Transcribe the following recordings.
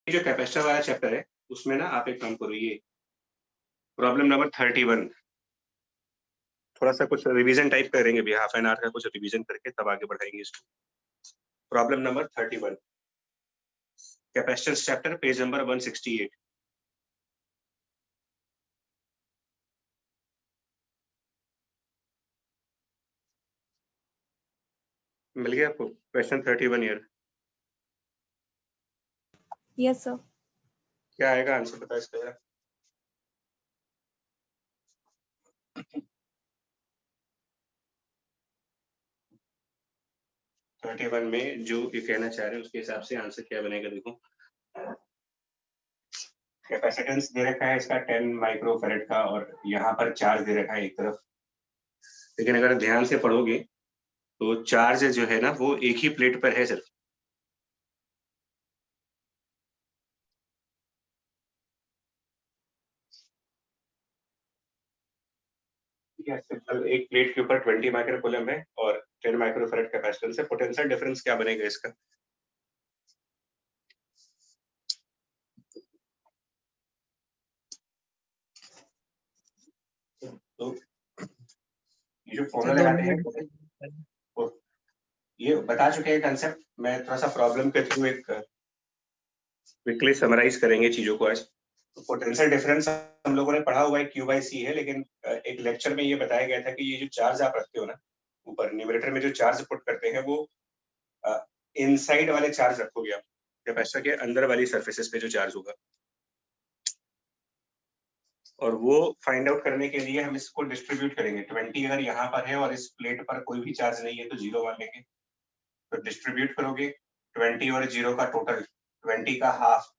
जो कैपेसिटर वाला चैप्टर है उसमें ना आप एक काम करो, ये प्रॉब्लम नंबर 31 थोड़ा सा कुछ रिवीजन टाइप करेंगे भी, हाफ एन आवर का कुछ रिवीजन करके तब आगे बढ़ाएंगे इसको। Problem number 31 capacitance chapter, page number 168। मिल गया आपको क्वेश्चन 31 ईयर? Yes sir. क्या आएगा आंसर बता इसका जरा। थर्टी वन में जो ये कहना चाह रहे हैं उसके हिसाब से आंसर क्या बनेगा। देखो कैपेसिटेंस दे रखा है इसका 10 माइक्रोफैरेड का, और यहाँ पर चार्ज दे रखा है एक तरफ। लेकिन अगर ध्यान से पढ़ोगे तो चार्ज जो है ना वो एक ही प्लेट पर है सिर्फ। सिंपल एक प्लेट के ऊपर 20 माइक्रोकूलम है और 10 माइक्रोफैरेड कैपेसिटेंस है। पोटेंशियल डिफरेंस क्या बनेगा इसका? तो ये जो फॉर्मूला लगाते हैं वो ये बता चुके हैं कंसेप्ट। मैं थोड़ा सा प्रॉब्लम के थ्रू एक क्विकली समराइज करेंगे चीजों को आज। तो पोटेंशियल डिफरेंस हम लोगों ने पढ़ा हुआ है Q by C है, लेकिन एक लेक्चर में ये बताया गया था कि ये जो चार्ज आप रखते हो ना ऊपर न्यूमरेटर में, जो चार्ज पुट करते हैं वो इनसाइड वाले चार्ज रखोगे आप, कैपेसिटर के अंदर वाली सरफेसेस पे जो चार्ज होगा। और वो फाइंड आउट करने के लिए हम इसको डिस्ट्रीब्यूट करेंगे। 20 अगर यहाँ पर है और इस प्लेट पर कोई भी चार्ज नहीं है तो 0 मान लेंगे। तो डिस्ट्रीब्यूट करोगे 20 और 0 का टोटल, 20 का हाफ,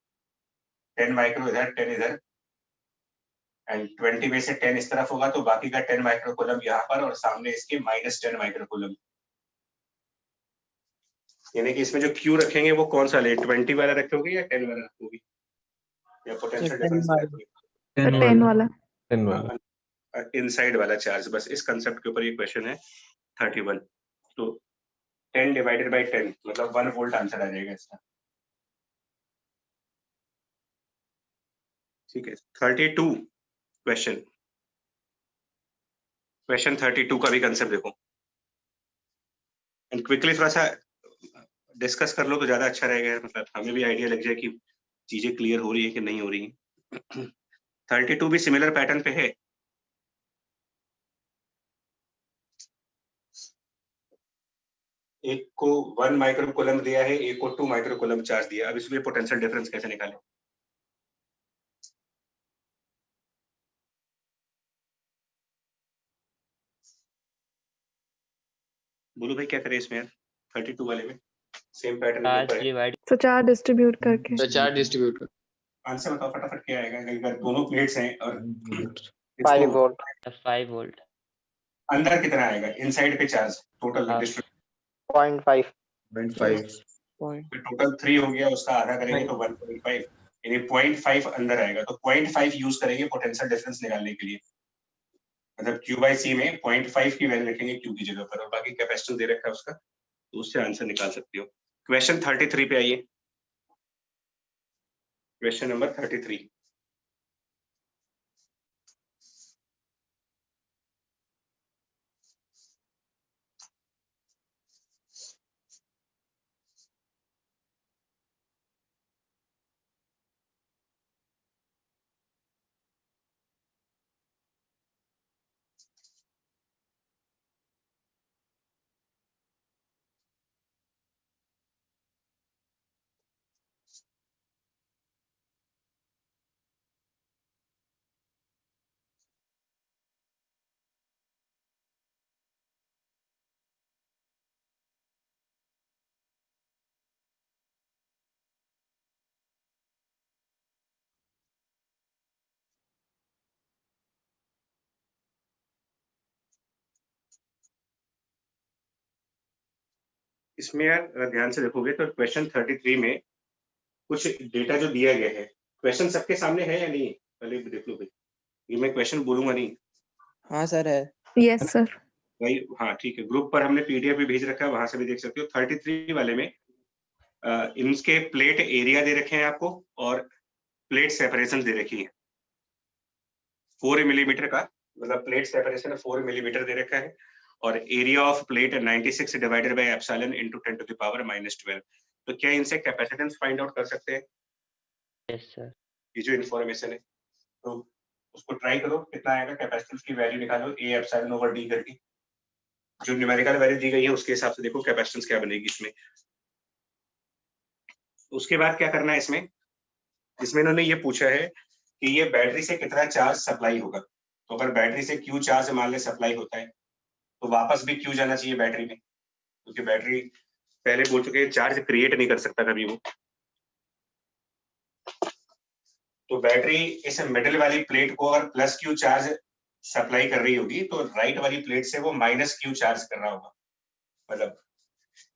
10 माइक्रो इधर 10 इधर, एंड 20 में से 10 इस तरफ होगा तो बाकी का 10 माइक्रोकूलम यहाँ पर, और सामने इसके -10 माइक्रोकूलम। यानी कि इसमें जो Q रखेंगे वो कौन सा ले, 20 वाला रखोगे या 10 वाला रखोगे, या पोटेंशियल डिफरेंस रखोगे? 10 वाला। 10 वाला इनसाइड वाला चार्ज। बस इस कंसेप्ट के ऊपर ये क्वेश्चन है 31। तो 10 डिवाइडेड बाय 10 मतलब 1 वोल्ट आंसर आ जाएगा इसका। ठीक है। 32 क्वेश्चन 32 का भी कंसेप्ट देखो एंड क्विकली थोड़ा सा डिस्कस कर लो तो ज्यादा अच्छा रहेगा, मतलब हमें भी आइडिया लग जाए कि चीजें क्लियर हो रही है कि नहीं हो रही है। 32 भी सिमिलर पैटर्न पे है। एक को 1 माइक्रोकूलम दिया है, एक को 2 माइक्रोकूलम चार्ज दिया। अब इसमें पोटेंशियल डिफरेंस कैसे निकालें? बोलो भाई क्या करें इसमें यार? 32 वाले में सेम पैटर्न के ऊपर है। तो चार डिस्ट्रीब्यूट करके। तो 4 डिस्ट्रीब्यूट कर। आंसर बताओ फटाफट क्या आएगा। अगर दोनों प्लेट्स हैं और 5 वोल्ट 5 वोल्ट अंदर कितना आएगा इनसाइड पे चार्ज टोटल डिस्ट्रीब्यूट 0.5 टोटल 3 हो गया, उसका आधा करेंगे तो 1.5, यानी 0.5 अंदर आएगा। तो 0.5 यूज करेंगे पोटेंशियल डिफरेंस निकालने के लिए। मतलब Q by C में 0.5 की वैल्यू लिखेंगे Q की जगह पर, और बाकी कैपेसिटेंस दे रखा है उसका, तो उससे आंसर निकाल सकते हो। क्वेश्चन 33 पे आइए। Question number 33। इसमें यार अगर ध्यान से देखोगे तो क्वेश्चन 33 में कुछ डेटा जो दिया गया है, क्वेश्चन सबके सामने है या नहीं पहले भी देख लो भाई। ये मैं क्वेश्चन बोलूंगा नहीं। हाँ सर है। Yes sir. भाई हाँ ठीक है, ग्रुप पर हमने PDF भी भेज रखा है, वहां से भी देख सकते हो। 33 वाले में इनके प्लेट एरिया दे रखे हैं आपको और प्लेट सेपरेशन दे रखी है 4 मिलीमीटर का, मतलब प्लेट सेपरेशन 4 मिलीमीटर दे रखा है और area of plate 96 divided by epsilon into 10 to the power -12। तो क्या इनसे कैपेसिटेंस फाइंड आउट कर सकते हैं? Yes sir. ये जो इन्फॉर्मेशन है तो उसको ट्राई करो, कितना आएगा कैपेसिटेंस की वैल्यू निकालो ए एप्सिलॉन ओवर डी करके, जो न्यूमेरिकल वैल्यू दी गई है उसके हिसाब से देखो कैपेसिटेंस क्या बनेगी इसमें। उसके बाद क्या करना है इसमें इन्होंने ये पूछा है कि ये बैटरी से कितना चार्ज सप्लाई होगा। तो अगर बैटरी से क्यू चार्ज मान ले सप्लाई होता है तो वापस भी क्यू जाना चाहिए बैटरी में, क्योंकि बैटरी पहले बोल चुके हैं चार्ज क्रिएट नहीं कर सकता कभी वो। तो बैटरी इस मिडिल वाली प्लेट को अगर प्लस क्यू चार्ज सप्लाई कर रही होगी तो राइट वाली प्लेट से वो माइनस क्यू चार्ज कर रहा होगा, मतलब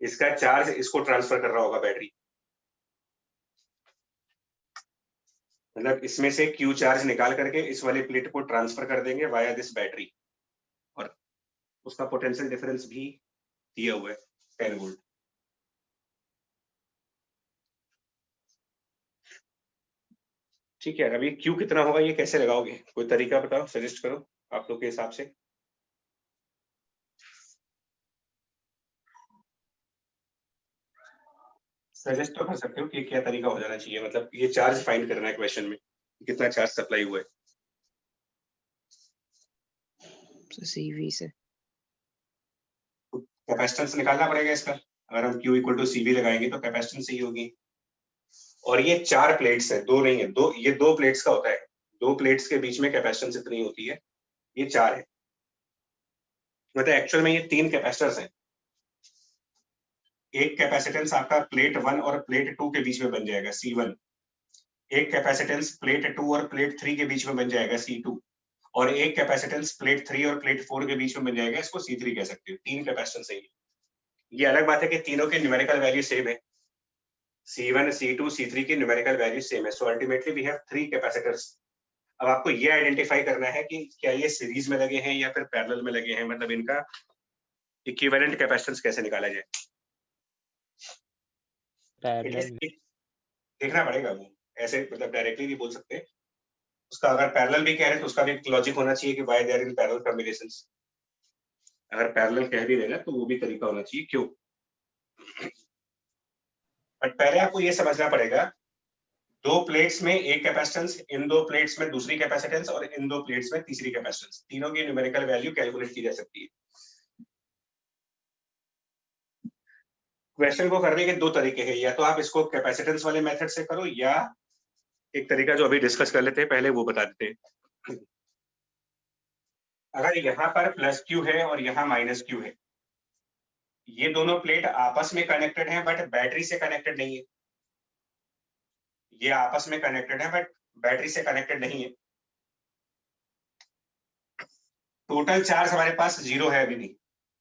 इसका चार्ज इसको ट्रांसफर कर रहा होगा बैटरी, मतलब इसमें से क्यू चार्ज निकाल करके इस वाली प्लेट को ट्रांसफर कर देंगे वाया दिस बैटरी, और उसका पोटेंशियल डिफरेंस भी दिया हुआ है 10 वोल्ट। ठीक है, अभी क्यू कितना होगा ये कैसे लगाओगे, कोई तरीका बताओ, सजेस्ट करो आप लोग के हिसाब से। सजेस्ट तो कर सकते हो कि क्या तरीका हो जाना चाहिए, मतलब ये चार्ज फाइंड करना है क्वेश्चन में, कितना चार्ज सप्लाई हुआ है। CV से कैपेसिटेंस निकालना पड़ेगा इसका, अगर हम Q इक्वल टू CV लगाएंगे तो कैपेसिटेंस ही होगी। और ये 4 प्लेट्स है, 2 नहीं है, ये 2 प्लेट्स का होता है, 2 प्लेट्स के बीच में कैपेसिटेंस इतनी होती है, ये 4 है, मतलब एक्चुअल में ये 3 कैपेसिटर्स हैं। एक कैपेसिटेंस आपका प्लेट 1 और प्लेट 2 के बीच में बन जाएगा C1, एक कैपेसिटेंस प्लेट 2 और प्लेट 3 के बीच में बन जाएगा C2, और एक कैपेसिटेंस प्लेट 3 और प्लेट 4 के बीच में बन जाएगा, इसको C3 कह सकते हो। 3 कैपेसिटेंस है ये अलग बात है कि तीनों के न्यूमेरिकल वैल्यू सेम है, C1, C2, C3 की न्यूमेरिकल वैल्यू सेम है, so ultimately we have 3 capacitors. अब आपको ये आइडेंटिफाई करना है कि क्या ये सीरीज में लगे हैं या फिर पैरेलल में लगे हैं, मतलब इनका इक्विवेलेंट कैपेसिटेंस कैसे निकाला जाए, पैरेलल देखना पड़ेगा वो, ऐसे मतलब डायरेक्टली नहीं बोल सकते। उसका अगर पैरेलल भी कह रहे हैं तो उसका भी एक लॉजिक होना चाहिए कि why they are in parallel combinations. अगर पैरेलल कह भी देना तो वो भी तरीका होना चाहिए क्यों। बट पहले आपको ये समझना पड़ेगा, 2 प्लेट्स में एक कैपेसिटेंस, इन 2 प्लेट्स में दूसरी कैपेसिटेंस और इन 2 प्लेट्स में तीसरी कैपेसिटेंस, तीनों की न्यूमेरिकल वैल्यू कैलकुलेट की जा सकती है। क्वेश्चन को करने के 2 तरीके हैं, या तो आप इसको कैपेसिटेंस वाले मेथड से करो, या एक तरीका जो अभी डिस्कस कर लेते हैं पहले वो बता देते हैं। अगर यहाँ पर प्लस क्यू है और यहाँ माइनस क्यू है, ये दोनों प्लेट आपस में कनेक्टेड हैं बट बैटरी से कनेक्टेड नहीं है, ये आपस में कनेक्टेड है बट बैटरी से कनेक्टेड नहीं है। टोटल चार्ज हमारे पास 0 है अभी भी,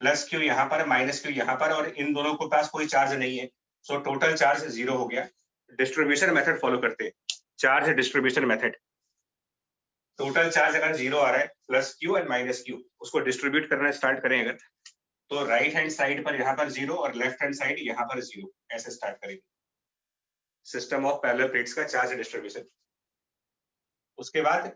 प्लस क्यू यहाँ पर माइनस क्यू यहाँ पर, और इन दोनों के पास कोई चार्ज नहीं है, सो टोटल चार्ज 0 हो गया। डिस्ट्रीब्यूशन मेथड फॉलो करते हैं, charge distribution method. Total charge अगर 0 आ रहा है, plus Q and minus Q, उसको डिस्ट्रीब्यूट करना स्टार्ट करें अगर, तो राइट हैंड साइड पर यहाँ पर 0 और लेफ्ट हैंड साइड यहाँ पर 0, ऐसे स्टार्ट करेंगे सिस्टम ऑफ पैरेलल प्लेट्स का चार्ज डिस्ट्रीब्यूशन। उसके बाद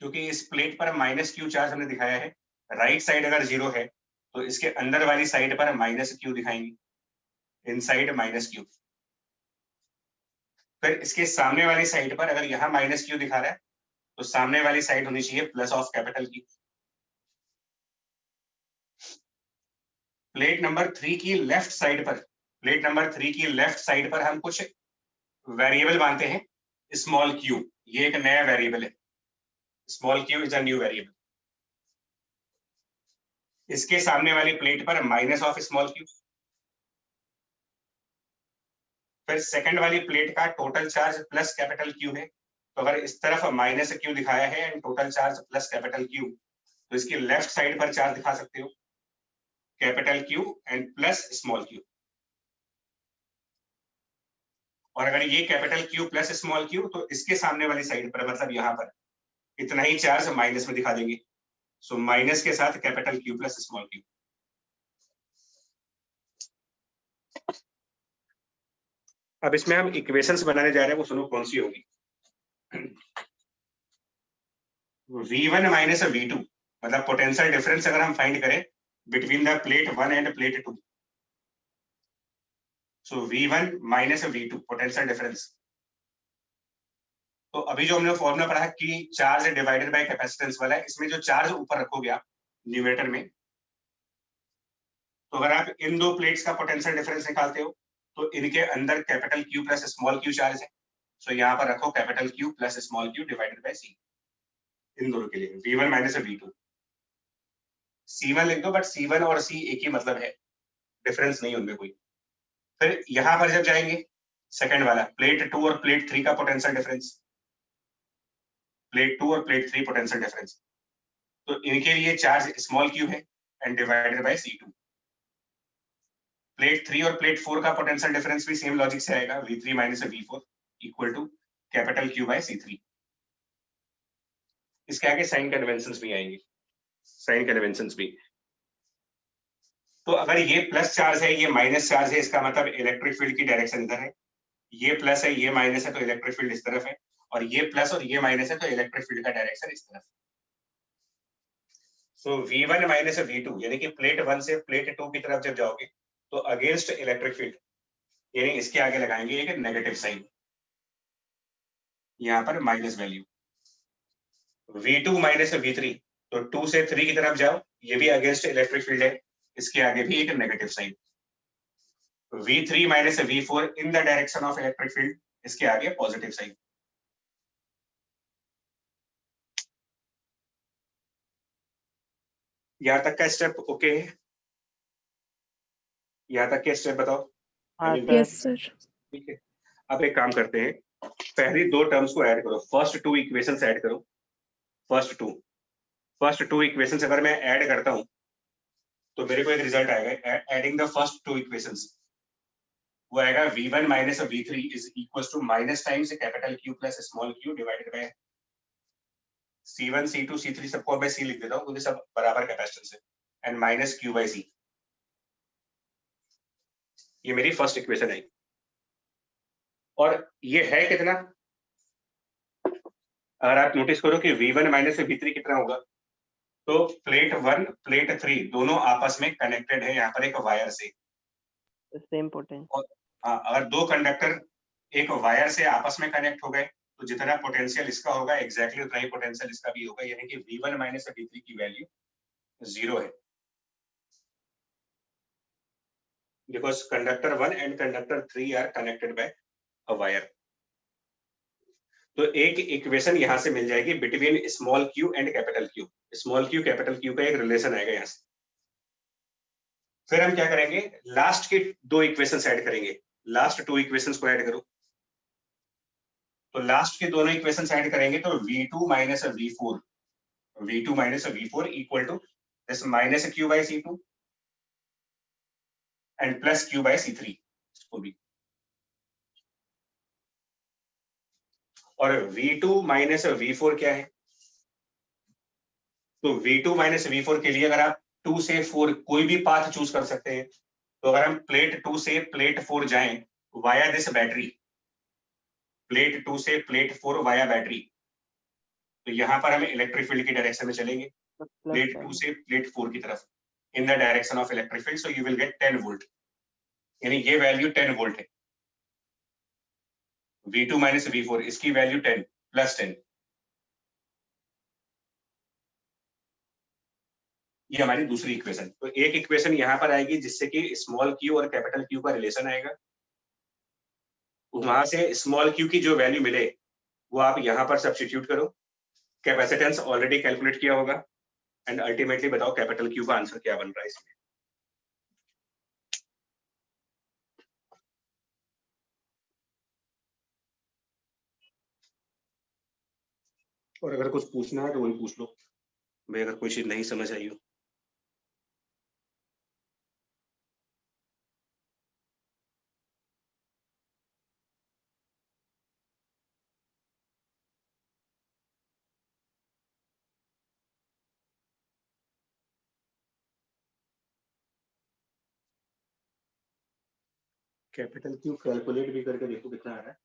क्योंकि इस प्लेट पर माइनस क्यू चार्ज हमने दिखाया है, राइट साइड अगर 0 है तो इसके अंदर वाली साइड पर माइनस क्यू दिखाएंगे, इनसाइड माइनस क्यू। फिर इसके सामने वाली साइड पर अगर यहाँ माइनस क्यू दिखा रहा है तो सामने वाली साइड होनी चाहिए प्लस ऑफ कैपिटल की। प्लेट नंबर 3 की लेफ्ट साइड पर, प्लेट नंबर 3 की लेफ्ट साइड पर हम कुछ वेरिएबल मानते हैं, स्मॉल क्यू, ये एक नया वेरिएबल है, small Q is a new variable. इसके सामने वाली प्लेट पर माइनस ऑफ स्मॉल क्यू। फिर सेकंड वाली प्लेट का total charge plus capital Q है, तो अगर इस तरफ माइनस क्यू दिखाया है and total charge plus capital Q, तो इसकी लेफ्ट साइड पर चार्ज दिखा सकते हो capital Q and plus small Q. और अगर ये capital Q plus small Q, तो इसके सामने वाली साइड पर, मतलब यहाँ पर इतना ही चार्ज माइनस में दिखा देंगे, सो माइनस के साथ capital Q plus small Q. अब इसमें हम इक्वेशंस बनाने जा रहे हैं, वो सुनो कौन सी होगी। V1 माइनस V2 मतलब पोटेंशियल डिफरेंस अगर हम फाइंड करें between the plate 1 and plate 2, so V1 minus V2 potential difference. तो अभी जो हमने फॉर्मूला पढ़ा कि चार्ज डिवाइडेड बाय कैपेसिटेंस वाला है, इसमें जो चार्ज ऊपर रखोगे आप न्यूमरेटर में, तो अगर आप इन दो प्लेट्स का पोटेंशियल डिफरेंस निकालते हो तो इनके अंदर capital Q plus small q charge है, सो यहाँ पर रखो capital Q plus small q divided bye C इन दोनों के लिए, V1 माइनस V2। C1 लिख दो, बट C1 और C एक ही मतलब है, डिफरेंस नहीं उनमें कोई। फिर यहाँ पर जब जाएंगे सेकंड वाला प्लेट 2 और प्लेट 3 का पोटेंशियल डिफरेंस, प्लेट 2 और प्लेट 3 पोटेंशियल डिफरेंस, तो इनके लिए चार्ज स्मॉल q है and divided by C2। Plate 3 और प्लेट 4 का पोटेंशियल डिफरेंस भी सेम लॉजिक से आएगा, V3 minus V4 equal to capital Q by C3। इसके आगे साइन कन्वेंशंस भी आएंगे, साइन कन्वेंशंस भी। तो अगर ये प्लस चार्ज है, ये माइनस चार्ज है, इसका मतलब इलेक्ट्रिक फील्ड की डायरेक्शन इधर है। ये प्लस है, ये माइनस है, तो इलेक्ट्रिक फील्ड इस तरफ है, और ये प्लस और ये माइनस है, तो इलेक्ट्रिक फील्ड का डायरेक्शन इस तरफ। सो V1 माइनस V2 यानी कि प्लेट 1 से प्लेट 2 की तरफ जब जाओगे तो अगेंस्ट इलेक्ट्रिक फील्ड यानी इसके आगे लगाएंगे एक नेगेटिव साइन, यहाँ पर minus value. V2 minus V3, तो 2 से 3 की तरफ जाओ, ये भी अगेंस्ट इलेक्ट्रिक फील्ड है, इसके आगे भी एक negative sign. V3 minus V4 in the direction of electric field, इसके आगे पॉजिटिव साइन। यहाँ तक का स्टेप ओके है? यहाँ तक के स्टेप बताओ। हाँ अनिल, सर। Yes sir. ठीक है। अब एक काम करते हैं, पहली दो टर्म्स को ऐड करो, फर्स्ट टू इक्वेशंस ऐड करो। फर्स्ट टू इक्वेशंस अगर मैं ऐड करता हूं तो मेरे को एक रिजल्ट आएगा, adding the first two equations, वो आएगा V1 minus V3 is equal to minus times capital Q plus small q divided by C1 C2 C3 सबको मैं C लिख देता हूँ क्योंकि सब बराबर कैपेसिटेंस है, and minus Q by C। ये मेरी फर्स्ट इक्वेशन है, और ये है कितना, अगर आप नोटिस करो कि V1 माइनस V3 कितना होगा, तो प्लेट 1 प्लेट 3 दोनों आपस में कनेक्टेड है यहाँ पर एक वायर से। Same potential. और अगर दो कंडक्टर एक वायर से आपस में कनेक्ट हो गए तो जितना पोटेंशियल इसका होगा एग्जैक्टली उतना ही पोटेंशियल इसका भी होगा, यानी कि V1 माइनस V3 की वैल्यू 0 है, because conductor 1 and conductor 3 are connected by a wire. तो एक इक्वेशन यहां से मिल जाएगी between small q and capital Q। Small q capital Q का एक रिलेशन आएगा यहाँ से। फिर हम क्या करेंगे, लास्ट की दो इक्वेशंस ऐड करेंगे, लास्ट टू इक्वेशंस को ऐड करो। तो लास्ट के दोनों इक्वेशंस ऐड करेंगे तो V2 minus V4, V2 minus V4 equal to this minus Q by C2 and plus Q by C3 इसको भी। और V2 माइनस V4 क्या है, तो V2 माइनस V4 के लिए अगर आप 2 से 4 कोई भी पाथ चूज कर सकते हैं, तो अगर हम प्लेट 2 से प्लेट 4 जाएं वाया दिस बैटरी, प्लेट 2 से प्लेट 4 वाया बैटरी, तो यहाँ पर हम इलेक्ट्रिक फील्ड की डायरेक्शन में चलेंगे, प्लेट 2 से प्लेट 4 की तरफ इन the direction of electric field, so you will get 10 volt, यानी ये वैल्यू 10 वोल्ट है। V2 माइनस V4 इसकी वैल्यू 10 प्लस 10, ये हमारी दूसरी इक्वेशन। तो एक इक्वेशन यहाँ पर आएगी जिससे कि स्मॉल q और कैपिटल Q का रिलेशन आएगा, वहां से स्मॉल q की जो वैल्यू मिले वो आप यहाँ पर सब्स्टिट्यूट करो, कैपेसिटेंस ऑलरेडी कैलकुलेट किया होगा, एंड अल्टीमेटली बताओ कैपिटल Q का आंसर क्या बन रहा है इसमें। और अगर कुछ पूछना है तो वही पूछ लो भाई, अगर कोई चीज नहीं समझ आई हो। कैपिटल क्यू कैलकुलेट भी करके देखो कितना आ रहा है।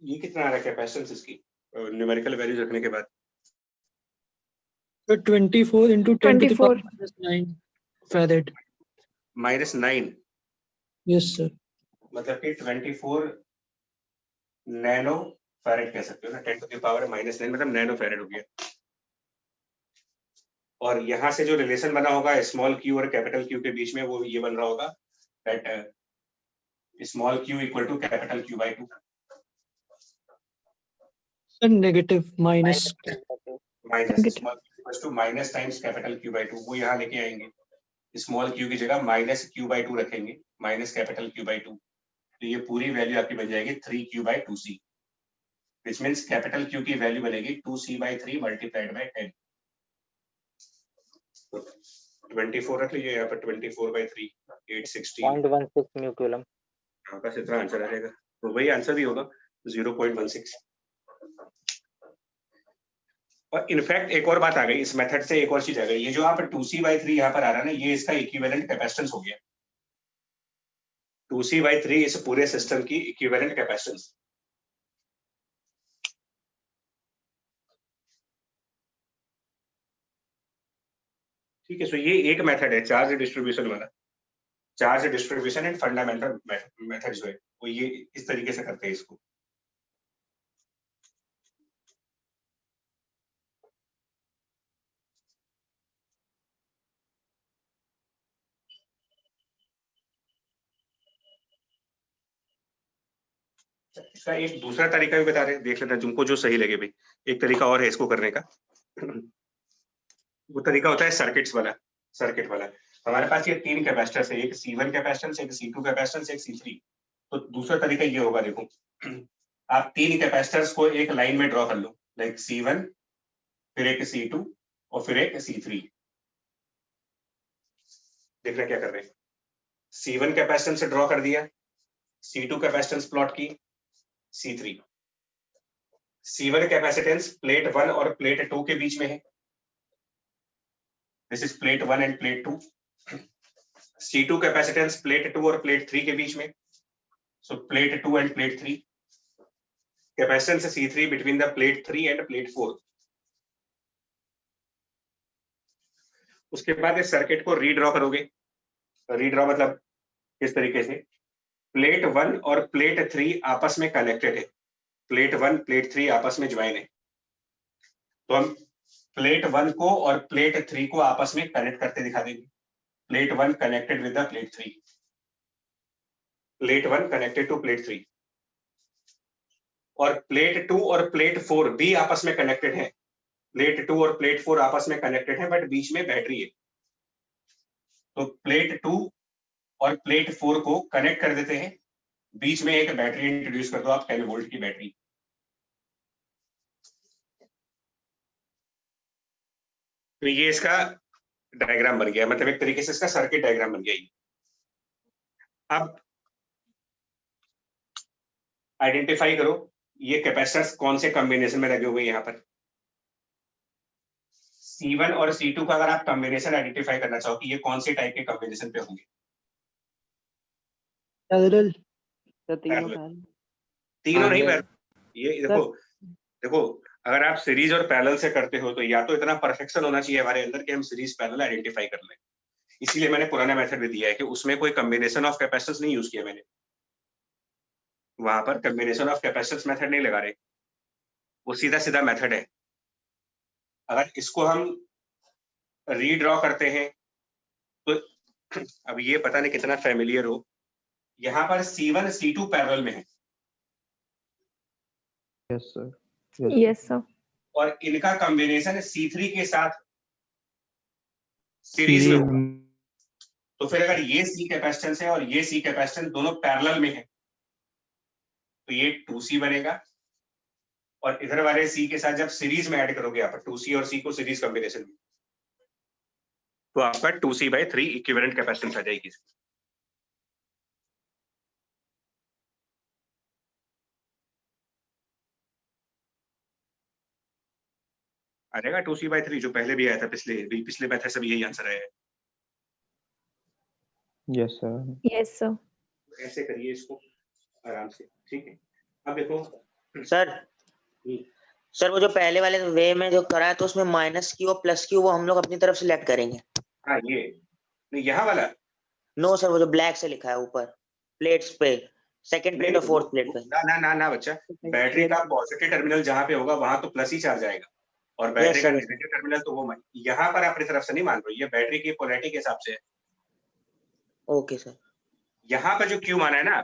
ये कितना आ रहा है कैपेसिटेंस इसकी न्यूमेरिकल वैल्यूज रखने के बाद? So 24 into 10 to the power -9 farad. -9 Yes, sir. मतलब कि 24 नैनो फैरेड कह सकते हो ना, 10 to the power -9 मतलब नैनो फैरेड हो गया। और यहाँ से जो रिलेशन बना होगा स्मॉल क्यू और कैपिटल क्यू के बीच में, वो ये बन रहा होगा that small Q equal to capital Q by 2। Sir, negative minus. Minus small Q equal to minus times capital Q by 2, वो यहाँ लेके आएंगे। स्मॉल क्यू की जगह माइनस क्यू बाई 2 रखेंगे, माइनस कैपिटल क्यू बाई 2, तो ये पूरी वैल्यू आपकी बन जाएगी 3q by 2c, which means capital Q की वैल्यू बनेगी 2c बाई 3 मल्टीप्लाइड बाई 10। 24 रख लीजिए यहाँ पर, 24 बाई 3 816 0.16 म्यू कूलम। हाँ, बस इतना आंसर आ जाएगा। तो वही आंसर भी होगा 0.16। और इनफैक्ट एक और बात आ गई इस मेथड से, एक और चीज आ गई, ये जो आप 2c बाई 3 यहाँ पर आ रहा है ना, ये इसका इक्विवेलेंट कैपेसिटेंस हो गया। 2c बाई 3 इस पूरे सिस्टम की इक्विवेलेंट कैपेसिटेंस। ठीक है, सो ये एक मेथड है चार्ज डिस्ट्रीब्यूशन वाला। Charge distribution and fundamental method जो है वो ये इस तरीके से करते हैं इसको। इसका एक दूसरा तरीका भी बता रहे हैं, देख लेना तुमको जो सही लगे भाई। एक तरीका और है इसको करने का, वो तरीका होता है सर्किट्स वाला। सर्किट वाला हमारे पास ये 3 कैपेसिटर्स है, एक C1 कैपेसिटेंस, एक C2 कैपेसिटेंस, एक C3। तो दूसरा तरीका ये होगा, देखो आप 3 कैपेसिटर्स को एक लाइन में ड्रॉ कर लो, लाइक C1, फिर एक C2 और फिर एक C3। देखना क्या कर रहे हैं। C1 कैपेसिटेंस से ड्रॉ कर दिया, C2 कैपेसिटेंस प्लॉट की, C3। C1 कैपेसिटेंस प्लेट 1 और प्लेट 2 के बीच में है, this is plate 1 and plate 2। C2 capacitance plate 2 और प्लेट 3 के बीच में, so plate 2 and plate 3। Capacitance C3 between the plate 3 and plate 4। उसके बाद इस सर्किट को रीड्रॉ करोगे। रीड्रॉ मतलब किस तरीके से, प्लेट 1 और प्लेट 3 आपस में कनेक्टेड है, प्लेट 1 प्लेट 3 आपस में ज्वाइन है। तो हम प्लेट 1 को और प्लेट 3 को आपस में कनेक्ट करते दिखा देंगे। Plate 1 connected with the plate 3, plate 1 connected to plate 3, और प्लेट 2 और प्लेट 4 भी आपस में कनेक्टेड है। प्लेट 2 और प्लेट 4 आपस में कनेक्टेड है, बट बीच में बैटरी है। तो प्लेट 2 और प्लेट 4 को कनेक्ट कर देते हैं, बीच में एक बैटरी इंट्रोड्यूस कर दो आप, 10 वोल्ट की बैटरी। तो ये इसका डायग्राम बन गया, मतलब एक तरीके से इसका सर्किट डायग्राम बन गया ये। अब आइडेंटिफाई करो ये कैपेसिटर्स कौन से कॉम्बिनेशन में लगे हुए हैं। यहाँ पर C1 और C2 का अगर आप कॉम्बिनेशन आइडेंटिफाई करना चाहो कि ये कौन से टाइप के कॉम्बिनेशन पे होंगे। Parallel. तो तीनों तीनों नहीं, ये देखो अगर आप सीरीज और पैरेलल से करते हो तो या तो इतना परफेक्शन होना चाहिए हमारे अंदर कि हम सीरीज पैरेलल आइडेंटिफाई कर लें। इसीलिए मैंने पुराना मेथड भी दिया है कि उसमें कोई कॉम्बिनेशन ऑफ कैपेसिटेंस नहीं यूज किया मैंने, वहां पर कॉम्बिनेशन ऑफ कैपेसिटेंस मेथड नहीं लगा रहे, वो सीधा सीधा मेथड है। अगर इसको हम रीड्रॉ करते हैं तो अब ये पता नहीं कितना फेमिलियर हो, यहाँ पर C1 C2 पैरेलल में है। Yes sir, yes sir. और इनका कॉम्बिनेशन C3 के साथ सीरीज में होगा। तो फिर अगर ये C कैपेसिटेंस है और ये C कैपेसिटेंस दोनों पैरेलल में है तो ये 2C बनेगा, और इधर वाले C के साथ जब सीरीज में ऐड करोगे आप 2C और C को सीरीज कॉम्बिनेशन में, तो आपका 2C बाई 3 इक्विवेलेंट कैपेसिटेंस आ जाएगी। आ जाएगा 2c/3 जो पहले भी आया था, पिछले मेथड से भी यही आंसर आया है। Yes sir. Yes sir. ऐसे करिए इसको आराम से, ठीक है। अब देखो सर सर वो जो पहले वाले वे में जो करा है तो उसमें -q और +q वो हम लोग अपनी तरफ से सेलेक्ट करेंगे। हाँ ये नहीं, यहाँ वाला नो सर, वो जो ब्लैक से लिखा है ऊपर प्लेट्स पे, सेकंड प्लेट और फोर्थ प्लेट पे। ना बच्चा, बैटरी का पॉजिटिव टर्मिनल जहाँ पे होगा वहां तो प्लस ही चार्ज आएगा, और बैटरी का नेगेटिव टर्मिनल तो वो यहाँ पर अपनी तरफ से नहीं मान रहे, ये बैटरी की पोलैरिटी के हिसाब से है। Okay sir. यहाँ पर जो क्यू माना है ना,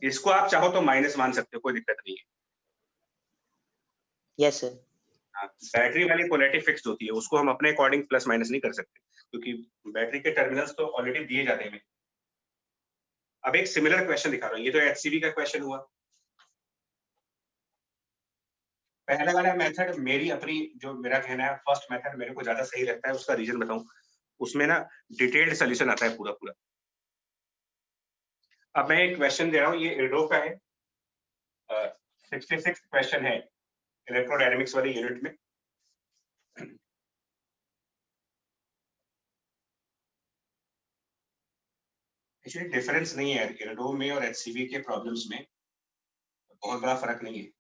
इसको आप चाहो तो माइनस मान सकते हो, कोई दिक्कत नहीं है। Yes sir. बैटरी वाली पोलैरिटी फिक्स्ड होती है, उसको हम अपने अकॉर्डिंग प्लस माइनस नहीं कर सकते, क्योंकि बैटरी के टर्मिनल्स तो ऑलरेडी दिए जाते हैं। अब एक सिमिलर क्वेश्चन दिखा रहा हूँ, ये तो HCV का क्वेश्चन हुआ। पहला वाला मेथड मेरी अपनी, जो मेरा कहना है फर्स्ट मेथड मेरे को ज्यादा सही लगता है, उसका रीजन बताऊं, उसमें ना डिटेल्ड सोल्यूशन आता है पूरा। अब मैं एक क्वेश्चन दे रहा हूँ, ये इर्डो का है, 66 क्वेश्चन है इलेक्ट्रोडायनेमिक्स वाली यूनिट में। एक्चुअली डिफरेंस नहीं है इर्डो में और HCV के प्रॉब्लम्स में, बहुत बड़ा फर्क नहीं है।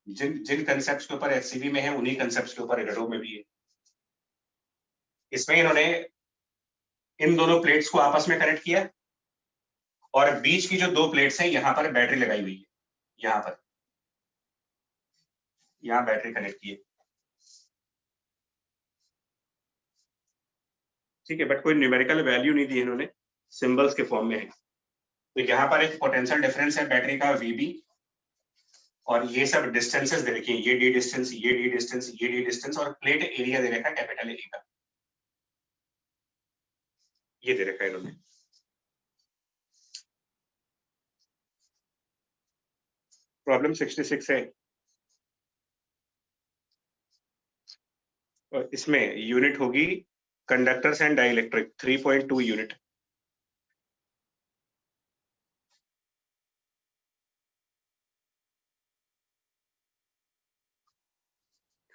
जिन कंसेप्ट्स के ऊपर HCV में है, उन्हीं कंसेप्ट्स के ऊपर इर्डो में भी है। इसमें इन्होंने इन दोनों प्लेट्स को आपस में कनेक्ट किया, और बीच की जो दो प्लेट्स हैं यहाँ पर बैटरी लगाई हुई है, यहाँ बैटरी कनेक्ट की है, ठीक है। बट कोई न्यूमेरिकल वैल्यू नहीं दी इन्होंने, सिंबल्स के फॉर्म में है। तो यहाँ पर एक पोटेंशियल डिफरेंस है बैटरी का VB, और ये सब डिस्टेंसेस दे रखी है, ये D डिस्टेंस, ये D डिस्टेंस, ये D डिस्टेंस, और प्लेट एरिया दे रखा है कैपिटल A का, ये दे रखा है इन्होंने। प्रॉब्लम 66 है, और इसमें यूनिट होगी कंडक्टर्स एंड डाइलेक्ट्रिक 3.2 यूनिट।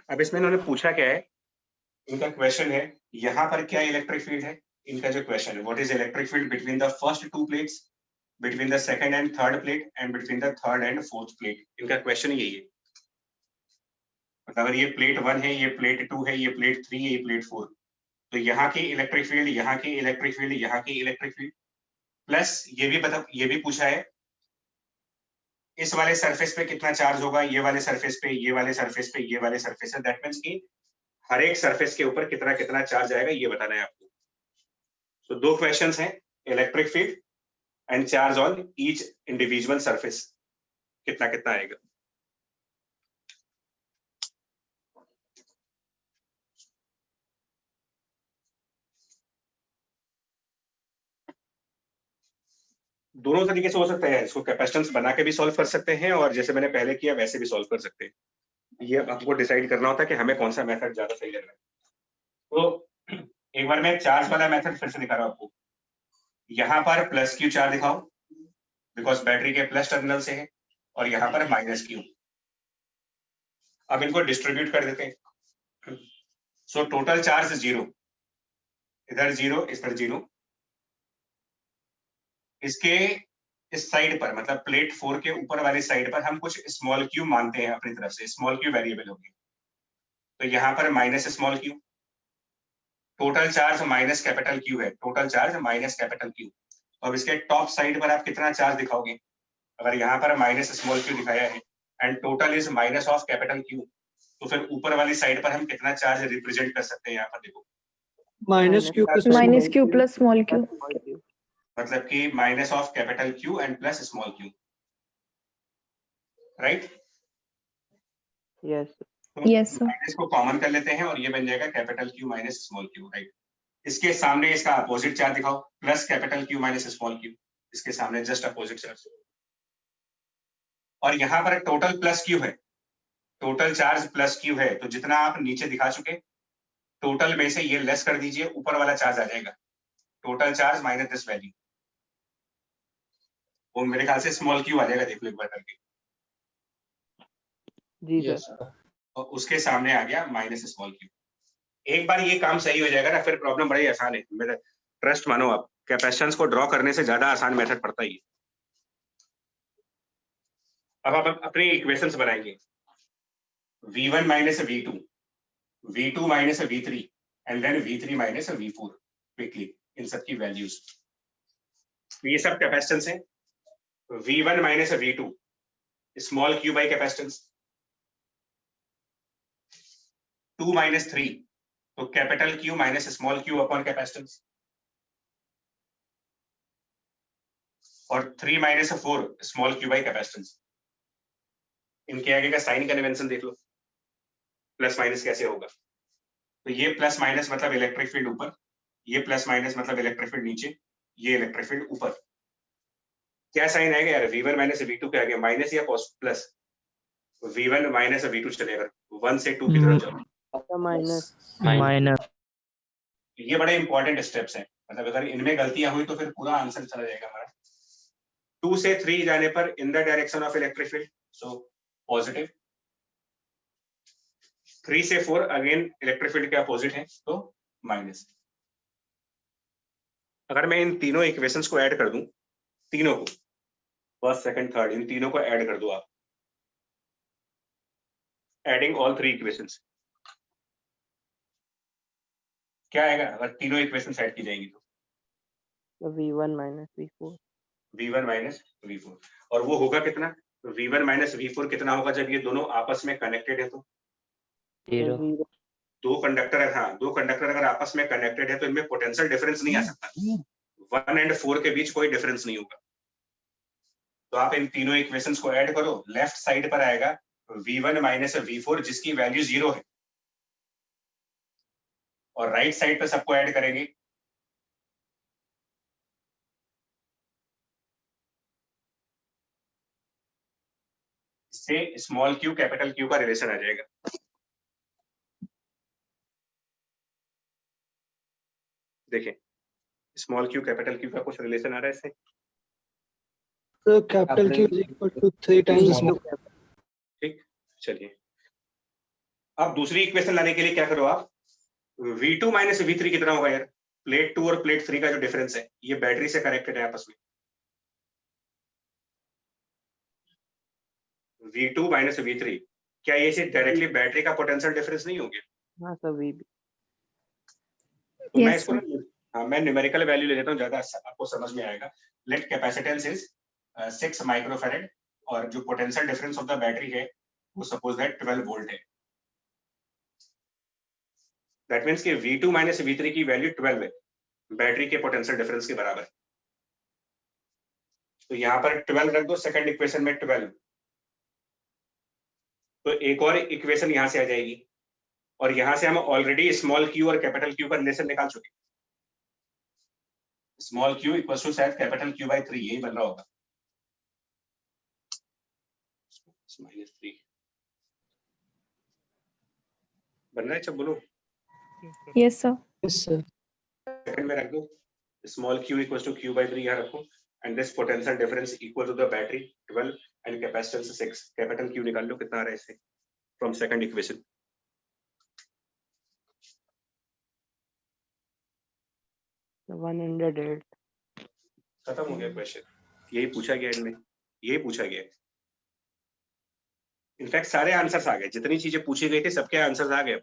अब इसमें इन्होंने पूछा क्या है, इनका क्वेश्चन है यहाँ पर क्या इलेक्ट्रिक फील्ड है। इनका जो क्वेश्चन है, what is electric field between the first to plates, between the second and third plate, and between the third and fourth plate. इनका क्वेश्चन यही है। अगर ये प्लेट 1 है, ये प्लेट 2 है, ये प्लेट 3 है, ये प्लेट 4, तो यहाँ की इलेक्ट्रिक फील्ड, यहाँ की इलेक्ट्रिक फील्ड, यहाँ की इलेक्ट्रिक फील्ड, प्लस ये भी पूछा है इस वाले सरफेस पे कितना चार्ज होगा, ये वाले सरफेस पे, ये वाले सरफेस पे, ये वाले सरफेस पे। दैट मींस कि हर एक सरफेस के ऊपर कितना कितना चार्ज आएगा, ये बताना है आपको। तो दो क्वेश्चंस हैं, electric field and charge on each individual surface, कितना कितना आएगा। दोनों तरीके से हो सकता है, इसको कैपेसिटेंस बना के भी सॉल्व कर सकते हैं, और जैसे मैंने पहले किया वैसे भी सॉल्व कर सकते हैं। ये आपको डिसाइड करना होता है कि हमें कौन सा मेथड ज्यादा सही लग रहा है। तो एक बार मैं चार्ज वाला मेथड फिर से दिखा रहा हूं आपको। यहाँ पर +Q चार्ज दिखाओ, बिकॉज बैटरी के प्लस टर्मिनल से है, और यहाँ पर -Q। अब इनको डिस्ट्रीब्यूट कर देते हैं। सो टोटल चार्ज 0, इधर 0, इधर 0। इसके इस साइड पर, मतलब प्लेट 4 के ऊपर वाली साइड पर हम कुछ स्मॉल q मानते हैं अपनी तरफ से, स्मॉल q वेरिएबल होगी। तो यहाँ पर -q, टोटल चार्ज -Q है, टोटल चार्ज -Q। अब इसके टॉप साइड पर आप कितना चार्ज दिखाओगे, अगर यहाँ पर -q दिखाया है एंड टोटल इज -Q, तो फिर ऊपर वाली साइड पर हम कितना चार्ज रिप्रेजेंट कर सकते हैं। यहाँ पर देखो -Q -Q plus small q. मतलब कि -Q and +q, right. Yes Yes sir. Minus को कॉमन कर लेते हैं और ये बन जाएगा Q -q, राइट। इसके सामने इसका अपोजिट चार्ज दिखाओ, +Q -q, इसके सामने जस्ट अपोजिट चार्ज। और यहाँ पर टोटल +Q है, टोटल चार्ज +Q है, तो जितना आप नीचे दिखा चुके टोटल में से ये लेस कर दीजिए, ऊपर वाला चार्ज आ जाएगा, total charge minus this value. वो मेरे ख्याल से स्मॉल q आ जाएगा, देख लो एक बार करके। जी Yes, सर। और उसके सामने आ गया माइनस स्मॉल क्यू। एक बार ये काम सही हो जाएगा ना, फिर प्रॉब्लम बड़ी आसान है, मेरा ट्रस्ट मानो आप, कैपेसिटेंस को ड्रॉ करने से ज्यादा आसान मेथड पड़ता ही है। अब आप अपनी इक्वेशंस बनाएंगे, V1 minus V2, V2 minus V3 and then V3 minus V4 quickly, इन सब की वैल्यूज। ये सब कैपेसिटेंस है। V1 minus V2 small Q by capacitance, 2 minus 3 तो capital Q minus small Q upon capacitance, और 3 minus 4 small Q by capacitance. इनके आगे का साइन कन्वेंशन देख लो, प्लस माइनस कैसे होगा। तो ये प्लस माइनस मतलब इलेक्ट्रिक फील्ड ऊपर, ये प्लस माइनस मतलब इलेक्ट्रिक फील्ड नीचे, ये इलेक्ट्रिक फील्ड ऊपर। क्या साइन आएगा यार, V1 माइनस V2 के आगे माइनस या प्लस? V1 माइनस V2 चलेगा, 1 से 2 की तरफ जाओ। Minus minus. ये बड़े इंपॉर्टेंट स्टेप्स हैं, मतलब अगर इनमें गलतियां हुई तो फिर पूरा आंसर चला जाएगा हमारा। 2 से 3 जाने पर इन the direction of electric field, so positive. 3 से 4 अगेन इलेक्ट्रिक फील्ड के अपोजिट है, तो माइनस। अगर मैं इन तीनों इक्वेशंस को ऐड कर दूं, तीनों को, फर्स्ट सेकंड थर्ड, इन तीनों को ऐड कर दो आप, एडिंग ऑल 3 इक्वेशंस, क्या आएगा अगर तीनों इक्वेशंस ऐड की जाएंगी तो? V1 minus V4। V1 minus V4, और वो होगा कितना? V1 माइनस V4 कितना होगा जब ये दोनों आपस में कनेक्टेड है? तो 0। दो कंडक्टर, हाँ, दो कंडक्टर अगर आपस में कनेक्टेड है तो इनमें पोटेंशियल डिफरेंस नहीं आ सकता। 1 और 4 के बीच कोई डिफरेंस नहीं होगा। तो आप इन तीनों इक्वेशंस को ऐड करो, लेफ्ट साइड पर आएगा V1 माइनस V4 जिसकी वैल्यू 0 है, और राइट साइड पे सबको ऐड करेंगे, इससे स्मॉल क्यू कैपिटल क्यू का रिलेशन आ जाएगा। देखिए, स्मॉल क्यू कैपिटल क्यू का कुछ रिलेशन आ रहा है इससे? So capital Q is equal to 3 times the small. ठीक, चलिए अब दूसरी इक्वेशन लाने के लिए क्या करो आप, V2 माइनस V3 कितना होगा यार? प्लेट 2 और प्लेट 3 का जो डिफरेंस है, ये बैटरी से कनेक्टेड है आपस में। V2 माइनस V3, क्या ये से डायरेक्टली बैटरी का पोटेंशियल डिफरेंस नहीं हो गया? हाँ सर VB। तो मैं Yes, इसको sir. हाँ, मैं न्यूमेरिकल वैल्यू ले लेता हूँ, ज्यादा आपको समझ में आएगा। लेट कैपेसिटेंस इज 6 माइक्रोफैरेड, और जो potential difference of the battery है वो सपोज दैट 12 वोल्ट है। दैट मींस कि V2 माइनस V3 की वैल्यू 12 है, बैटरी के पोटेंशियल डिफरेंस के बराबर। तो यहाँ पर 12 रख दो, सेकंड इक्वेशन में 12, तो एक और इक्वेशन यहाँ से आ जाएगी, और यहाँ से हम ऑलरेडी स्मॉल क्यू और कैपिटल क्यू का रिलेशन निकाल चुके। स्मॉल क्यू इक्वल टू शायद कैपिटल क्यू बाई 3, यही बन रहा होगा, -3 बन रहा है। अच्छा बोलो, Yes, sir. Yes, sir. Second में रख दो, small Q equal to Q by 3 यहाँ रखो, and this potential difference equal to the battery 12 and capacitance 6। Capital Q निकाल लो कितना आ रहा है इससे, फ्रॉम सेकंड इक्वेशन। 108। खत्म हो गया क्वेश्चन, यही पूछा गया इनमें, यही पूछा गया। इनफैक्ट सारे आंसर्स आ गए, जितनी चीजें पूछी गई थी सबके आंसर्स आ गए।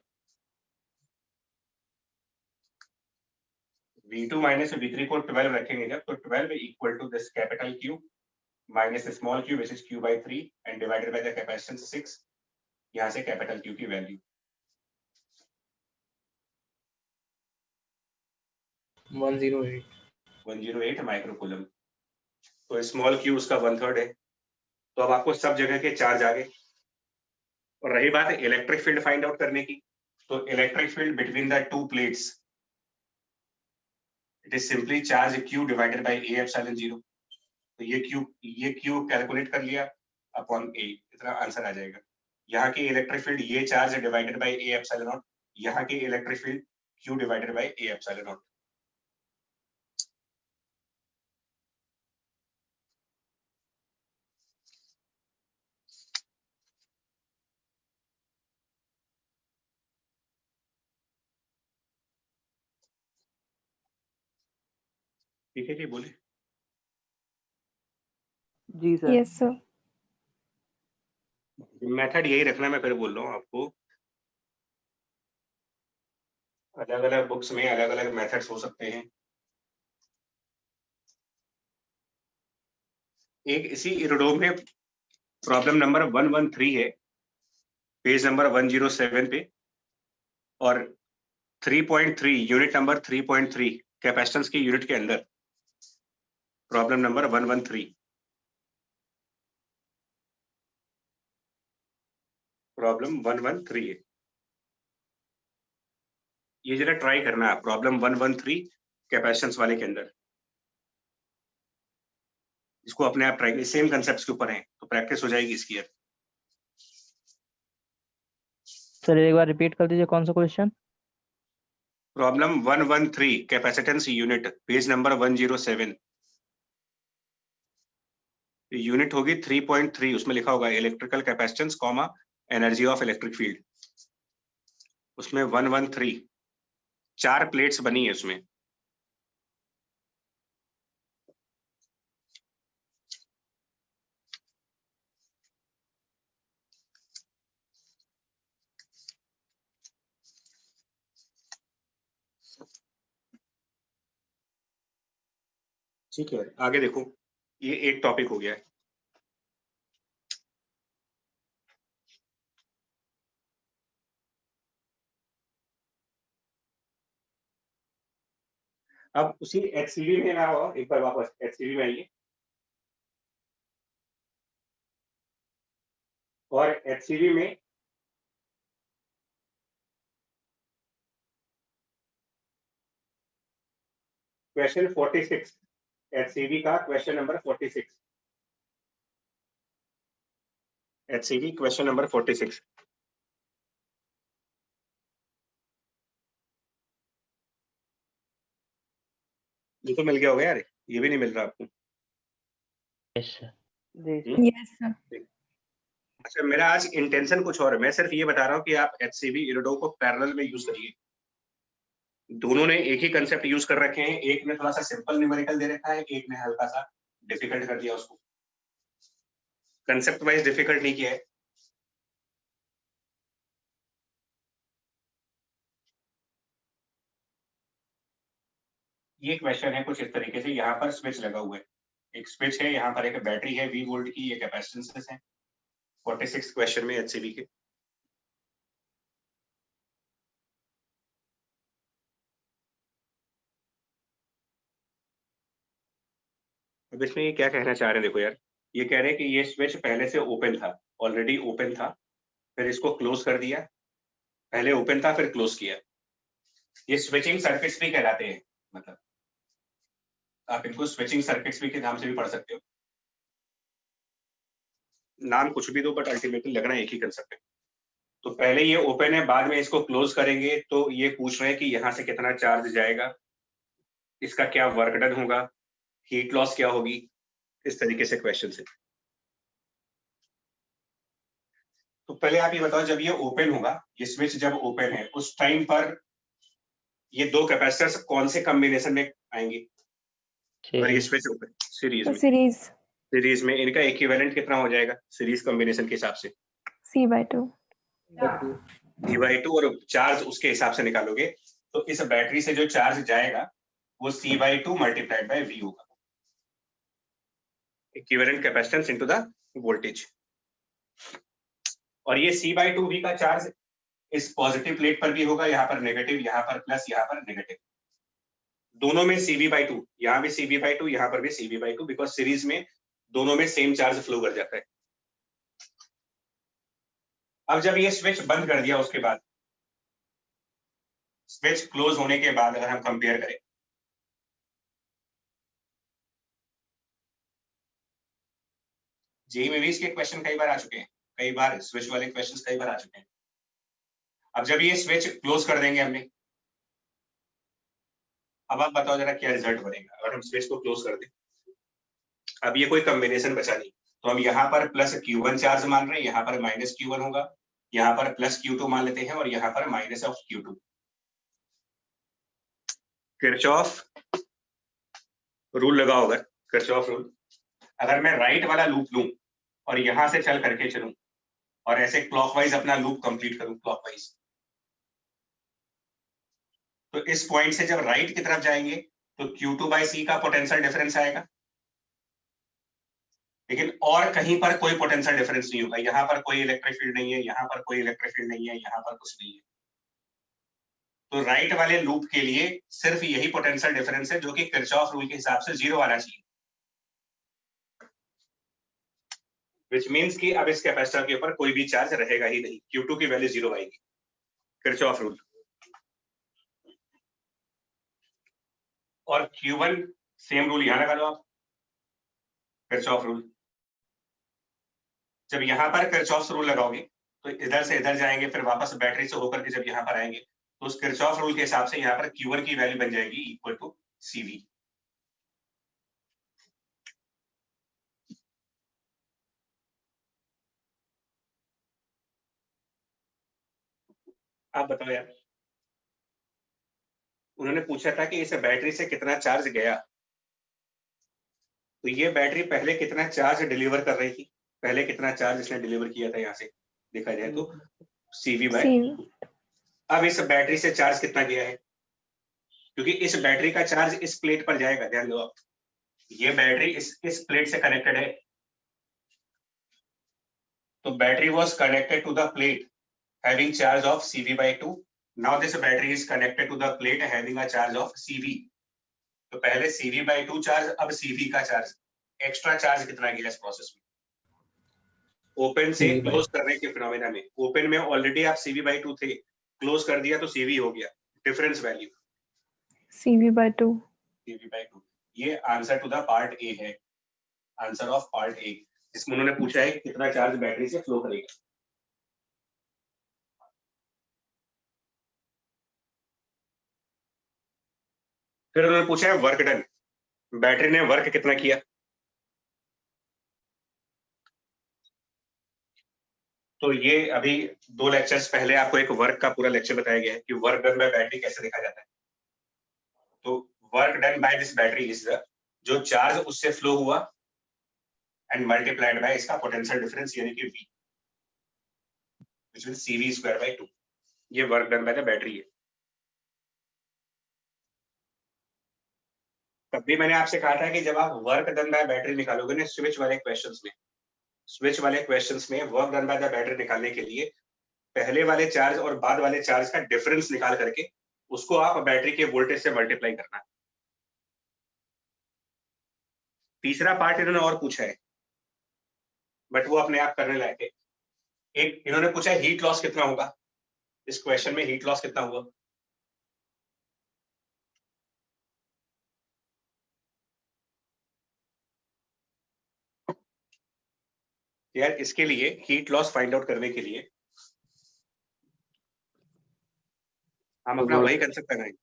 V2 माइनस V3 को 12 रखेंगे जब, तो 12 equal to this capital Q minus small q which is Q by 3 and divided by the capacitance 6। यहाँ से कैपिटल Q की वैल्यू 108 माइक्रोकूलम। तो स्मॉल q उसका 1/3 है। तो अब आपको सब जगह के चार्ज आ गए। और रही बात इलेक्ट्रिक फील्ड फाइंड आउट करने की, तो electric field between the two plates, it is simply charge q divided bye a epsilon 0। तो ये q कैलकुलेट कर लिया अपॉन a, इतना आंसर आ जाएगा। यहाँ की इलेक्ट्रिक फील्ड ये charge divided by a epsilon not, यहाँ की electric field q divided bye a epsilon not. ठीक है जी, बोले। जी सर। Yes, sir. मेथड यही रखना, मैं फिर बोल रहा हूँ आपको, अलग अलग बुक्स में अलग अलग मेथड्स हो सकते हैं। एक इसी इरोडोम में प्रॉब्लम नंबर 113 है, पेज नंबर 107 पे, और 3.3 यूनिट नंबर 3.3 कैपेसिटेंस की यूनिट के अंदर प्रॉब्लम नंबर 113, प्रॉब्लम 113 है। ये जरा ट्राई करना है, प्रॉब्लम 113 कैपेसिटेंस वाले के अंदर, इसको अपने आप ट्राई, सेम कंसेप्ट के ऊपर है तो प्रैक्टिस हो जाएगी इसकी। सर एक बार रिपीट कर दीजिए, कौन सा question? Problem 113 capacitance unit, page number 107, unit होगी 3.3, उसमें लिखा होगा electrical capacitance comma energy of electric field, उसमें 113 4 प्लेट्स बनी है उसमें। ठीक है, आगे देखो, ये एक टॉपिक हो गया है। अब उसी एचसीवी में आओ, एक बार वापस एचसीवी में आइए, और एचसीवी में क्वेश्चन 46, एचसीवी का question number 46, HCV question number 46। ये तो मिल गया होगा यार, ये भी नहीं मिल रहा आपको? Yes sir. Yes, sir. अच्छा, मेरा आज इंटेंशन कुछ और है, मैं सिर्फ ये बता रहा हूँ कि आप एचसीवी इरोडो को पैरेलल में यूज करिए। दोनों ने एक ही कंसेप्ट यूज कर रखे हैं, एक ने थोड़ा सा सिंपल न्यूमेरिकल दे रखा है, एक ने हल्का सा डिफिकल्ट कर दिया उसको, कंसेप्ट वाइज डिफिकल्ट नहीं किया है। ये क्वेश्चन है कुछ इस तरीके से, यहाँ पर स्विच लगा हुआ है, एक स्विच है, यहाँ पर एक बैटरी है V वोल्ट की, ये कैपेसिटेंसेस है 46 क्वेश्चन में एचसीवी के। अब इसमें ये क्या कहना चाह रहे हैं, देखो यार, ये कह रहे हैं कि ये स्विच पहले से ओपन था, ऑलरेडी ओपन था, फिर इसको क्लोज कर दिया, पहले ओपन था फिर क्लोज किया, ये स्विचिंग सर्किट्स भी कहलाते हैं, मतलब आप इनको स्विचिंग सर्किट्स भी के नाम से भी पढ़ सकते हो, नाम कुछ भी दो बट अल्टीमेटली लगना एक ही कंसेप्ट है। तो पहले ये ओपन है, बाद में इसको क्लोज करेंगे, तो ये पूछ रहे हैं कि यहाँ से कितना चार्ज जाएगा, इसका क्या वर्क डन होगा, हीट लॉस क्या होगी, इस तरीके से क्वेश्चन है। तो पहले आप ये बताओ, जब ये ओपन होगा, ये स्विच जब ओपन है, उस टाइम पर ये दो कैपेसिटर्स कौन से कॉम्बिनेशन में आएंगे? अगर ये स्विच ओपन सीरीज में, Series सीरीज में इनका इक्विवेलेंट कितना हो जाएगा सीरीज कॉम्बिनेशन के हिसाब से? C/2. C/2, और चार्ज उसके हिसाब से निकालोगे, तो इस बैटरी से जो चार्ज जाएगा वो C/2 मल्टीप्लाइड बाय V होगा, equivalent capacitance into the voltage. और ये C/2 V का चार्ज इस पॉजिटिव प्लेट पर भी होगा, यहाँ पर नेगेटिव, यहाँ पर प्लस, यहाँ पर नेगेटिव, दोनों में CV/2, यहाँ भी CV/2, यहाँ पर भी CV/2, बिकॉज सीरीज में दोनों में सेम चार्ज फ्लो कर जाता है। अब जब ये स्विच बंद कर दिया, उसके बाद स्विच क्लोज होने के बाद अगर हम कंपेयर करें, जेईई में भी इसके क्वेश्चन कई बार आ चुके हैं, कई बार स्विच वाले क्वेश्चंस कई बार आ चुके हैं। अब जब ये स्विच क्लोज कर देंगे हमने, अब आप बताओ जरा क्या रिजल्ट बनेगा अगर हम स्विच को क्लोज कर दें। अब ये कोई कॉम्बिनेशन बचा नहीं, तो हम यहाँ पर प्लस Q1 चार्ज मान रहे हैं, यहाँ पर माइनस Q1 होगा, यहाँ पर प्लस Q2 मान लेते हैं, और यहाँ पर minus of Q2। Kirchhoff rule लगाओ, अगर किरचॉफ रूल, अगर मैं राइट वाला लूप लूं और यहां से चल करके चलूं और ऐसे क्लॉकवाइज अपना लूप कंप्लीट करूं क्लॉकवाइज, तो इस पॉइंट से जब राइट की तरफ जाएंगे तो Q2/C का पोटेंशियल डिफरेंस आएगा, लेकिन और कहीं पर कोई पोटेंशियल डिफरेंस नहीं होगा। यहाँ पर कोई इलेक्ट्रिक फील्ड नहीं है, यहाँ पर कोई इलेक्ट्रिक फील्ड नहीं है, यहाँ पर कुछ नहीं है। तो राइट वाले लूप के लिए सिर्फ यही पोटेंशियल डिफरेंस है, जो कि किरचॉफ रूल के हिसाब से 0 आना चाहिए। विच मीन्स कि अब इस कैपेसिटर के ऊपर कोई भी चार्ज रहेगा ही नहीं, Q2 की वैल्यू 0 आएगी, किरचॉफ रूल। और Q1 सेम रूल यहां लगा लो आप, किरचॉफ रूल। जब यहाँ पर किरचॉफ रूल लगाओगे तो इधर से इधर जाएंगे, फिर वापस बैटरी से होकर के जब यहाँ पर आएंगे तो उस किरचॉफ रूल के हिसाब से यहाँ पर Q1 की वैल्यू बन जाएगी इक्वल टू CV। आप बताओ यार, उन्होंने पूछा था कि इस बैटरी से कितना चार्ज गया, तो ये बैटरी पहले कितना चार्ज डिलीवर कर रही थी, पहले कितना चार्ज इसने डिलीवर किया था, यहाँ से देखा जाए तो CV/2। अब इस बैटरी से चार्ज कितना गया है, क्योंकि इस बैटरी का चार्ज इस प्लेट पर जाएगा, ध्यान दो आप, ये बैटरी इस प्लेट से कनेक्टेड है, तो battery was connected to the plate having charge of CV/2। now this battery is connected to the plate having a charge of CV। तो पहले CV/2 चार्ज, अब CV का चार्ज, एक्स्ट्रा चार्ज कितना गया इस प्रोसेस में, ओपन से close करने के फिनोमेना में। ओपन में ऑलरेडी आप CV/2 थे, क्लोज कर दिया तो CV हो गया, डिफरेंस वैल्यू CV/2। CV/2। ये answer to the part A है, आंसर ऑफ पार्ट ए। इसमें उन्होंने पूछा है कितना चार्ज बैटरी से फ्लो करेगा। फिर उन्होंने पूछा है वर्क डन, बैटरी ने वर्क कितना किया। तो ये अभी 2 लेक्चर्स पहले आपको एक वर्क का पूरा लेक्चर बताया गया है कि वर्क डन बाय बैटरी कैसे देखा जाता है। तो work done by this battery is the, जो चार्ज उससे फ्लो हुआ एंड मल्टीप्लाइड बाय इसका पोटेंशियल डिफरेंस यानी कि V, व्हिच इज CV²/2। ये work done by the battery है। तब भी मैंने आपसे कहा था कि जब आप वर्क डन बाय बैटरी निकालोगे ना स्विच वाले क्वेश्चंस में, स्विच वाले क्वेश्चंस में work done by the battery निकालने के लिए पहले वाले चार्ज और बाद वाले चार्ज का डिफरेंस निकाल करके उसको आप बैटरी के वोल्टेज से मल्टीप्लाई करना है। तीसरा पार्ट इन्होंने और पूछा है, बट वो अपने आप करने लायक है। एक इन्होंने पूछा है हीट लॉस कितना होगा, इस क्वेश्चन में हीट लॉस कितना हुआ। यार इसके लिए हीट लॉस फाइंड आउट करने के लिए हम अपना वही कंसेप्ट लगाएंगे,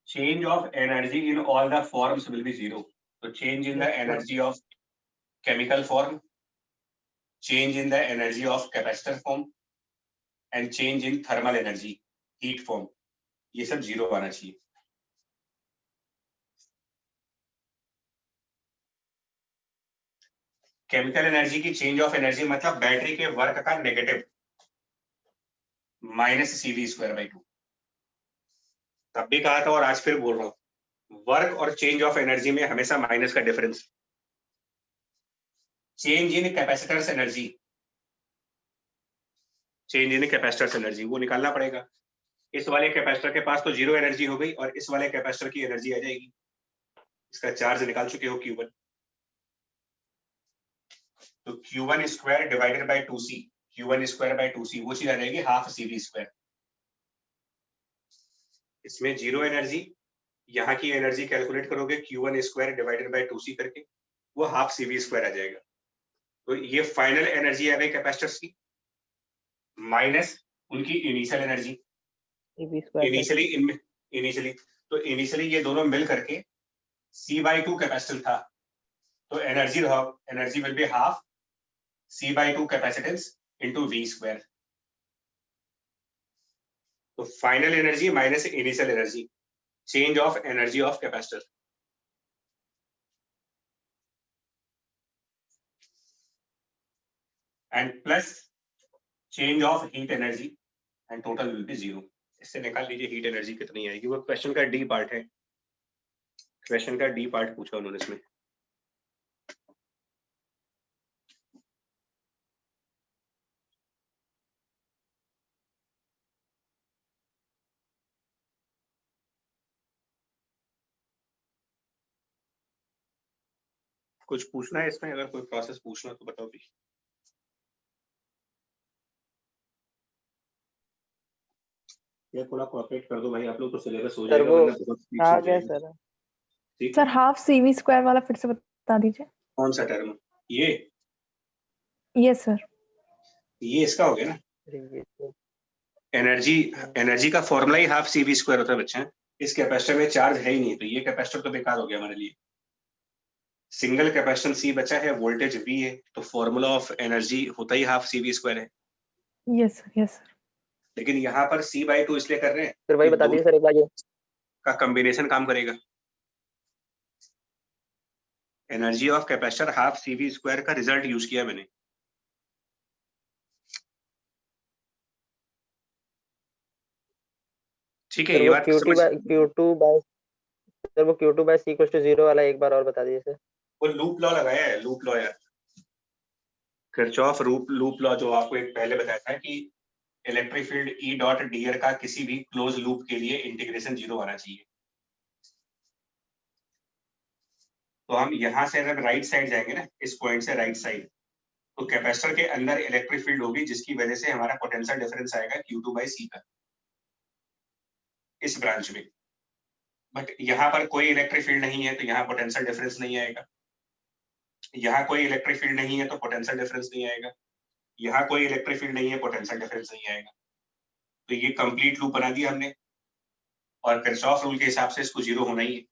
change of energy in all the forms will be 0। तो change in the energy of chemical form, change in the energy of capacitor form and change in thermal energy heat form, ये सब 0 आना चाहिए। Chemical energy की change of energy मतलब battery के work का negative -CV²/2। तब भी कहा था और आज फिर बोल रहा हूं, वर्क और चेंज ऑफ एनर्जी में हमेशा माइनस का difference. Change in capacitors energy, change in capacitors energy वो निकालना पड़ेगा। इस वाले कैपेसिटर के पास तो 0 एनर्जी हो गई और इस वाले कैपेसिटर की एनर्जी आ जाएगी, इसका चार्ज निकाल चुके हो Q1। तो Q1² divided by 2C, Q1²/2C वो चीज आ जाएगी हाफ CV²। इसमें 0 एनर्जी, यहाँ की एनर्जी कैलकुलेट करोगे Q1² डिवाइडेड बाय 2C करके, वो हाफ CV² आ जाएगा। तो ये फाइनल एनर्जी आ गई कैपेसिटर्स की माइनस उनकी इनिशियल एनर्जी। इनिशियली ये दोनों मिल करके C/2 कैपेसिटेंस था, तो energy will be half C/2 capacitance into V²। तो final energy minus initial energy, change of energy of capacitor. And plus change of heat energy and total will be 0। इससे निकाल लीजिए heat energy कितनी आएगी। वो question का D part है, question का डी पार्ट पूछा उन्होंने इसमें। कुछ पूछना है इसमें? अगर कोई प्रोसेस पूछना तो बताओ भी। ये थोड़ा कोऑपरेट कर दो भाई, आप लोग तो सिलेबस हो जाएगा, वो वरना बहुत स्पीड से आ हो गया जाएगा। सर। ठीक सर हाफ CV स्क्वायर वाला फिर से बता दीजिए। कौन सा टर्म? ये यस सर। इसका हो गया ना। एनर्जी, एनर्जी का फॉर्मूला ही हाफ CV स्क्वायर होता है बच्चे। इस कैपेसिटर में चार्ज है ही नहीं, तो ये कैपेसिटर तो बेकार हो गया हमारे लिए। सिंगल कैपेसिटेंस C बचा है, वोल्टेज V है, तो फॉर्मूला ऑफ एनर्जी होता ही हाफ CV स्क्वायर है। Yes sir, yes sir. लेकिन यहाँ पर C/2 इसलिए कर रहे हैं फिर वही कि बता दो दीजिए सर एक बार ये। का कॉम्बिनेशन काम करेगा। Energy of capacitor half CV square का रिजल्ट यूज किया मैंने। ठीक है, सर ये वो बात Q2 समझ। बाय Q2 बाय सर वो Q2 bye C equals to 0 वाला एक बार और बता दीजिए सर। वो लूप लॉ लगाया है, लूप लॉ यार, किरचॉफ लूप लॉ, जो आपको एक पहले बताया था कि electric field E dot dr का किसी भी क्लोज लूप के लिए इंटीग्रेशन 0 आना चाहिए। तो हम यहाँ से अगर राइट साइड जाएंगे ना, इस पॉइंट से राइट साइड, तो कैपेसिटर के अंदर इलेक्ट्रिक फील्ड होगी, जिसकी वजह से हमारा पोटेंशियल डिफरेंस आएगा Q2 बाई C का इस ब्रांच में। बट यहाँ पर कोई इलेक्ट्रिक फील्ड नहीं है, तो यहाँ पोटेंशियल डिफरेंस नहीं आएगा। यहाँ कोई इलेक्ट्रिक फील्ड नहीं है, तो पोटेंशियल डिफरेंस नहीं आएगा। यहाँ कोई इलेक्ट्रिक फील्ड नहीं है, पोटेंशियल डिफरेंस नहीं आएगा। तो ये कंप्लीट लूप बना दिया हमने, और किरचॉफ रूल के हिसाब से इसको 0 होना ही है,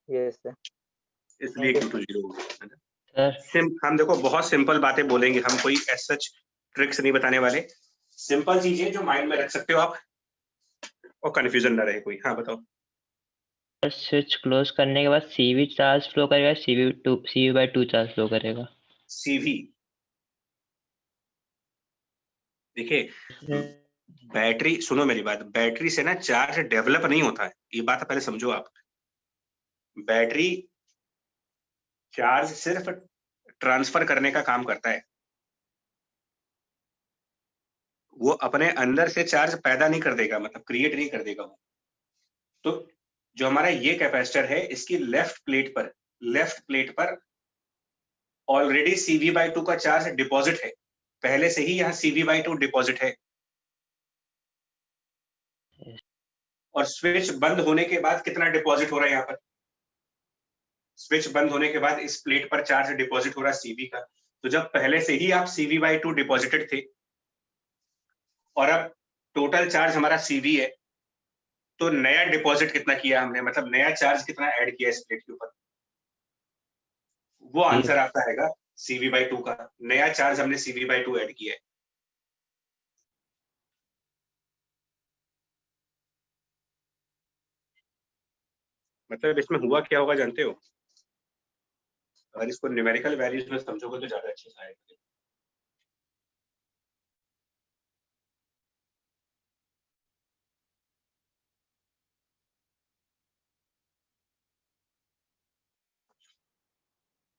यस सर। इसलिए Thank you. Q2 0 होगा। सर हम देखो बहुत सिंपल बातें बोलेंगे, हम कोई एज सच ट्रिक्स नहीं बताने वाले। सिंपल चीजें जो माइंड में रख सकते हो आप, और कंफ्यूजन ना रहे कोई। हाँ बताओ। स्विच क्लोज करने के बाद CV चार्ज फ्लो करेगा, CV/2 चार्ज फ्लो करेगा। CV देखिए, बैटरी, सुनो मेरी बात, बैटरी से ना चार्ज डेवलप नहीं होता है, ये बात पहले समझो आप। बैटरी चार्ज सिर्फ ट्रांसफर करने का काम करता है, वो अपने अंदर से चार्ज पैदा नहीं कर देगा, मतलब क्रिएट नहीं कर देगा वो। तो जो हमारा ये कैपेसिटर है, इसकी लेफ्ट प्लेट पर ऑलरेडी CV/2 का चार्ज डिपॉजिट है, पहले से ही यहाँ CV/2 डिपॉजिट है। और स्विच बंद होने के बाद कितना डिपॉजिट हो रहा है यहाँ पर? स्विच बंद होने के बाद इस प्लेट पर चार्ज डिपॉजिट हो रहा है CV का। तो जब पहले से ही आप CV/2 डिपॉजिटेड थे, और अब टोटल चार्ज हमारा CV है, तो नया डिपॉजिट कितना किया हमने, मतलब नया चार्ज कितना ऐड किया इस प्लेट के ऊपर, वो आंसर आपका आएगा CV/2 का। नया चार्ज हमने CV/2 ऐड किया है। मतलब इसमें हुआ क्या होगा जानते हो? अगर इसको न्यूमेरिकल वैल्यूज में समझोगे तो ज्यादा अच्छे से आएगा।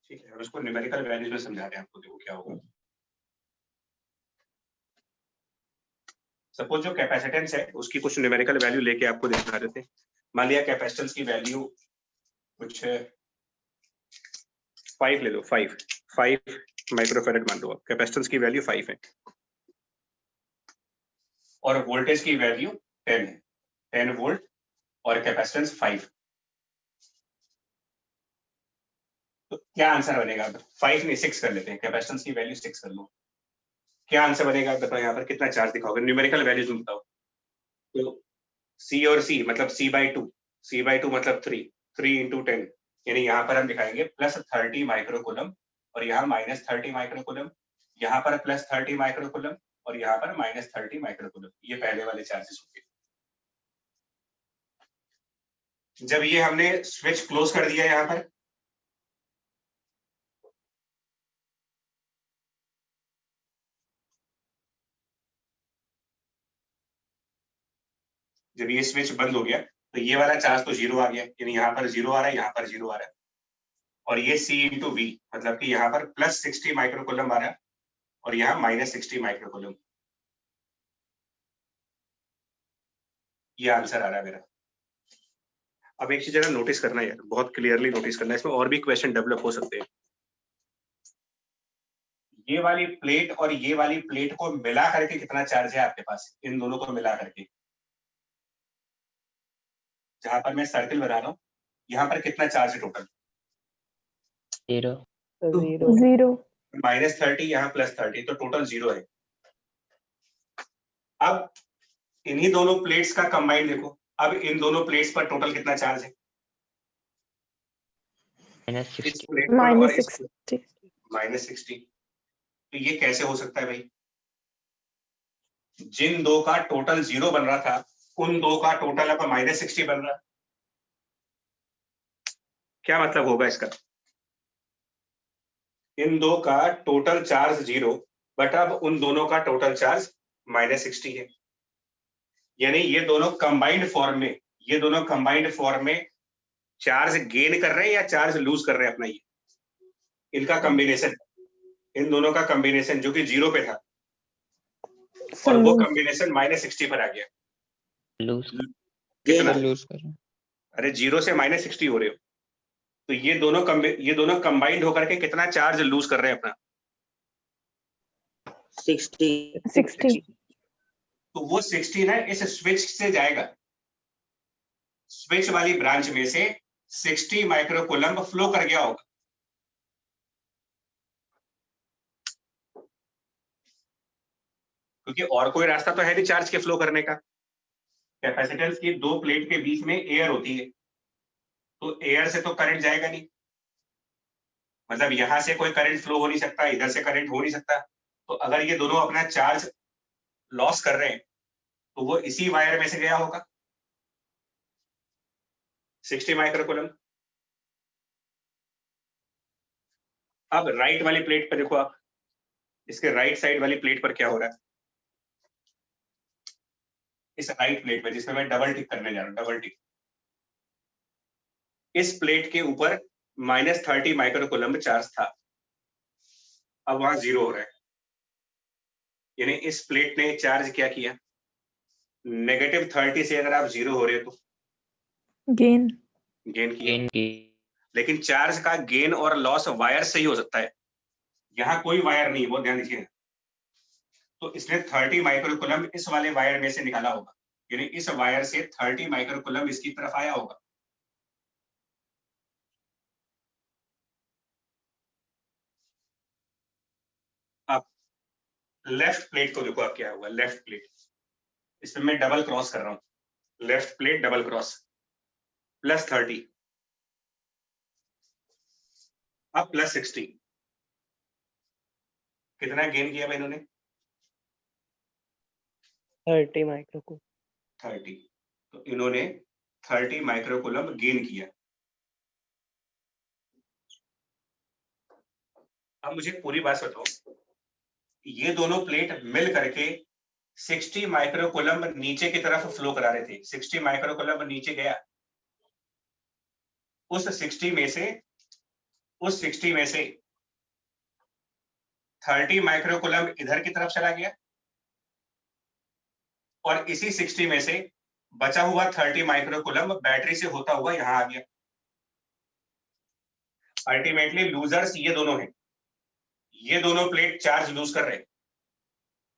ठीक है, और उसको न्यूमेरिकल वैल्यूज में समझा रहे हैं आपको, देखो क्या होगा। सपोज जो कैपेसिटेंस है उसकी कुछ न्यूमेरिकल वैल्यू लेके आपको दिखा देते हैं। मान लिया कैपेसिटेंस की वैल्यू कुछ 5 ले लो, 5 माइक्रोफैरड मान लो आप, कैपेसिटेंस की वैल्यू 5 है, और वोल्टेज की वैल्यू 10 है, 10 वोल्ट, और कैपेसिटेंस 5। तो क्या आंसर बनेगा? 5 नहीं 6 कर लेते हैं, कैपेसिटेंस की वैल्यू 6 कर लो। क्या आंसर बनेगा बताओ, यहाँ पर कितना चार्ज दिखाओगे? न्यूमेरिकल वैल्यूज में बताओ। तो C और C मतलब C/2 मतलब 3 इंटू 10, यानी यहाँ पर हम दिखाएंगे +30 माइक्रोकूलम, और यहाँ -30 माइक्रोकूलम, यहाँ पर +30 माइक्रोकूलम, और यहाँ पर -30 माइक्रोकूलम। ये पहले वाले चार्जेस होंगे। जब ये हमने स्विच क्लोज कर दिया यहाँ पर, जब ये स्विच बंद हो गया तो ये वाला चार्ज तो 0 आ गया, यानी यहाँ पर 0 आ रहा है, यहाँ पर 0 आ रहा है, और ये C इंटू V मतलब कि यहाँ पर प्लस 60 माइक्रोकूलम आ रहा है और यहाँ माइनस 60 माइक्रोकूलम। ये आंसर आ रहा है मेरा। अब एक चीज जरा नोटिस करना है यार, बहुत क्लियरली नोटिस करना है, इसमें और भी क्वेश्चन डेवलप हो सकते हैं। ये वाली प्लेट और ये वाली प्लेट को मिला करके कितना चार्ज है आपके पास, इन दोनों को मिला करके, जहां पर मैं सर्कल बना रहा हूँ यहाँ पर कितना चार्ज है टोटल? 0 0 माइनस 30 यहाँ प्लस 30, तो टोटल 0 है। अब इन्हीं दोनों प्लेट्स का कंबाइन देखो, अब इन दोनों प्लेट्स पर टोटल कितना चार्ज है? -60 इस प्लेट पर और इस -60 -60। तो ये कैसे हो सकता है भाई? जिन दो का टोटल 0 बन रहा था उन दो का टोटल अब -60 बन रहा है। क्या मतलब होगा इसका? इन दो का टोटल चार्ज 0 बट अब उन दोनों का टोटल चार्ज -60 है, यानी ये दोनों कंबाइंड फॉर्म में, ये दोनों कंबाइंड फॉर्म में चार्ज गेन कर रहे हैं या चार्ज लूज कर रहे हैं अपना? ये इनका कॉम्बिनेशन, इन दोनों का कॉम्बिनेशन जो कि 0 पे था और वो कॉम्बिनेशन -60 पर आ गया। लूज कितना? लूज कर रहे हैं। अरे 0 से -60 हो रहे हो, तो ये दोनों कंबाइंड होकर के कितना चार्ज लूज कर रहे हैं अपना? 60 तो वो 60 ना इस स्विच से जाएगा, स्विच वाली ब्रांच में से 60 माइक्रोकूलम फ्लो कर गया होगा। क्योंकि और कोई रास्ता तो है नहीं चार्ज के फ्लो करने का। कैपेसिटेंस की दो प्लेट के बीच में एयर होती है, तो एयर से तो करंट जाएगा नहीं, मतलब यहां से कोई करंट फ्लो हो नहीं सकता, इधर से करंट हो नहीं सकता। तो अगर ये दोनों अपना चार्ज लॉस कर रहे हैं तो वो इसी वायर में से गया होगा 60 माइक्रोकूलम। अब राइट वाली प्लेट पर देखो आप, इसके राइट साइड वाली प्लेट पर क्या हो रहा है? इस राइट प्लेट पे जिसमें मैं डबल टिक करने जा रहा हूं, डबल टिक, इस प्लेट के ऊपर -30 माइक्रोकूलम चार्ज था, अब वहां 0 हो रहा है, यानी इस प्लेट ने चार्ज क्या किया? -30 से अगर आप 0 हो रहे हो तो गेन गेन किया। गेन की लेकिन चार्ज का गेन और लॉस वायर से ही हो सकता है, यहाँ कोई वायर नहीं, वो ध्यान दीजिए। तो इसने 30 माइक्रोकूलम इस वाले वायर में से निकाला होगा, यानी इस वायर से 30 माइक्रोकूलम इसकी तरफ आया होगा। अब लेफ्ट प्लेट को देखो, अब क्या हुआ? लेफ्ट प्लेट, इसमें मैं डबल क्रॉस कर रहा हूं, लेफ्ट प्लेट डबल क्रॉस, +30, अब +60, कितना गेन किया भाई इन्होंने? 30 माइक्रोकूलम। 30, तो इन्होंने 30 माइक्रोकूलम गेन किया। अब मुझे पूरी बात बताओ, ये दोनों प्लेट मिल करके 60 माइक्रोकूलम नीचे की तरफ फ्लो करा रहे थे, 60 माइक्रोकूलम नीचे गया, उस 60 में से 30 माइक्रोकूलम इधर की तरफ चला गया और इसी 60 में से बचा हुआ 30 माइक्रोकूलम बैटरी से होता हुआ यहां आ गया। अल्टीमेटली लूजर्स ये दोनों हैं, ये दोनों प्लेट चार्ज लूज कर रहे हैं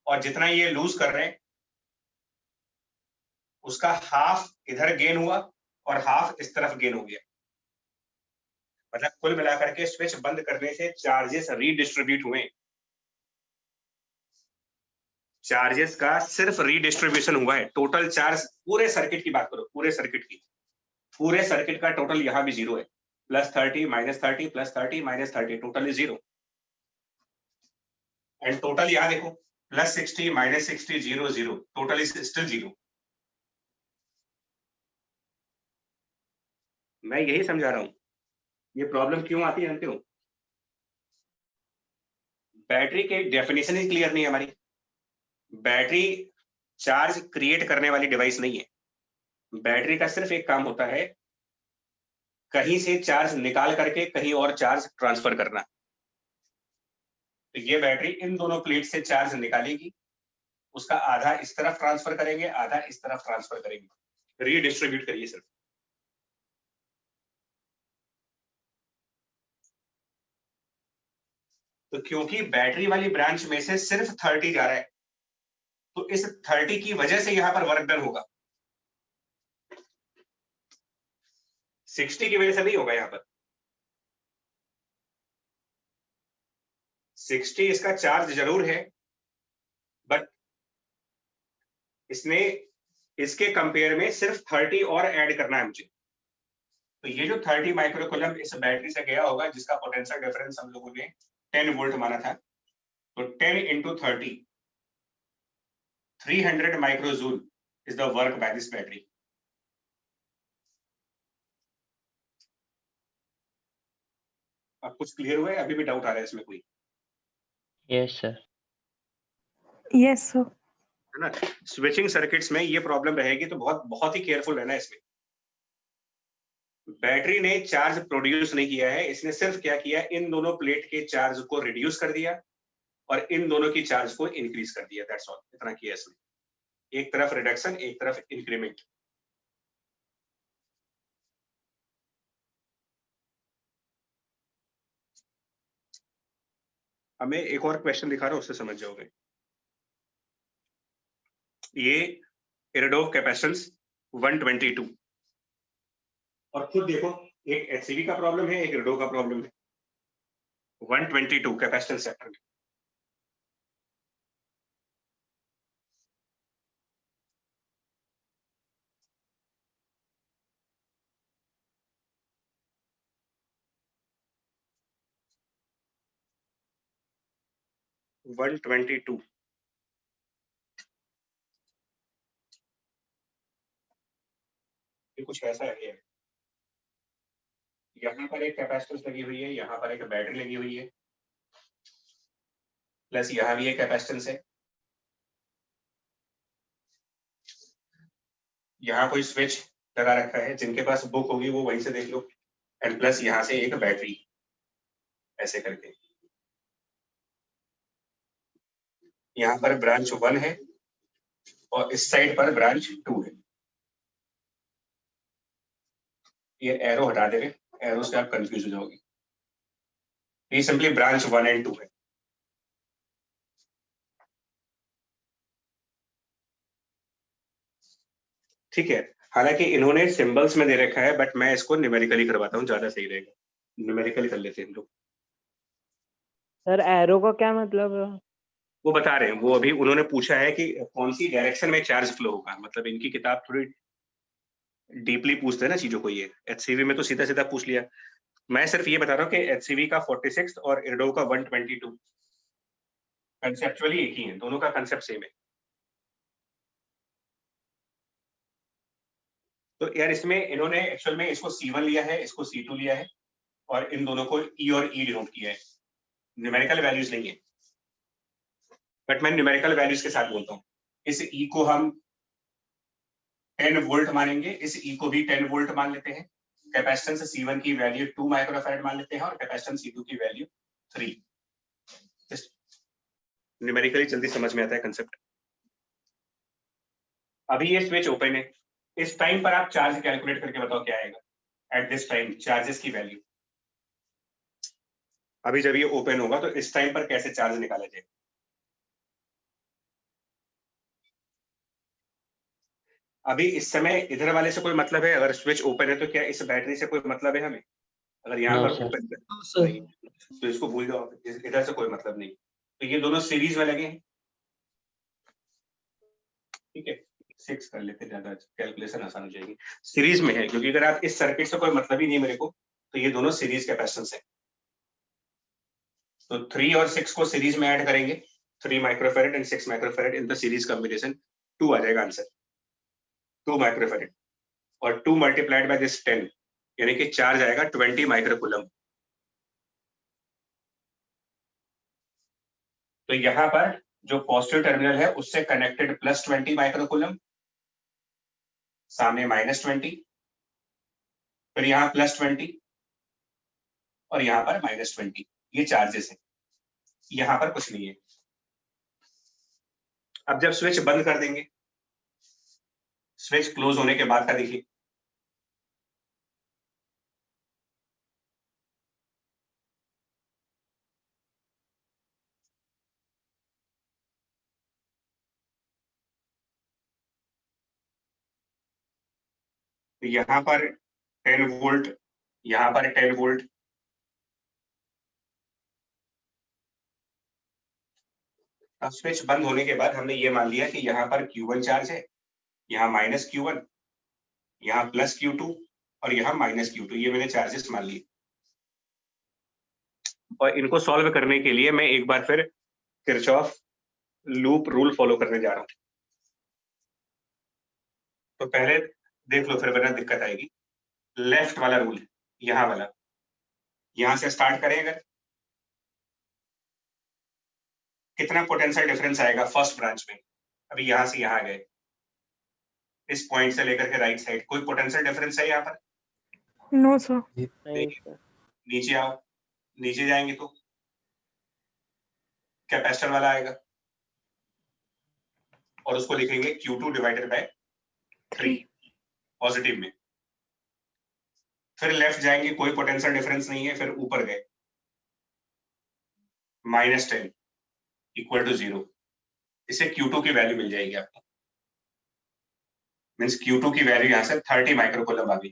और जितना ये लूज कर रहे हैं उसका हाफ इधर गेन हुआ और हाफ इस तरफ गेन हो गया। मतलब कुल मिलाकर के स्विच बंद करने से चार्जेस रीडिस्ट्रीब्यूट हुए, चार्जेस का सिर्फ रीडिस्ट्रीब्यूशन हुआ है। टोटल चार्ज पूरे सर्किट की बात करो, पूरे सर्किट की, पूरे सर्किट का टोटल यहां भी 0 है, +30 -30 +30 -30, टोटल इज 0। एंड टोटल यहां देखो, +60 -60 0 0, टोटल इज स्टिल 0। मैं यही समझा रहा हूं, ये प्रॉब्लम क्यों आती है जानते हो? बैटरी के डेफिनेशन ही क्लियर नहीं है हमारी। बैटरी चार्ज क्रिएट करने वाली डिवाइस नहीं है, बैटरी का सिर्फ एक काम होता है, कहीं से चार्ज निकाल करके कहीं और चार्ज ट्रांसफर करना। तो ये बैटरी इन दोनों प्लेट से चार्ज निकालेगी, उसका आधा इस तरफ ट्रांसफर करेंगे, आधा इस तरफ ट्रांसफर करेंगे, रीडिस्ट्रीब्यूट करिए सिर्फ। तो क्योंकि बैटरी वाली ब्रांच में से सिर्फ 30 जा रहा है, तो इस 30 की वजह से यहां पर वर्क डन होगा, 60 की वजह से नहीं होगा। यहां पर 60 इसका चार्ज जरूर है, बट इसने इसके कंपेयर में सिर्फ 30 और ऐड करना है मुझे। तो ये जो 30 माइक्रोकूलम इस बैटरी से गया होगा, जिसका पोटेंशियल डिफरेंस हम लोगों ने 10 वोल्ट माना था, तो 10 into 30, 300 माइक्रोजूल is the work by this battery. अब कुछ क्लियर हुआ है? अभी भी डाउट आ रहा है इसमें कोई? Yes sir. Yes, sir. है ना? स्विचिंग सर्किट्स में ये प्रॉब्लम रहेगी, तो बहुत ही केयरफुल रहना इसमें। बैटरी ने चार्ज प्रोड्यूस नहीं किया है, इसने सिर्फ क्या किया, इन दोनों प्लेट के चार्ज को रिड्यूस कर दिया और इन दोनों की चार्ज को इंक्रीज कर दिया, दैट्स ऑल। इतना किया इसमें, एक तरफ रिडक्शन, एक तरफ इंक्रीमेंट। हमें एक और क्वेश्चन दिखा रहा हूं, उससे समझ जाओगे। ये इरडोफ कैपेसिटेंस 122, और खुद देखो, एक एचसीवी का प्रॉब्लम है, एक इरडोफ का प्रॉब्लम है। 122 कैपेसिटेंस सेक्टर में। वन 122 ये कुछ ऐसा है। यहाँ पर एक कैपेसिटेंस लगी हुई है, यहाँ पर एक बैटरी लगी हुई है, प्लस यहाँ भी एक कैपेसिटेंस है, यहाँ कोई स्विच लगा रखा है, जिनके पास बुक होगी वो वहीं से देख लो, एंड प्लस यहाँ से एक बैटरी, ऐसे करके। यहाँ पर ब्रांच 1 है और इस साइड पर ब्रांच 2 है। ये एरो हटा देंगे, एरो से आप कंफ्यूज हो जाओगे। ये सिंपली ब्रांच 1 एंड 2 है। ठीक है, हालांकि इन्होंने सिंबल्स में दे रखा है, बट मैं इसको न्यूमेरिकली करवाता हूँ, ज्यादा सही रहेगा। न्यूमेरिकली कर लेते हैं हम लोग। सर एरो का क्या मतलब है? वो बता रहे हैं, वो अभी उन्होंने पूछा है कि कौन सी डायरेक्शन में चार्ज फ्लो होगा। मतलब इनकी किताब थोड़ी डीपली पूछते हैं ना चीजों को, ये एचसीवी में तो सीधा सीधा पूछ लिया। मैं सिर्फ ये बता रहा हूँ कि एचसीवी का 46 और इरडो का 122 कंसेप्चुअली एक ही है, दोनों का कंसेप्ट सेम है। तो यार इसमें इन्होंने एक्चुअल में इसको C1 लिया है, इसको C2 लिया है, और इन दोनों को E और E डिनोट किया है। न्यूमेरिकल वैल्यूज नहीं है, बट मैं न्यूमेरिकल वैल्यूज के साथ बोलता हूँ। इस E को हम 10 वोल्ट मानेंगे, इस E को भी 10 वोल्ट मान लेते हैं। कैपेसिटेंस C1 की वैल्यू 2 माइक्रोफैराड मान लेते हैं और कैपेसिटेंस C2 की वैल्यू 3। न्यूमेरिकली जल्दी समझ में आता है कंसेप्ट। अभी ये स्विच ओपन है, इस टाइम पर आप चार्ज कैलकुलेट करके बताओ क्या आएगा एट दिस टाइम, चार्जेस की वैल्यू। अभी जब ये ओपन होगा तो इस टाइम पर कैसे चार्ज निकाला जाए? अभी इस समय इधर वाले से कोई मतलब है? अगर स्विच ओपन है तो क्या इस बैटरी से कोई मतलब है हमें? अगर यहाँ No, पर sir. ओपन सर नहीं, तो इसको भूल जाओ, इधर से कोई मतलब नहीं। तो ये दोनों सीरीज में लगे हैं, ठीक है। 6 कर लेते, ज्यादा कैलकुलेशन आसान हो जाएगी। सीरीज में है, क्योंकि अगर आप इस सर्किट से कोई मतलब ही नहीं मेरे को, तो ये दोनों सीरीज कैपेसिटेंस है। तो 3 और 6 को सीरीज में ऐड करेंगे, 3 microfarad and 6 microfarad in the series combination, 2 आ जाएगा आंसर, 2 माइक्रोफैरेड। और 2 मल्टीप्लाइड बाय दिस 10, यानी कि चार्ज आएगा 20 माइक्रोकूलम। तो यहाँ पर जो पॉजिटिव टर्मिनल है उससे कनेक्टेड +20 माइक्रोकूलम, सामने -20, फिर यहाँ +20 और यहाँ पर -20, ये चार्जेस है, यहाँ पर कुछ नहीं है। अब जब स्विच बंद कर देंगे, स्विच क्लोज होने के बाद का देखिए, तो यहाँ पर 10 वोल्ट, यहाँ पर 10 वोल्ट, अब स्विच बंद होने के बाद हमने ये मान लिया कि यहाँ पर Q1 चार्ज है, यहाँ -Q1, यहाँ +Q2 और यहाँ -Q2, ये मैंने चार्जेस मान लिए। और इनको सॉल्व करने के लिए मैं एक बार फिर किरचॉफ लूप रूल फॉलो करने जा रहा हूँ। तो पहले देख लो, फिर वरना दिक्कत आएगी। लेफ्ट वाला रूल, यहाँ वाला, यहाँ से स्टार्ट करें अगर, कितना पोटेंशियल डिफरेंस आएगा फर्स्ट ब्रांच में। अभी यहाँ से यहाँ गए, इस पॉइंट से लेकर के राइट साइड, कोई पोटेंशियल डिफरेंस है यहाँ पर? No sir. नहीं सर। नीचे आओ, नीचे जाएंगे तो कैपेसिटर वाला आएगा और उसको लिखेंगे Q2 डिवाइडेड बाय 3 पॉजिटिव में। फिर लेफ्ट जाएंगे, कोई पोटेंशियल डिफरेंस नहीं है, फिर ऊपर गए, -10 इक्वल टू 0, इससे Q2 की वैल्यू मिल जाएगी आपको। मींस Q2 की वैल्यू यहाँ से 30 माइक्रोकूलम आ गई।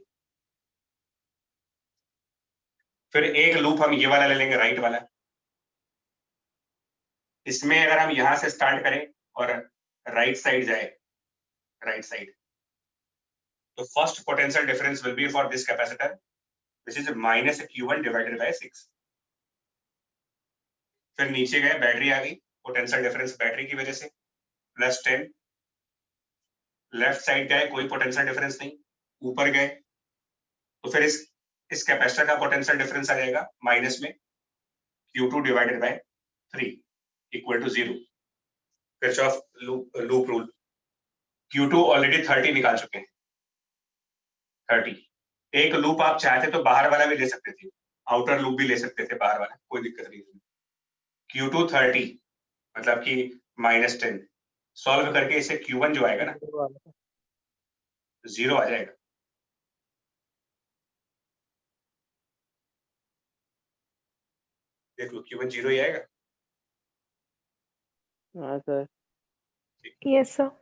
फिर एक लूप हम ये वाला ले लेंगे, राइट वाला। इसमें अगर हम यहाँ से स्टार्ट करें और राइट साइड जाए, राइट साइड, तो first potential difference will be for this capacitor which is -Q1 divided by 6। फिर नीचे गए, बैटरी आ गई, पोटेंशियल डिफरेंस बैटरी की वजह से +10। लेफ्ट साइड गए, कोई पोटेंशियल डिफरेंस नहीं, ऊपर गए, तो फिर इस कैपेसिटर का पोटेंशियल डिफरेंस आ जाएगा माइनस में Q2 divided by 3 equal to 0। Kirchhoff loop rule, Q2 already 30 निकाल चुके हैं, 30। एक लूप आप चाहते तो बाहर वाला भी ले सकते थे, आउटर लूप भी ले सकते थे बाहर वाला, कोई दिक्कत नहीं। Q2 30 मतलब कि -10, सॉल्व करके इसे Q1 जो आएगा ना 0 आ जाएगा। देख लो Q1 0 ही आएगा। हाँ सर। Yes sir. अब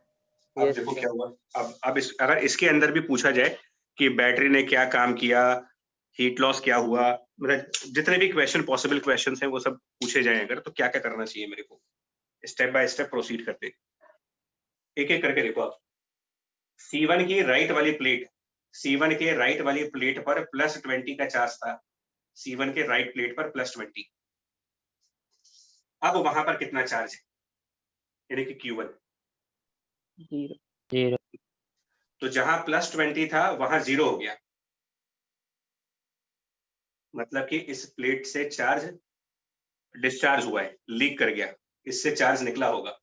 Yes, देखो sir. क्या हुआ। अब अगर इसके अंदर भी पूछा जाए कि बैटरी ने क्या काम किया, हीट लॉस क्या हुआ, मतलब जितने भी क्वेश्चन पॉसिबल क्वेश्चंस हैं वो सब पूछे जाए अगर, तो क्या क्या करना चाहिए मेरे को, स्टेप बाय स्टेप प्रोसीड करते, एक एक करके देखो आप। C1 की राइट वाली प्लेट, C1 के राइट वाली प्लेट पर +20 का चार्ज था, C1 के राइट प्लेट पर +20। अब वहां पर कितना चार्ज है, यानी कि Q1। 0. तो जहां +20 था वहां 0 हो गया, मतलब कि इस प्लेट से चार्ज डिस्चार्ज हुआ है, लीक कर गया, इससे चार्ज निकला होगा।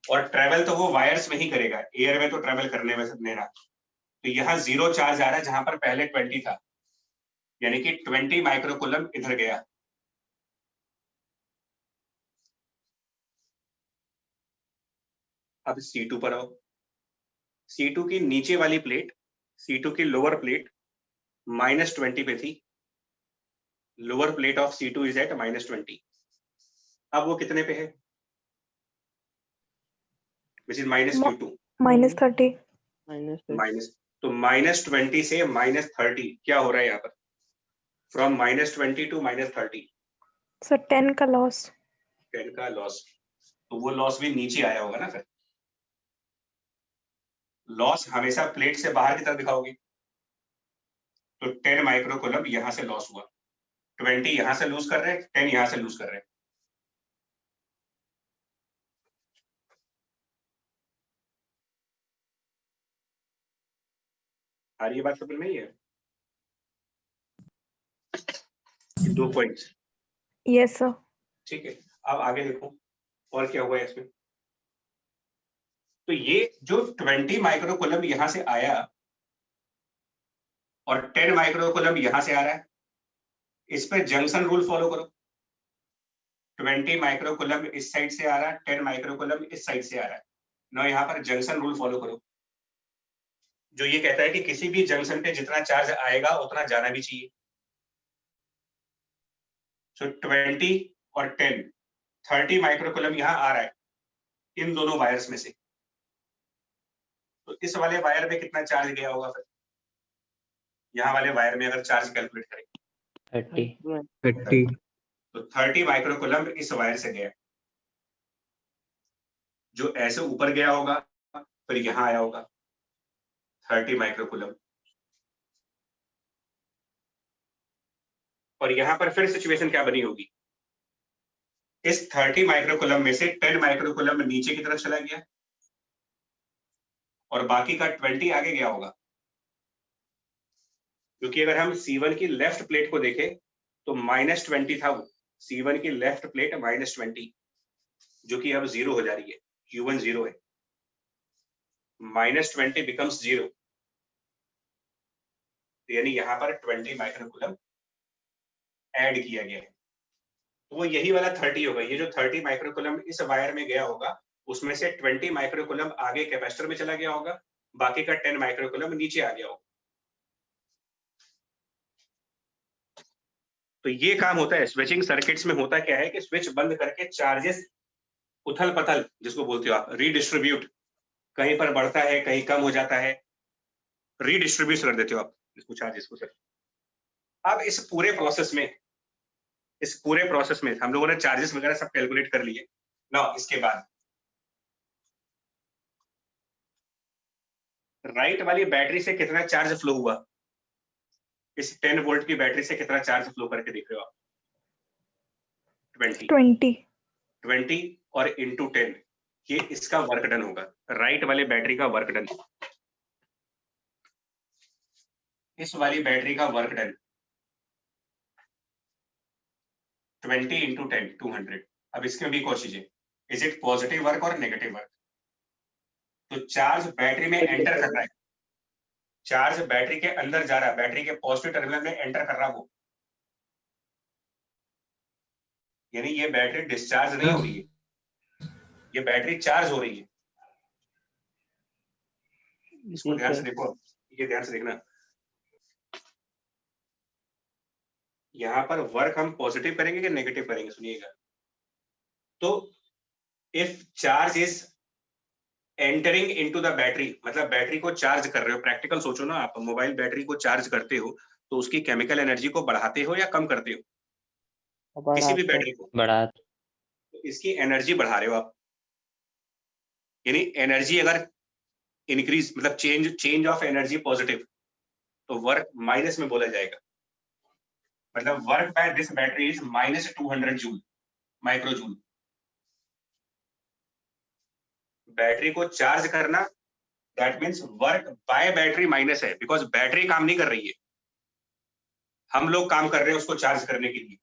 और ट्रेवल तो वो वायर्स में ही करेगा, एयर में तो ट्रेवल करने में नहीं रहा। तो यहाँ 0 चार्ज आ रहा है जहां पर पहले 20 था, यानी कि 20 माइक्रोकूलम इधर गया। अब C2 पर आओ, C2 की नीचे वाली प्लेट, C2 की लोअर प्लेट -20 पे थी, lower plate of C2 is at -20। अब वो कितने पे है, विच इज -Q2, -30। माइनस, तो -20 से -30 क्या हो रहा है यहाँ पर, फ्रॉम -20 टू -30, सर 10 का लॉस। 10 का लॉस। तो वो लॉस भी नीचे आया होगा ना। फिर लॉस हमेशा प्लेट से बाहर की तरफ दिखाओगे, तो 10 माइक्रोकूलम यहां से लॉस हुआ, 20 यहां से लूज कर रहे हैं, 10 यहां से लूज कर रहे हैं। आ रही है बात समझ में? ही है 2 पॉइंट्स, यस सर। ठीक है। अब आगे देखो और क्या हुआ है इसमें। तो ये जो 20 माइक्रोकूलम यहां से आया और 10 माइक्रोकूलम यहां से आ रहा है, इस पे जंक्शन रूल फॉलो करो। 20 माइक्रोकूलम इस साइड से आ रहा है, 10 माइक्रोकूलम इस साइड से आ रहा है। ना यहाँ पर जंक्शन रूल फॉलो करो, जो ये कहता है कि किसी भी जंक्शन पे जितना चार्ज आएगा उतना जाना भी चाहिए। सो 20 और 10, 30 माइक्रोकूलम यहाँ आ रहा है इन दोनों वायर्स में से। तो इस वाले वायर में कितना चार्ज गया होगा फिर? यहाँ वाले वायर में अगर चार्ज कैलकुलेट करें 30 तो 30 माइक्रोकूलम इस वायर से गया, जो ऐसे ऊपर गया होगा फिर यहाँ आया होगा 30 माइक्रोकूलम। और यहाँ पर फिर सिचुएशन क्या बनी होगी? इस 30 माइक्रोकूलम में से 10 माइक्रोकूलम नीचे की तरफ चला गया और बाकी का 20 आगे गया होगा। क्योंकि अगर हम C1 की लेफ्ट प्लेट को देखें तो -20 था वो, C1 की लेफ्ट प्लेट -20, जो कि अब 0 हो जा रही है, Q1 0 है, -20 बिकम्स 0, यानी यहाँ पर 20 माइक्रोकूलम ऐड किया गया है। तो वो यही वाला 30 होगा। ये जो 30 माइक्रोकूलम इस वायर में गया होगा उसमें से 20 माइक्रोकूलम आगे कैपेसिटर में चला गया होगा, बाकी का 10 माइक्रोकूलम नीचे आ गया होगा। तो ये काम होता है स्विचिंग सर्किट्स में। होता क्या है कि स्विच बंद करके चार्जेस उथल पथल, जिसको बोलते हो आप रीडिस्ट्रीब्यूट, कहीं पर बढ़ता है कहीं कम हो जाता है, रीडिस्ट्रीब्यूट कर देते हो आप इसको चार्जेस को। सर अब इस पूरे प्रोसेस में हम लोगों ने चार्जेस वगैरह सब कैलकुलेट कर लिए ना। इसके बाद राइट वाली बैटरी से कितना चार्ज फ्लो हुआ, इस 10 वोल्ट की बैटरी से कितना चार्ज फ्लो करके देख रहे हो आप? 20 और इंटू 10, ये इसका वर्क डन होगा, राइट वाले बैटरी का वर्क डन। इस वाली बैटरी का वर्क डन 20 इंटू 10, 200। अब इसमें भी एक और चीजें, इज इट पॉजिटिव वर्क और नेगेटिव वर्क? तो चार्ज बैटरी में एंटर कर रहा है, चार्ज बैटरी के अंदर जा रहा है, बैटरी के पॉजिटिव टर्मिनल में एंटर कर रहा है वो, यानी ये बैटरी डिस्चार्ज नहीं हो रही है, ये बैटरी चार्ज हो रही है। इसको ध्यान से देखो, ये ध्यान से देखना, यहाँ पर वर्क हम पॉजिटिव करेंगे कि नेगेटिव करेंगे, सुनिएगा। तो if charge is entering into the battery, मतलब बैटरी को चार्ज कर रहे हो, प्रैक्टिकल सोचो ना आप, मोबाइल बैटरी को चार्ज करते हो तो उसकी केमिकल एनर्जी को बढ़ाते हो या कम करते हो? किसी भी बैटरी को बढ़ाते, तो इसकी एनर्जी बढ़ा रहे हो आप, यानी एनर्जी अगर इंक्रीज, मतलब चेंज ऑफ एनर्जी पॉजिटिव, तो वर्क माइनस में बोला जाएगा। मतलब work by this battery is -200 joule, micro joule. Battery को चार्ज करना, that means work by battery minus है, बिकॉज बैटरी काम नहीं कर रही है, हम लोग काम कर रहे हैं उसको चार्ज करने के लिए।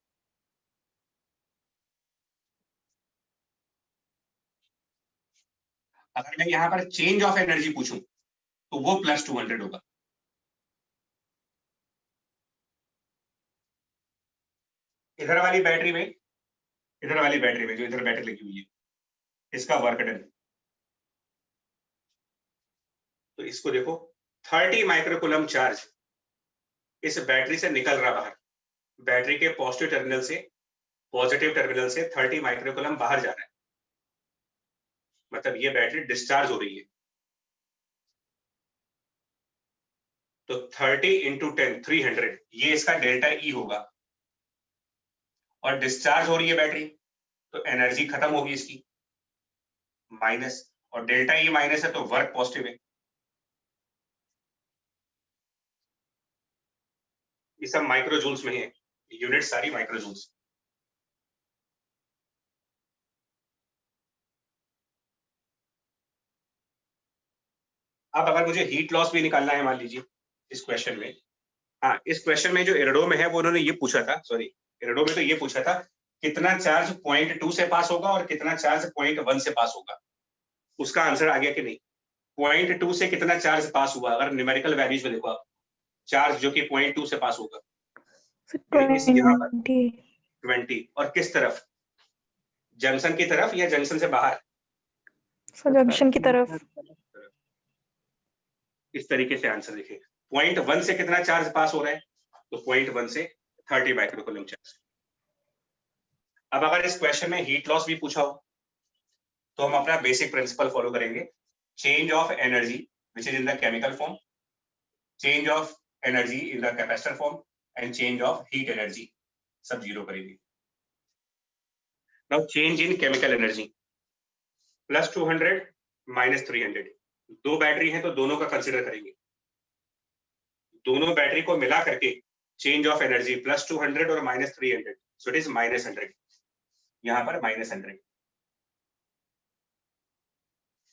अगर मैं यहाँ पर चेंज ऑफ एनर्जी पूछूं तो वो +200 होगा। इधर वाली बैटरी में जो इधर बैटरी लगी हुई है, इसका वर्क डन, तो इसको देखो, 30 माइक्रोकूलम चार्ज इस बैटरी से निकल रहा बाहर, बैटरी के पॉजिटिव टर्मिनल से 30 माइक्रोकूलम बाहर जा रहा है, मतलब ये बैटरी डिस्चार्ज हो रही है। तो 30 इंटू 10, 300, ये इसका डेल्टा ई होगा। और डिस्चार्ज हो रही है बैटरी तो एनर्जी खत्म होगी इसकी, माइनस, और डेल्टा ई माइनस है तो वर्क पॉजिटिव है। ये सब माइक्रो जूल्स में है, यूनिट सारी माइक्रो जूल्स। अब अगर मुझे हीट लॉस भी निकालना है, मान लीजिए इस क्वेश्चन में, हाँ इस क्वेश्चन में जो एरडो में है वो उन्होंने ये पूछा था, सॉरी एरडो में तो ये पूछा था कितना चार्ज 0.2 से पास होगा और कितना चार्ज 0.1 से पास होगा। उसका आंसर आ गया कि नहीं? 0.2 से कितना चार्ज पास हुआ? अगर न्यूमेरिकल वैल्यूज में देखो आप, चार्ज जो कि 0.2 से पास होगा यहाँ पर 20 20, और किस तरफ? जंक्शन की तरफ या जंक्शन से बाहर? सर जंक्शन की तरफ। इस तरीके से आंसर देखिए, 0.1 से कितना चार्ज पास हो रहा है? तो 0.1 से 30 माइक्रोकूलम चार्ज। अब अगर इस क्वेश्चन में हीट लॉस भी पूछा हो तो हम अपना बेसिक प्रिंसिपल फॉलो करेंगे, change of energy which is in the chemical form, change of energy in the capacitor form and change of heat energy, सब जीरो करेंगे। Now change in chemical energy, +200 -300, दो बैटरी है तो दोनों का consider करेंगे, दोनों बैटरी को मिला करके चेंज ऑफ एनर्जी +200 और -300, सो इट इज -100, यहाँ पर -100।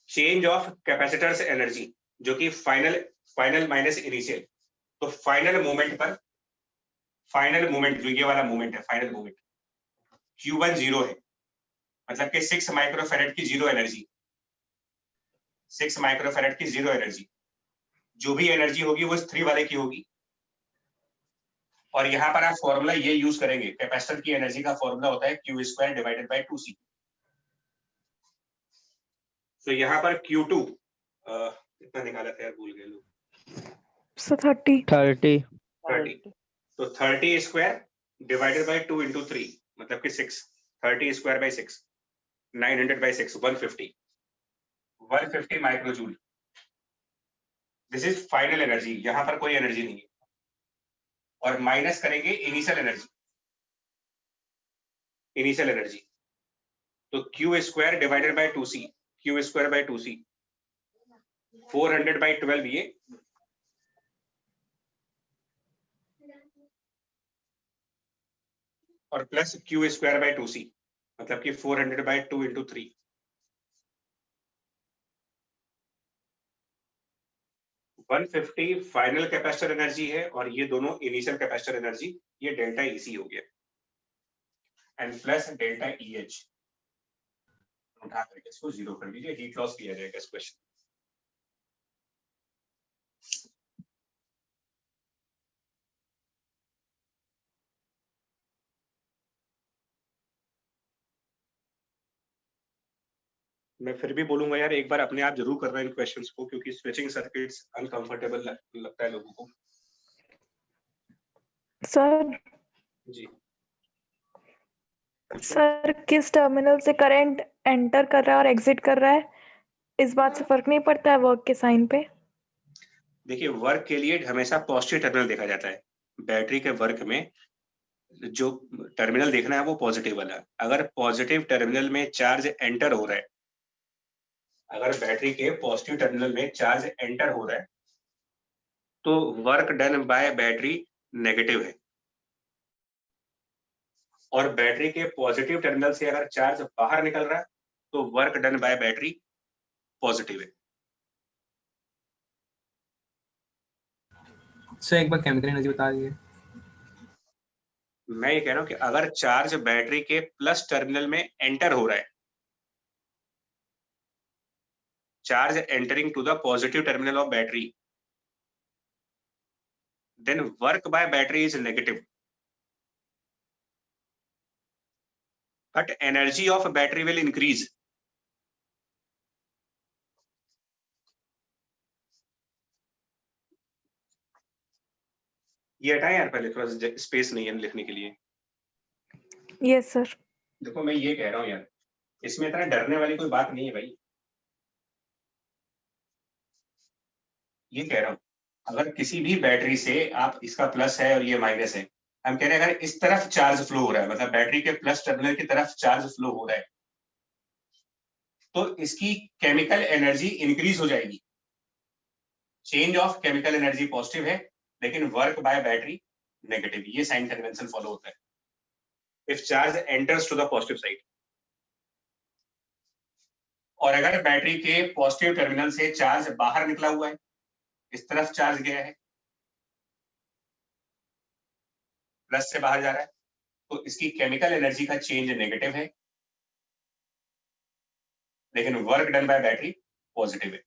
चेंज ऑफ कैपेसिटर्स एनर्जी जो कि फाइनल माइनस इनिशियल, तो फाइनल मोमेंट पर, फाइनल मोमेंट जो ये वाला मोमेंट है, फाइनल मोमेंट Q1 0 है, मतलब कि 6 माइक्रोफेरेड की जीरो एनर्जी, 6 माइक्रोफेरेड की जीरो एनर्जी, जो भी एनर्जी होगी वो 3 वाले की होगी। और यहाँ पर आप फॉर्मूला ये यूज करेंगे, कैपेसिटर की एनर्जी का फॉर्मूला होता है Q² डिवाइडेड बाय 2C। तो यहाँ पर Q2 कितना निकाला था यार, भूल गए लोग। सर 30 तो 30 स्क्वायर डिवाइडेड बाय 2 into 3 मतलब कि 6, 30 square by 6, 900 by 6, 150 microjoule. This is final energy, यहाँ पर कोई एनर्जी नहीं है। और माइनस करेंगे इनिशियल एनर्जी, इनिशियल एनर्जी, तो Q² divided by 2C, Q² bye 2C, 400 bye 12 ये, और प्लस Q² बाय 2C, मतलब कि 400 by 2 into 3, final capacitor energy है, और ये दोनों इनिशियल कैपेसिटर एनर्जी, ये डेल्टा EC हो गया, एंड प्लस डेल्टा EH, उठा करके इसको जीरो कर दीजिए, हीट लॉस किया जाएगा इस क्वेश्चन। मैं फिर भी बोलूंगा यार, एक बार अपने आप जरूर करना इन क्वेश्चंस को, क्योंकि स्विचिंग सर्किट्स अनकंफर्टेबल लगता है लोगों को। सर। जी सर किस टर्मिनल से करंट एंटर कर रहा है और एग्जिट कर रहा है, इस बात से फर्क नहीं पड़ता है वर्क के साइन पे? देखिए, वर्क के लिए हमेशा पॉजिटिव टर्मिनल देखा जाता है। बैटरी के वर्क में जो टर्मिनल देखना है वो पॉजिटिव वाला। अगर पॉजिटिव टर्मिनल में चार्ज एंटर हो रहा है, अगर बैटरी के पॉजिटिव टर्मिनल में चार्ज एंटर हो रहा है, तो work done by battery negative है। और बैटरी के पॉजिटिव टर्मिनल से अगर चार्ज बाहर निकल रहा है, तो work done by battery positive है। सर एक बार केमिकल एनर्जी बता दीजिए। मैं ये कह रहा हूं कि अगर चार्ज बैटरी के प्लस टर्मिनल में एंटर हो रहा है, charge entering to the positive terminal of battery, then work by battery is negative, but energy of battery will increase. ये हटाएं यार, पहले थोड़ा स्पेस नहीं है लिखने के लिए। Yes sir. देखो मैं ये कह रहा हूं यार, इसमें इतना डरने वाली कोई बात नहीं है भाई। ये कह रहा हूं, अगर किसी भी बैटरी से आप, इसका प्लस है और ये माइनस है, हम कह रहे हैं अगर इस तरफ चार्ज फ्लो हो रहा है, मतलब बैटरी के प्लस टर्मिनल की तरफ चार्ज फ्लो हो रहा है, तो इसकी केमिकल एनर्जी इंक्रीज हो जाएगी। Change of chemical energy positive है, लेकिन वर्क बाय बैटरी नेगेटिव। ये साइन कन्वेंशन फॉलो होता है if charge enters to the positive side. और अगर बैटरी के पॉजिटिव टर्मिनल से चार्ज बाहर निकला हुआ है, इस तरफ चार्ज गया है, प्लस से बाहर जा रहा है, तो इसकी केमिकल एनर्जी का चेंज नेगेटिव है। लेकिन work done by battery positive है।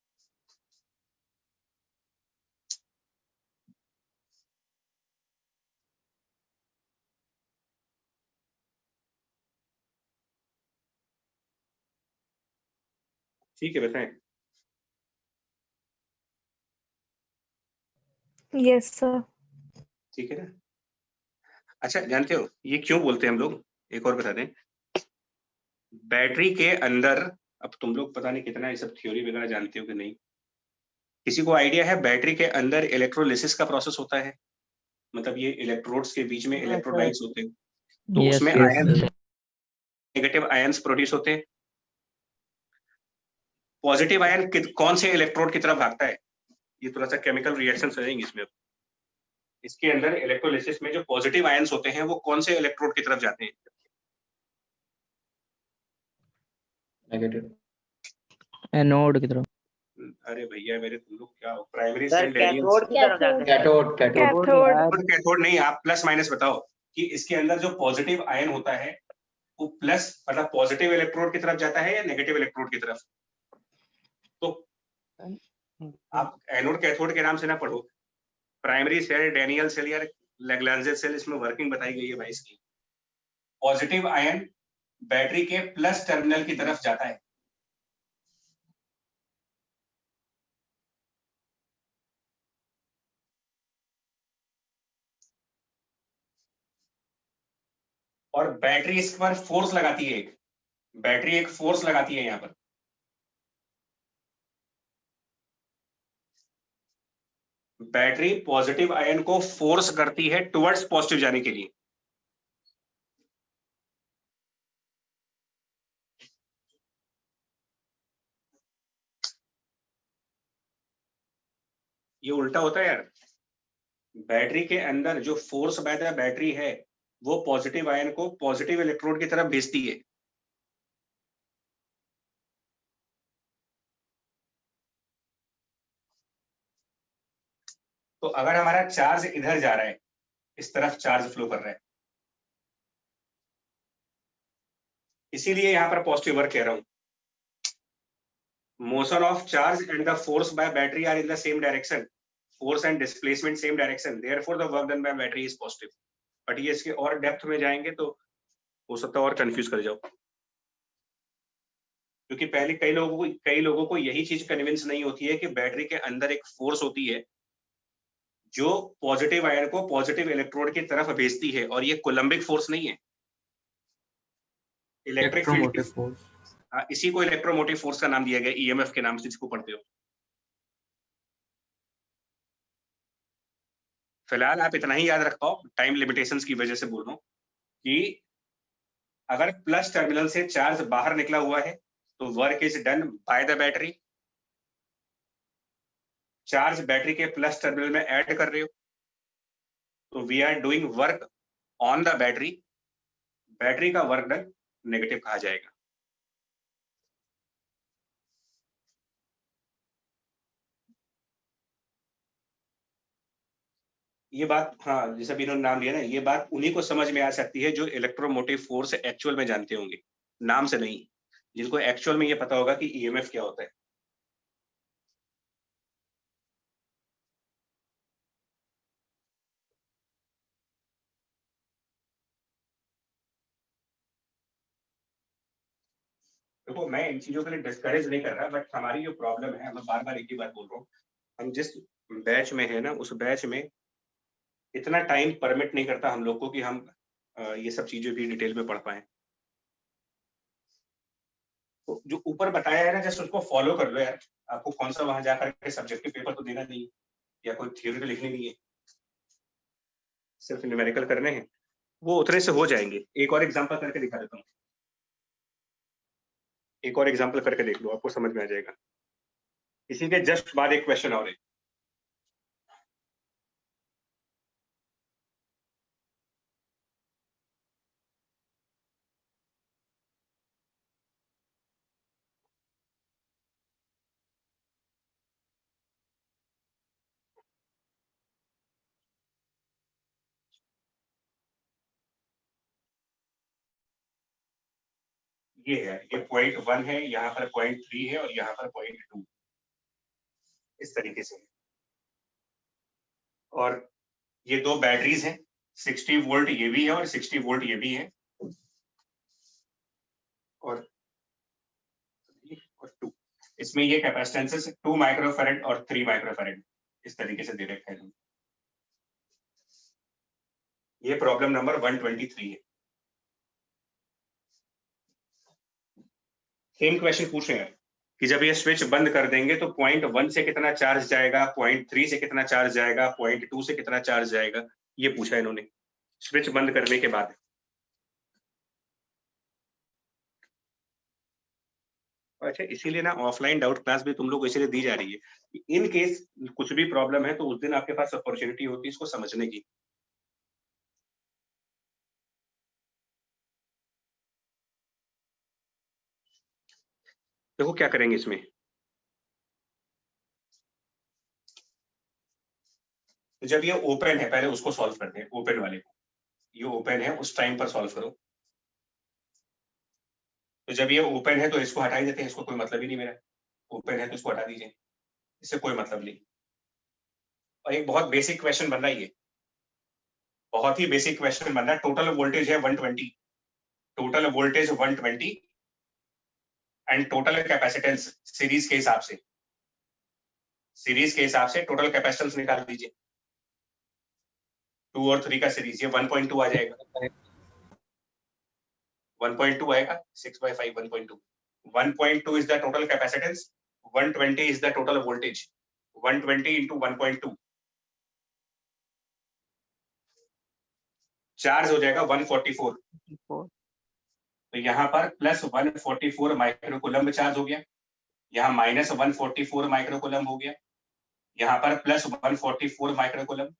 ठीक है, बताएं। Yes sir. ठीक है ना। अच्छा, जानते हो ये क्यों बोलते हैं हम लोग? एक और बता दें, बैटरी के अंदर, अब तुम लोग पता नहीं कितना ये सब थ्योरी वगैरह जानते हो कि नहीं, किसी को आइडिया है बैटरी के अंदर इलेक्ट्रोलिसिस का प्रोसेस होता है? मतलब ये इलेक्ट्रोड्स के बीच में हाँ, इलेक्ट्रोलाइट्स होते हैं, तो यस उसमें yes ion, negative ions produce होते हैं। पॉजिटिव आयन कौन से इलेक्ट्रोड की तरफ भागता है? ये थोड़ा सा केमिकल रिएक्शन रहेंगे इसमें। इसके अंदर इलेक्ट्रोलिसिस में जो पॉजिटिव आयंस होते हैं वो कौन से इलेक्ट्रोड की तरफ जाते हैं? नेगेटिव। एनोड की तरफ। अरे भैया मेरे, तुम लोग क्या हो, primary sir cell Daniells. Cathode की तरफ जाते हैं। Cathode cathode. कैथोड। कैथोड नहीं, आप प्लस माइनस बताओ कि इसके अंदर जो पॉजिटिव आयन होता है वो प्लस मतलब पॉजिटिव इलेक्ट्रोड की तरफ जाता है या नेगेटिव इलेक्ट्रोड की तरफ? तो आप एनोड कैथोड के नाम से ना पढ़ो, प्राइमरी सेल, डेनियल सेल या लैग्रांज सेल, इसमें वर्किंग बताई गई है भाई इसकी। पॉजिटिव आयन बैटरी के प्लस टर्मिनल की तरफ जाता है। और बैटरी इस पर फोर्स लगाती है, एक बैटरी एक फोर्स लगाती है यहाँ पर। बैटरी पॉजिटिव आयन को फोर्स करती है टुवर्ड्स पॉजिटिव जाने के लिए। ये उल्टा होता है यार। बैटरी के अंदर जो फोर्स बाय द बैटरी है वो पॉजिटिव आयन को पॉजिटिव इलेक्ट्रोड की तरफ भेजती है। तो अगर हमारा चार्ज इधर जा रहा है, इस तरफ चार्ज फ्लो कर रहा है, इसीलिए यहां पर पॉजिटिव वर्क कह रहा हूं। Motion of charge and the force by battery are in the same direction, force and displacement same direction, therefore the work done by battery is positive. But ये इसके और डेप्थ में जाएंगे तो हो सकता है और कंफ्यूज कर जाओ, क्योंकि पहले कई लोगों को यही चीज कन्विंस नहीं होती है कि बैटरी के अंदर एक फोर्स होती है जो पॉजिटिव आयन को पॉजिटिव इलेक्ट्रोड की तरफ भेजती है, और ये कोलम्बिक फोर्स नहीं है, इलेक्ट्रिक फील्ड की। Electromotive force. हाँ, इसी को इलेक्ट्रोमोटिव फोर्स का नाम दिया गया, ईएमएफ के नाम से जिसको पढ़ते हो। फिलहाल आप इतना ही याद रख पाओ, टाइम लिमिटेशंस की वजह से बोल रहा हूँ कि अगर प्लस टर्मिनल से चार्ज बाहर निकला हुआ है तो work is done by the battery. Charge battery के प्लस टर्मिनल में ऐड कर रहे हो तो we are doing work on the battery. Battery का वर्क डन नेगेटिव कहा जाएगा। ये बात, हाँ, जैसे भी इन्होंने नाम लिया ना, ये बात उन्हीं को समझ में आ सकती है जो इलेक्ट्रोमोटिव फोर्स एक्चुअल में जानते होंगे, नाम से नहीं, जिनको एक्चुअल में ये पता होगा कि ईएमएफ क्या होता है। देखो, मैं इन चीजों के लिए डिस्करेज नहीं कर रहा, बट हमारी जो प्रॉब्लम है, मैं बार बार एक ही बात बोल रहा हूँ, हम जिस बैच में है ना, उस बैच में इतना टाइम परमिट नहीं करता हम लोग को कि हम ये सब चीजें भी डिटेल में पढ़ पाए। तो जो ऊपर बताया है ना, जस्ट उसको फॉलो कर लो यार। आपको कौन सा वहां जाकर के सब्जेक्टिव पेपर तो देना नहीं है, या कोई थ्योरी तो लिखनी नहीं है, सिर्फ न्यूमेरिकल करने हैं, वो उतने से हो जाएंगे। एक और एग्जांपल करके दिखा देता हूँ, एक और एग्जांपल करके देख लो, आपको समझ में आ जाएगा। इसी के जस्ट बाद एक क्वेश्चन और है। ये है, ये 0.1 है, यहाँ पर 0.3 है और यहाँ पर 0.2, इस तरीके से। और ये दो बैटरीज हैं, 60 वोल्ट ये भी है और 60 वोल्ट ये भी है, और 2, इसमें ये कैपेसिटेंसेस 2 माइक्रोफैरड और 3 माइक्रोफैरड इस तरीके से दे रखे हैं। ये प्रॉब्लम नंबर 123 है। सेम क्वेश्चन पूछ रहे हैं कि जब ये स्विच बंद कर देंगे तो 0.1 से कितना चार्ज जाएगा, 0.3 से कितना चार्ज जाएगा, 0.2 से कितना चार्ज जाएगा, ये पूछा इन्होंने स्विच बंद करने के बाद। अच्छा, इसीलिए ना ऑफलाइन डाउट क्लास भी तुम लोग को इसीलिए दी जा रही है कि इन केस कुछ भी प्रॉब्लम है तो उस दिन आपके पास अपॉर्चुनिटी होती है इसको समझने की। देखो क्या करेंगे इसमें, तो जब ये ओपन है पहले उसको सॉल्व करते हैं, ओपन वाले को, ये ओपन है उस टाइम पर सॉल्व करो। तो जब ये ओपन है तो इसको हटा ही देते हैं, इसको कोई मतलब ही नहीं मेरा, ओपन है तो इसको हटा दीजिए, इससे कोई मतलब नहीं। और एक बहुत बेसिक क्वेश्चन बन रहा है, ये बहुत ही बेसिक क्वेश्चन बन रहा है। टोटल वोल्टेज है 120, total voltage 120 and total capacitance series के हिसाब से, सीरीज के हिसाब से टोटल कैपेसिटेंस निकाल दीजिए। 2 और 3 का सीरीज, ये 1.2 आ जाएगा, 1.2 आएगा, 6/5 1.2, 1.2 is the total capacitance, 120 is the total voltage, 120 into 1.2 charge हो जाएगा 144। तो यहाँ पर प्लस 144 माइक्रोकूलम्ब चार्ज हो गया, यहाँ माइनस 144 माइक्रोकूलम्ब हो गया, यहाँ पर प्लस 144 माइक्रोकूलम्ब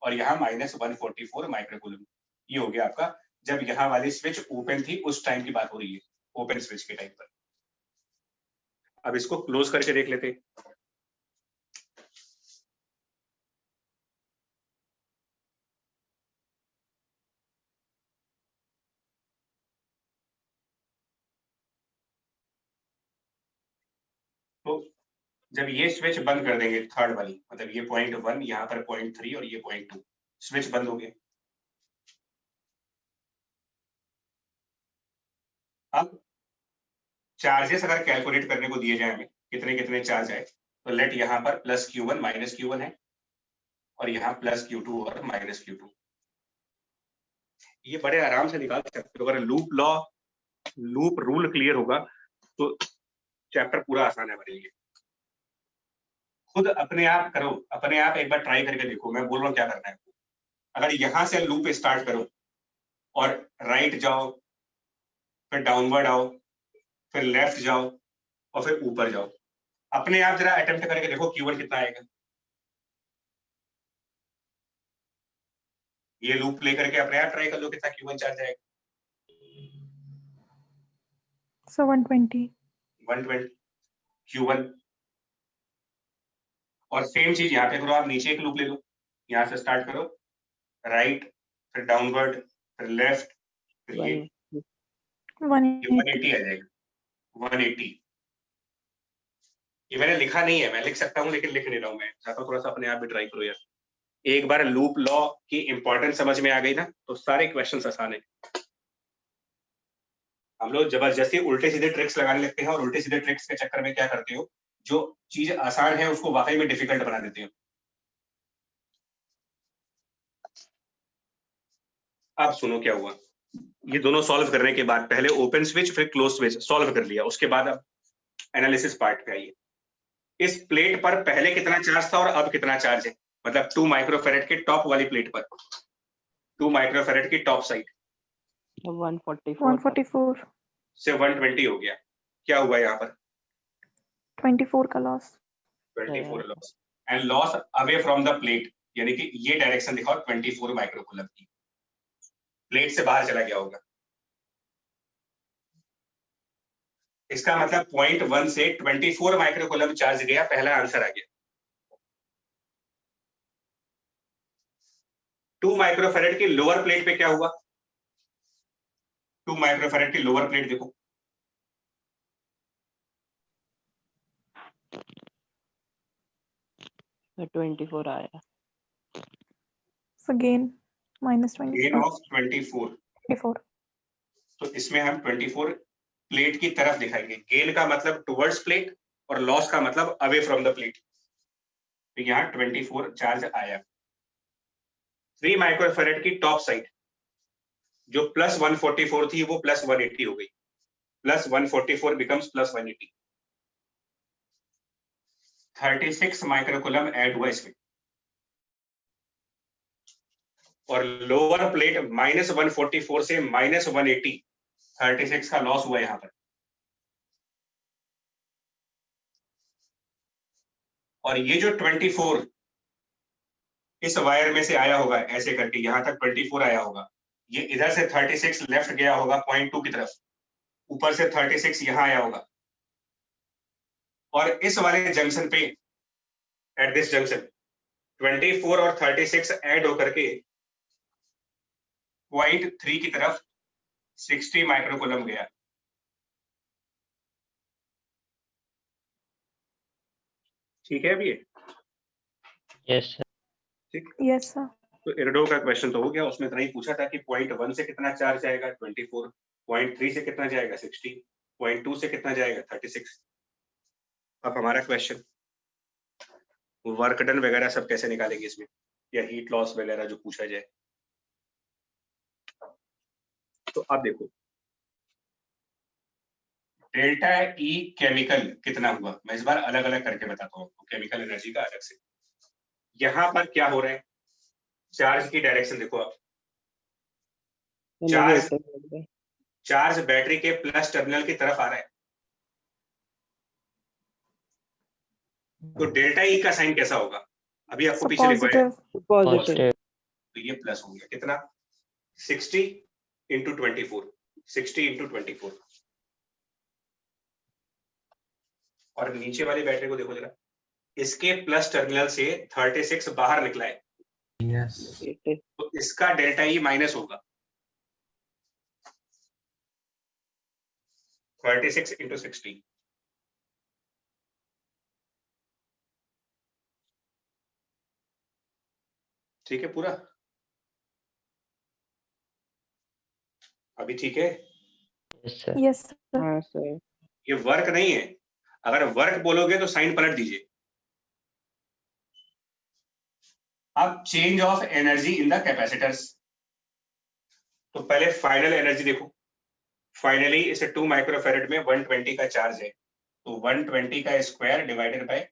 और यहाँ माइनस 144 माइक्रोकूलम्ब। ये हो गया आपका, जब यहाँ वाली स्विच ओपन थी उस टाइम की बात हो रही है, ओपन स्विच के टाइम पर। अब इसको क्लोज करके देख लेते हैं। तो जब ये स्विच बंद कर देंगे, थर्ड वाली, मतलब ये 0.1, यहाँ पर 0.3 और ये 0.2, स्विच बंद हो गया। अब चार्जेस अगर कैलकुलेट करने को दिए जाए हमें, कितने कितने चार्ज आए, तो लेट यहाँ पर प्लस Q1 माइनस Q1 है और यहाँ प्लस Q2 और माइनस Q2। ये बड़े आराम से निकाल सकते हो, अगर लूप रूल क्लियर होगा तो चैप्टर पूरा आसान है हमारे लिए। खुद अपने आप करो, अपने आप एक बार ट्राई करके देखो, मैं बोल रहा हूँ क्या करना है। अगर यहाँ से लूप स्टार्ट करो और राइट जाओ, फिर डाउनवर्ड आओ, फिर लेफ्ट जाओ और फिर ऊपर जाओ, अपने आप जरा अटेम्प्ट करके देखो Q1 कितना आएगा। ये लूप प्ले करके अपने आप ट्राई कर लो कितना Q1 चार्ज आएगा। So 120 Q1। और सेम चीज यहाँ पे करो, आप नीचे एक लूप ले लो, यहाँ से स्टार्ट करो, राइट फिर डाउनवर्ड फिर लेफ्ट, फिर ये 180 आ जाएगा, 180। ये मैंने लिखा नहीं है, मैं लिख सकता हूँ लेकिन लिख नहीं रहा हूँ, मैं चाहता हूँ थोड़ा सा अपने आप भी ट्राई करो यार। एक बार लूप लॉ की इंपॉर्टेंस समझ में आ गई ना तो सारे क्वेश्चंस आसान है। हम लोग जबरदस्ती उल्टे सीधे ट्रिक्स लगाने लगते हैं और उल्टे सीधे ट्रिक्स के चक्कर में क्या करते हो, जो चीज आसान है उसको वाकई में डिफिकल्ट बना देते हो। अब सुनो क्या हुआ, ये दोनों सॉल्व करने के बाद पहले ओपन स्विच फिर क्लोज स्विच सॉल्व कर लिया, उसके बाद अब एनालिसिस पार्ट पे आइए। इस प्लेट पर पहले कितना चार्ज था और अब कितना चार्ज है, मतलब 2 माइक्रोफैरेड के टॉप वाली प्लेट पर, 2 माइक्रोफैरेड की टॉप साइड 144 से 120 हो गया। क्या हुआ यहाँ पर 24 का loss, 24 loss, and loss away from the plate, यानी कि ये डायरेक्शन दिखाओ 24 माइक्रोकूलम की, प्लेट से बाहर चला गया होगा। इसका मतलब 0.1 से 24 माइक्रोकूलम चार्ज गया, पहला आंसर आ गया। 2 माइक्रोफैरेड की लोअर प्लेट पे क्या हुआ, 2 माइक्रोफैरेड की लोअर प्लेट देखो, 24 आया। So gain minus gain 24. Of 24, 24. तो इसमें हम 24 प्लेट की तरफ दिखाएंगे। गेन का मतलब टुवर्ड्स प्लेट और लॉस का मतलब अवे फ्रॉम द प्लेट। तो यहाँ 24 चार्ज आया। 3 माइक्रोफेरेड की टॉप साइड जो प्लस 144 थी वो प्लस 180 हो गई। Plus 144 becomes plus 180। 36 microcoulomb add हुआ इसमें। और लोअर प्लेट माइनस 144 से माइनस 180, 36 का लॉस हुआ यहाँ पर। और ये जो 24 इस वायर में से आया होगा ऐसे करके, यहां तक 24 आया होगा, ये इधर से 36 लेफ्ट गया होगा 0.2 की तरफ, ऊपर से 36 यहां आया होगा, और इस वाले जंक्शन पे, एट दिस जंक्शन 24 और 36 ऐड होकर के 0.3 की तरफ 60 माइक्रोकुलम गया। ठीक है अभी ये? Yes sir. ठीक, Yes, sir. तो इरडो का क्वेश्चन तो हो गया। उसमें इतना ही पूछा था कि 0.1 से कितना चार्ज जाएगा 24, 0.3 से कितना जाएगा 60, 0.2 से कितना जाएगा 36। अब हमारा क्वेश्चन वर्क डन वगैरह सब कैसे निकालेंगे इसमें, या हीट लॉस वगैरह जो पूछा जाए। तो अब देखो, डेल्टा ई केमिकल कितना हुआ, मैं इस बार अलग अलग करके बताता हूँ केमिकल एनर्जी का अलग से। यहाँ पर क्या हो रहा है, चार्ज की डायरेक्शन देखो आप। Charge negative. चार्ज बैटरी के प्लस टर्मिनल की तरफ आ रहा है, तो डेल्टा ई का साइन कैसा होगा, अभी आपको So पीछे लिखवाया है। positive. पॉजिटिव। पॉजिटिव। तो ये प्लस हो गया कितना, 60 इंटू 24, 60 इंटू 24। और नीचे वाली बैटरी को देखो जरा, इसके प्लस टर्मिनल से 36 बाहर निकला है, तो इसका डेल्टा ई माइनस होगा 36 इंटू 60। ठीक है पूरा, अभी ठीक है। Yes sir. Yes, sir. हाँ सर। ये वर्क नहीं है, अगर वर्क बोलोगे तो साइन पलट दीजिए। अब change of energy in the capacitors, तो पहले फाइनल एनर्जी देखो। फाइनली इसे 2 माइक्रोफेरेड में 120 का चार्ज है, तो 120 का square divided by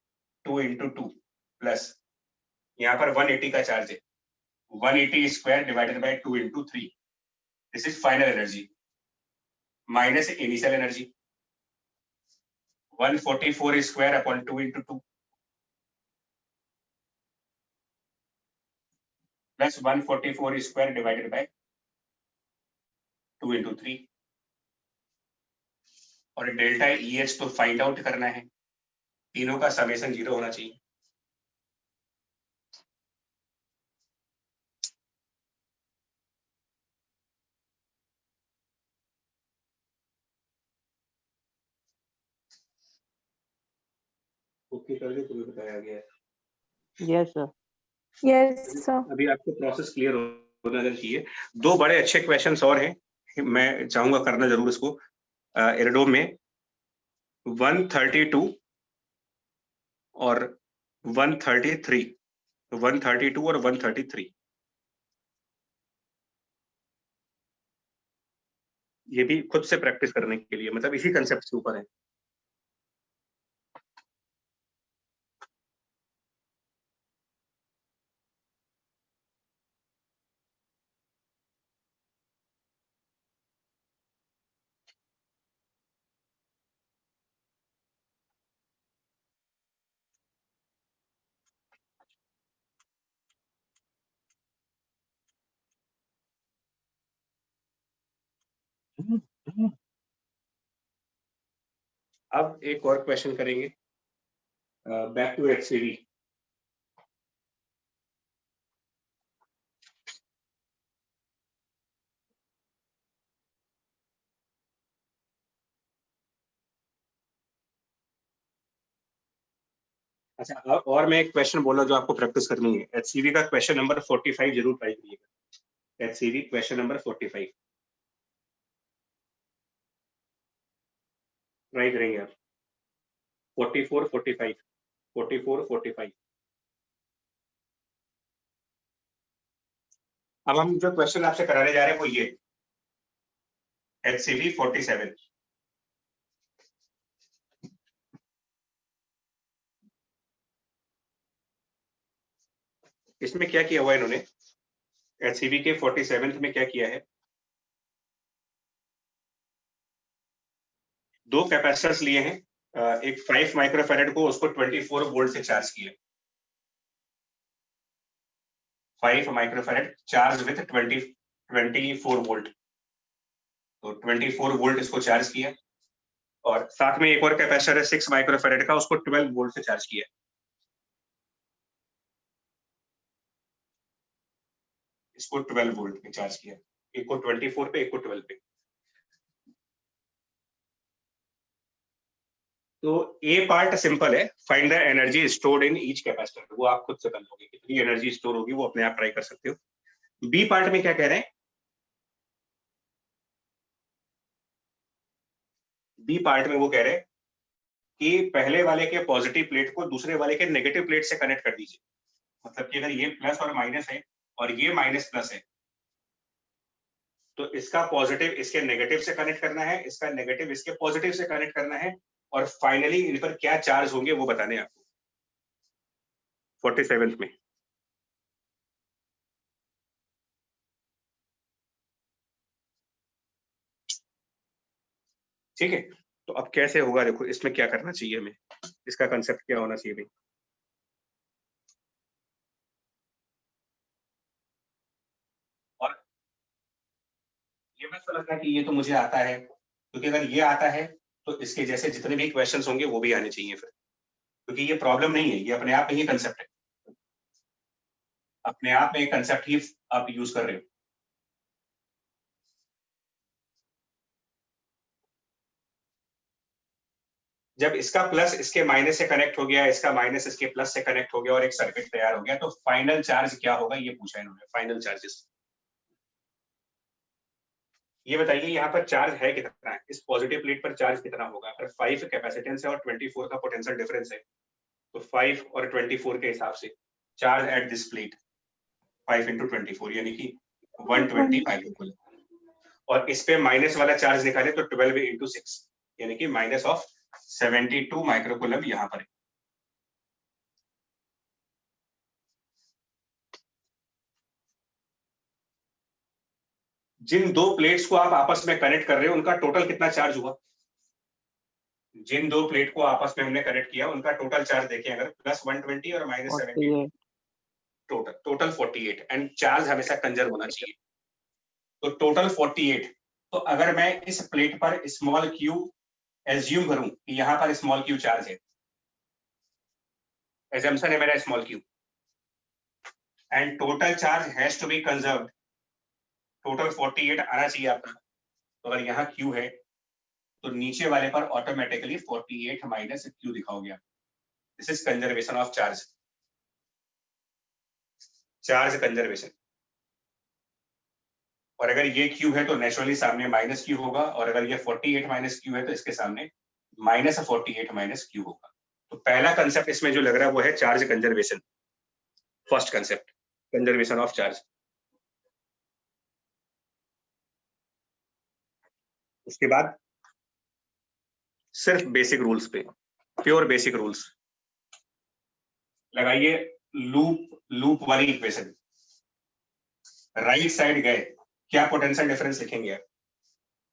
2 into 2 plus यहाँ पर 180 का चार्ज है, 180 square divided by 2 into 3, this is final energy minus initial energy 144 square upon 2 into 2 plus 144 square divided by 2 into 3। और डेल्टा ई एच तो फाइंड आउट करना है, तीनों का समेशन 0 होना चाहिए। ओके कर दे, तुम्हें बताया गया है। Yes sir. Yes, sir. अभी आपको प्रोसेस क्लियर होना चाहिए। दो बड़े अच्छे क्वेश्चंस और हैं, मैं चाहूंगा करना जरूर इसको। एरोडोम में 132 और 133, 132 और 133, ये भी खुद से प्रैक्टिस करने के लिए, मतलब इसी कंसेप्ट के ऊपर है। अब एक और क्वेश्चन करेंगे, बैक टू एक्ससीडी। अच्छा, और मैं एक क्वेश्चन बोला जो आपको प्रैक्टिस करनी है। एचसीवी का क्वेश्चन नंबर 45 जरूर ट्राई करिएगा। एचसीवी क्वेश्चन नंबर 45 ट्राई करेंगे आप। 44 45 44 45। अब हम जो क्वेश्चन आपसे कराने जा रहे हैं वो ये एचसीवी 47। इसमें क्या किया हुआ है इन्होंने? एचसीवी के 47 में क्या किया है? दो कैपेसिटर्स लिए हैं, एक 5 माइक्रोफैरेड को उसको 24 वोल्ट से चार्ज किया। 5 माइक्रोफैरेड चार्ज विद 24 वोल्ट, तो 24 वोल्ट इसको चार्ज किया। और साथ में एक और कैपेसिटर है 6 माइक्रोफैरेड का, उसको 12 वोल्ट से चार्ज किया। इसको 12 वोल्ट में चार्ज किया, एक को 24 पे, एक को 12 पे। तो ए पार्ट सिंपल है, find the energy stored in each capacitor, वो आप खुद से कर लोगे, कितनी एनर्जी स्टोर होगी वो अपने आप ट्राई कर सकते हो। बी पार्ट में क्या कह रहे हैं? बी पार्ट में वो कह रहे हैं कि पहले वाले के पॉजिटिव प्लेट को दूसरे वाले के नेगेटिव प्लेट से कनेक्ट कर दीजिए। मतलब कि अगर ये प्लस और माइनस है और ये माइनस प्लस है, तो इसका पॉजिटिव इसके नेगेटिव से कनेक्ट करना है, इसका नेगेटिव इसके पॉजिटिव से कनेक्ट करना है, और फाइनली इन पर क्या चार्ज होंगे वो बताने हैं आपको 47 में। ठीक है, तो अब कैसे होगा, देखो इसमें क्या करना चाहिए हमें, इसका कंसेप्ट क्या होना चाहिए भाई। और ये मत समझना कि ये तो मुझे आता है, क्योंकि अगर ये आता है तो इसके जैसे जितने भी क्वेश्चंस होंगे वो भी आने चाहिए फिर, क्योंकि ये प्रॉब्लम नहीं है, ये अपने आप में ही कंसेप्ट है, अपने आप में एक कंसेप्ट ही आप यूज कर रहे हो। जब इसका प्लस इसके माइनस से कनेक्ट हो गया, इसका माइनस इसके प्लस से कनेक्ट हो गया और एक सर्किट तैयार हो गया, तो फाइनल चार्ज क्या होगा ये पूछा इन्होंने, फाइनल चार्जेस। ये बताइए यहाँ पर चार्ज है कितना है, इस पॉजिटिव प्लेट पर चार्ज कितना होगा। अगर 5 कैपेसिटेंस है और 24 का पोटेंशियल डिफरेंस है, तो 5 और 24 के हिसाब से charge at this plate 5 into 24 यानी कि 120 माइक्रोकूलम, और इस पे माइनस वाला चार्ज निकाले तो 12 into 6 यानी कि माइनस ऑफ 72 माइक्रोकूलम यहाँ पर है। जिन दो प्लेट्स को आप आपस में कनेक्ट कर रहे हो उनका टोटल कितना चार्ज हुआ? जिन दो प्लेट को आपस में हमने कनेक्ट किया उनका टोटल चार्ज देखिए, अगर प्लस 120 और माइनस 70, टोटल 48, एंड चार्ज हमेशा कंजर्व होना चाहिए, तो टोटल 48। तो अगर मैं इस प्लेट पर स्मॉल क्यू एज्यूम करूं कि यहां पर स्मॉल क्यू चार्ज है, एजम्पशन है मेरा small Q, and total charge has to be conserved, total 48 आना चाहिए आपका। तो अगर यहाँ क्यू है तो नीचे वाले पर ऑटोमेटिकली 48 माइनस क्यू दिखाओगे आप। This is conservation of charge, charge conservation. और अगर ये क्यू है तो नेचुरली सामने माइनस क्यू होगा, और अगर ये 48 माइनस क्यू है तो इसके सामने माइनस 48 माइनस क्यू होगा। तो पहला कंसेप्ट इसमें जो लग रहा है वो है charge conservation, first concept conservation of charge. उसके बाद सिर्फ बेसिक रूल्स पे, प्योर बेसिक रूल्स लगाइए। लूप वाली इक्वेशन, राइट साइड गए क्या पोटेंशियल डिफरेंस लिखेंगे आप,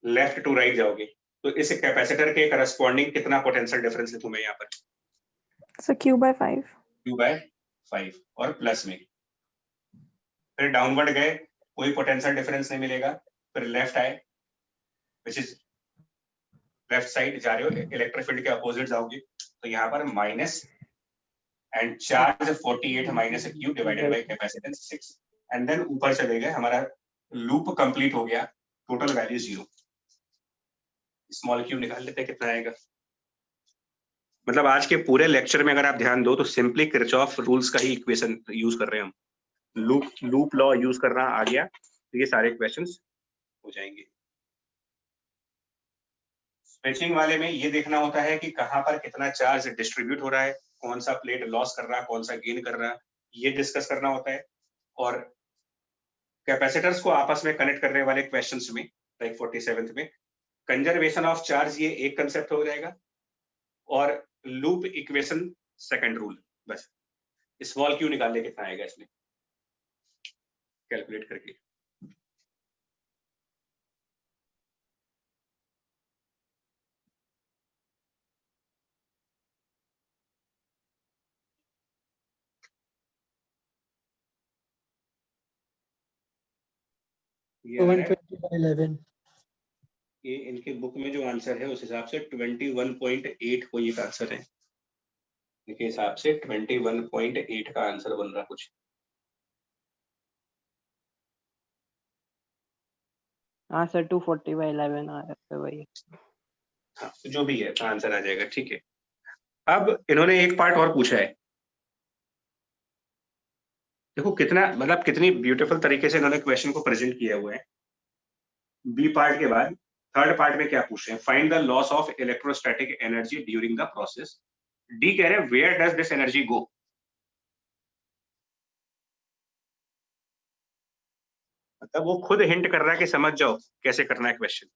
लेफ्ट टू राइट जाओगे तो इस कैपेसिटर के करस्पॉन्डिंग कितना पोटेंशियल डिफरेंस लिखूं मैं यहाँ पर? So Q/5. Q/5 और प्लस में, फिर डाउनवर्ड गए कोई पोटेंशियल डिफरेंस नहीं मिलेगा, फिर लेफ्ट आए विच इज लेफ्ट साइड जा रहे हो, इलेक्ट्रिक फील्ड के अपोजिट जाओगे तो यहाँ पर minus and charge 48 minus Q divided by capacitance 6, and then ऊपर चले गए, हमारा लूप कंप्लीट हो गया, टोटल वैल्यू 0। स्मॉल क्यू निकाल लेते हैं कितना आएगा, मतलब आज के पूरे लेक्चर में अगर आप ध्यान दो तो सिंपली किरचॉफ रूल्स का ही इक्वेशन यूज कर रहे हैं हम। लूप लॉ यूज करना आ गया तो ये सारे क्वेश्चंस हो जाएंगे। स्विचिंग वाले में ये देखना होता है कि कहाँ पर कितना चार्ज डिस्ट्रीब्यूट हो रहा है, कौन सा प्लेट लॉस कर रहा है, कौन सा गेन कर रहा है, ये डिस्कस करना होता है। और कैपेसिटर्स को आपस में कनेक्ट करने वाले क्वेश्चंस में लाइक 47th में कंजर्वेशन ऑफ चार्ज ये एक कंसेप्ट हो जाएगा और लूप इक्वेशन सेकंड रूल। बस स्मॉल क्यू निकाल ले कितना आएगा इसमें कैलकुलेट करके। ये आ रहा है 120/11. ये इनके बुक में जो आंसर है उस हिसाब से 21.8 कोई एक आंसर है, इनके हिसाब से 21.8 का आंसर बन रहा कुछ। हाँ सर 240/11 आ रहा है वही। हाँ जो भी है आंसर आ जाएगा, ठीक है। अब इन्होंने एक पार्ट और पूछा है, देखो कितना मतलब कितनी ब्यूटीफुल तरीके से इन्होंने क्वेश्चन को प्रेजेंट किया हुआ है। बी पार्ट के बाद थर्ड पार्ट में क्या पूछ रहे हैं, find the loss of electrostatic energy during the process. D कह रहे हैं वेयर डज दिस एनर्जी गो। मतलब वो खुद हिंट कर रहा है कि समझ जाओ कैसे करना है क्वेश्चन।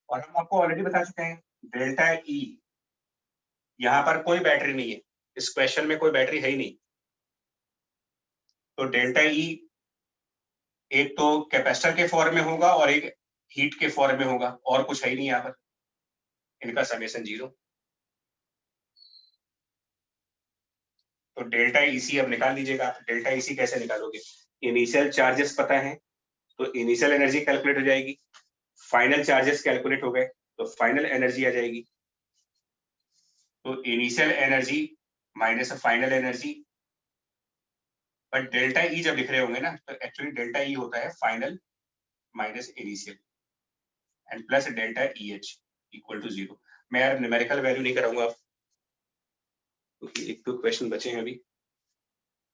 और हम आपको ऑलरेडी बता चुके हैं डेल्टा ई, यहां पर कोई बैटरी नहीं है, इस क्वेश्चन में कोई बैटरी है ही नहीं, तो डेल्टा ई एक तो कैपेसिटर के फॉर्म में होगा और एक हीट के फॉर्म में होगा, और कुछ है ही नहीं यहाँ पर, इनका समेशन 0। तो डेल्टा ईसी अब निकाल लीजिएगा। डेल्टा ईसी कैसे निकालोगे, इनिशियल चार्जेस पता है तो इनिशियल एनर्जी कैलकुलेट हो जाएगी, फाइनल चार्जेस कैलकुलेट हो गए तो फाइनल एनर्जी आ जाएगी। तो initial energy minus final energy, but delta E जब लिख रहे होंगे ना तो एक्चुअली डेल्टा ई होता है final minus initial and plus delta E H equal to 0। मैं यार न्यूमेरिकल वैल्यू नहीं कराऊंगा अब क्योंकि एक दो क्वेश्चन बचे हैं, अभी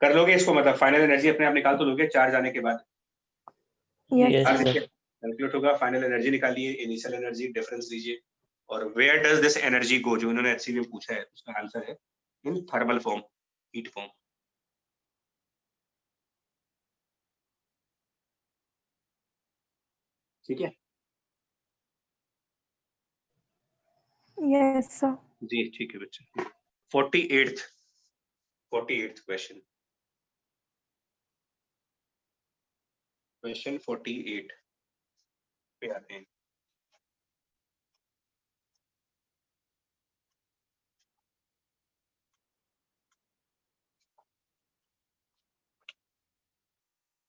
कर लोगे इसको, मतलब फाइनल एनर्जी अपने आप निकाल तो लोगे चार्ज आने के बाद। Yes. Yes, sir. कैलकुलेट होगा, फाइनल एनर्जी निकालिए, इनिशियल एनर्जी डिफरेंस लीजिए, और वेयर डज दिस एनर्जी गो जो इन्होंने एचसी में पूछा है उसका आंसर है in thermal form, heat form. ठीक है Yes, sir. जी, ठीक है बच्चे। 48th क्वेश्चन, क्वेश्चन 48 पे आते हैं।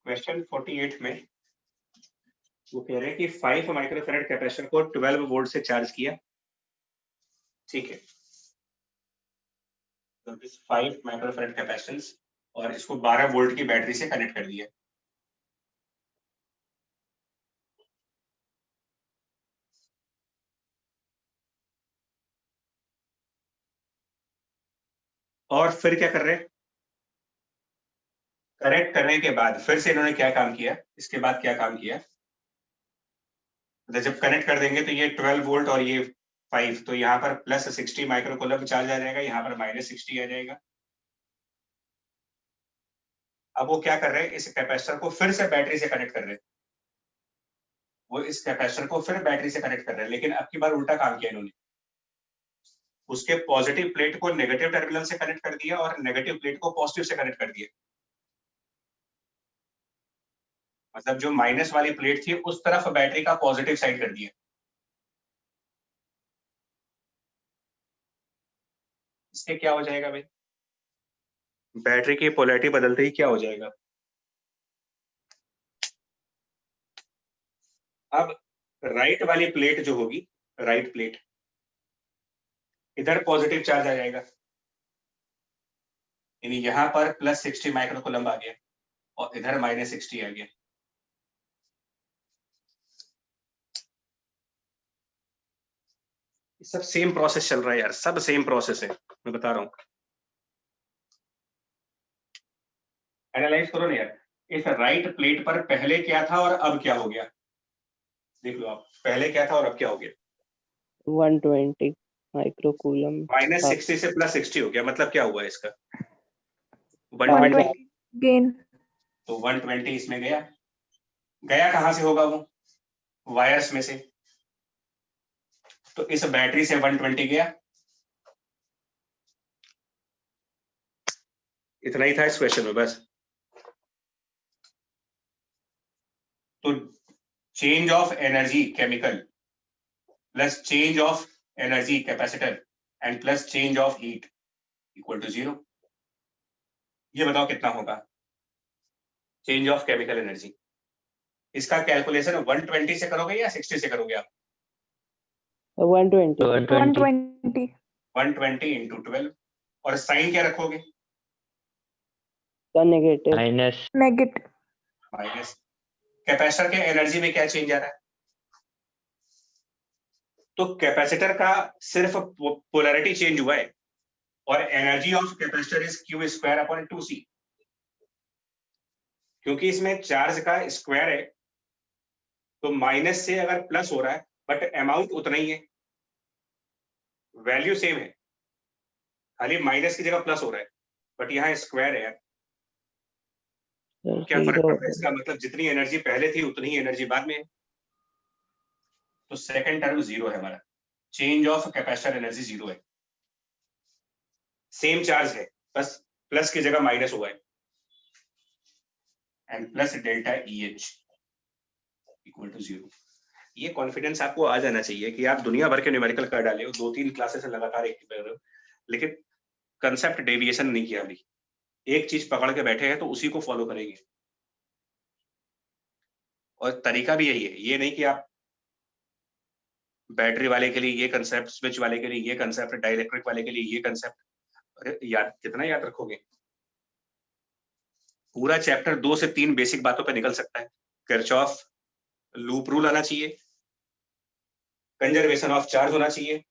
क्वेश्चन 48 में वो कह रहे हैं कि 5 माइक्रोफैराड कैपेसिटर को 12 वोल्ट से चार्ज किया, ठीक है। तो 5 माइक्रोफैराड कैपेसिटेंस और इसको 12 वोल्ट की बैटरी से कनेक्ट कर दिया। और फिर क्या कर रहे हैं, कनेक्ट करने के बाद फिर से इन्होंने क्या काम किया, इसके बाद क्या काम किया, तो जब कनेक्ट कर देंगे तो ये 12 वोल्ट और ये 5, तो यहाँ पर प्लस 60 माइक्रोकूलम चार्ज आ जाएगा, यहाँ पर माइनस 60 आ जाएगा। अब वो क्या कर रहे हैं, इस कैपेसिटर को फिर से बैटरी से कनेक्ट कर रहे हैं, वो इस कैपेसिटर को फिर बैटरी से कनेक्ट कर रहे हैं, लेकिन अब की बार उल्टा काम किया इन्होंने, उसके पॉजिटिव प्लेट को नेगेटिव टर्मिनल से कनेक्ट कर दिया और नेगेटिव प्लेट को पॉजिटिव से कनेक्ट कर दिया। मतलब जो माइनस वाली प्लेट थी उस तरफ बैटरी का पॉजिटिव साइड कर दिया। इससे क्या हो जाएगा भाई, बैटरी की पोलैरिटी बदलते ही क्या हो जाएगा, अब राइट वाली प्लेट जो होगी, राइट प्लेट, इधर पॉजिटिव चार्ज आ जाएगा, यानी यहाँ पर प्लस 60 माइक्रोकूलम आ गया और इधर माइनस 60 आ गया। सब सेम प्रोसेस चल रहा है यार, सब सेम प्रोसेस है, मैं बता रहा हूँ। एनालाइज करो ना यार, इस राइट प्लेट पर पहले क्या था और अब क्या हो गया, देख लो आप, पहले क्या था और अब क्या हो गया। 120 माइक्रोकूलम -60 से +60 हो गया, मतलब क्या हुआ इसका, 120। 120 गेन। तो 120 इसमें गया, गया कहां से होगा वो, वायर्स में से, तो इस बैटरी से 120 गया। इतना ही था इस क्वेश्चन में बस। तो change of energy chemical plus change of energy capacitor and plus change of heat equal to 0। ये बताओ कितना होगा चेंज ऑफ केमिकल एनर्जी। इसका कैलकुलेशन 120 से करोगे या 60 से करोगे आप? 120 120 120 इंटू 12, और साइन क्या रखोगे, का negative minus negative. Minus. Capacitor के एनर्जी में क्या चेंज आ रहा है, तो कैपेसिटर का सिर्फ पोलैरिटी चेंज हुआ है, और energy of capacitor is Q²/2C, क्योंकि इसमें चार्ज का स्क्वायर है, तो माइनस से अगर प्लस हो रहा है बट अमाउंट उतना ही है, वैल्यू सेम है, खाली माइनस की जगह प्लस हो रहा है, बट यहाँ स्क्वायर है यार, क्या फर्क पड़ता है इसका, मतलब जितनी एनर्जी पहले थी उतनी ही एनर्जी बाद में है। तो सेकंड टर्म 0 है हमारा, चेंज ऑफ कैपेसिटर एनर्जी 0 है, सेम चार्ज है, बस प्लस की जगह माइनस हुआ है, and plus delta EH equal to 0। ये कॉन्फिडेंस आपको आ जाना चाहिए कि आप दुनिया भर के न्यूमेरिकल कर डाले हो, 2-3 क्लासेस लगातार एक कर रहे हो, लेकिन कंसेप्ट डेविएशन नहीं किया अभी, एक चीज पकड़ के बैठे हैं तो उसी को फॉलो करेंगे। और तरीका भी यही है, ये नहीं कि आप बैटरी वाले के लिए ये कंसेप्ट, स्विच वाले के लिए ये कंसेप्ट, डाइलेक्ट्रिक वाले के लिए ये कंसेप्ट, अरे याद कितना याद रखोगे। पूरा चैप्टर 2 से 3 बेसिक बातों पे निकल सकता है। किरचॉफ लूप रूल आना चाहिए, कंजर्वेशन ऑफ चार्ज होना चाहिए,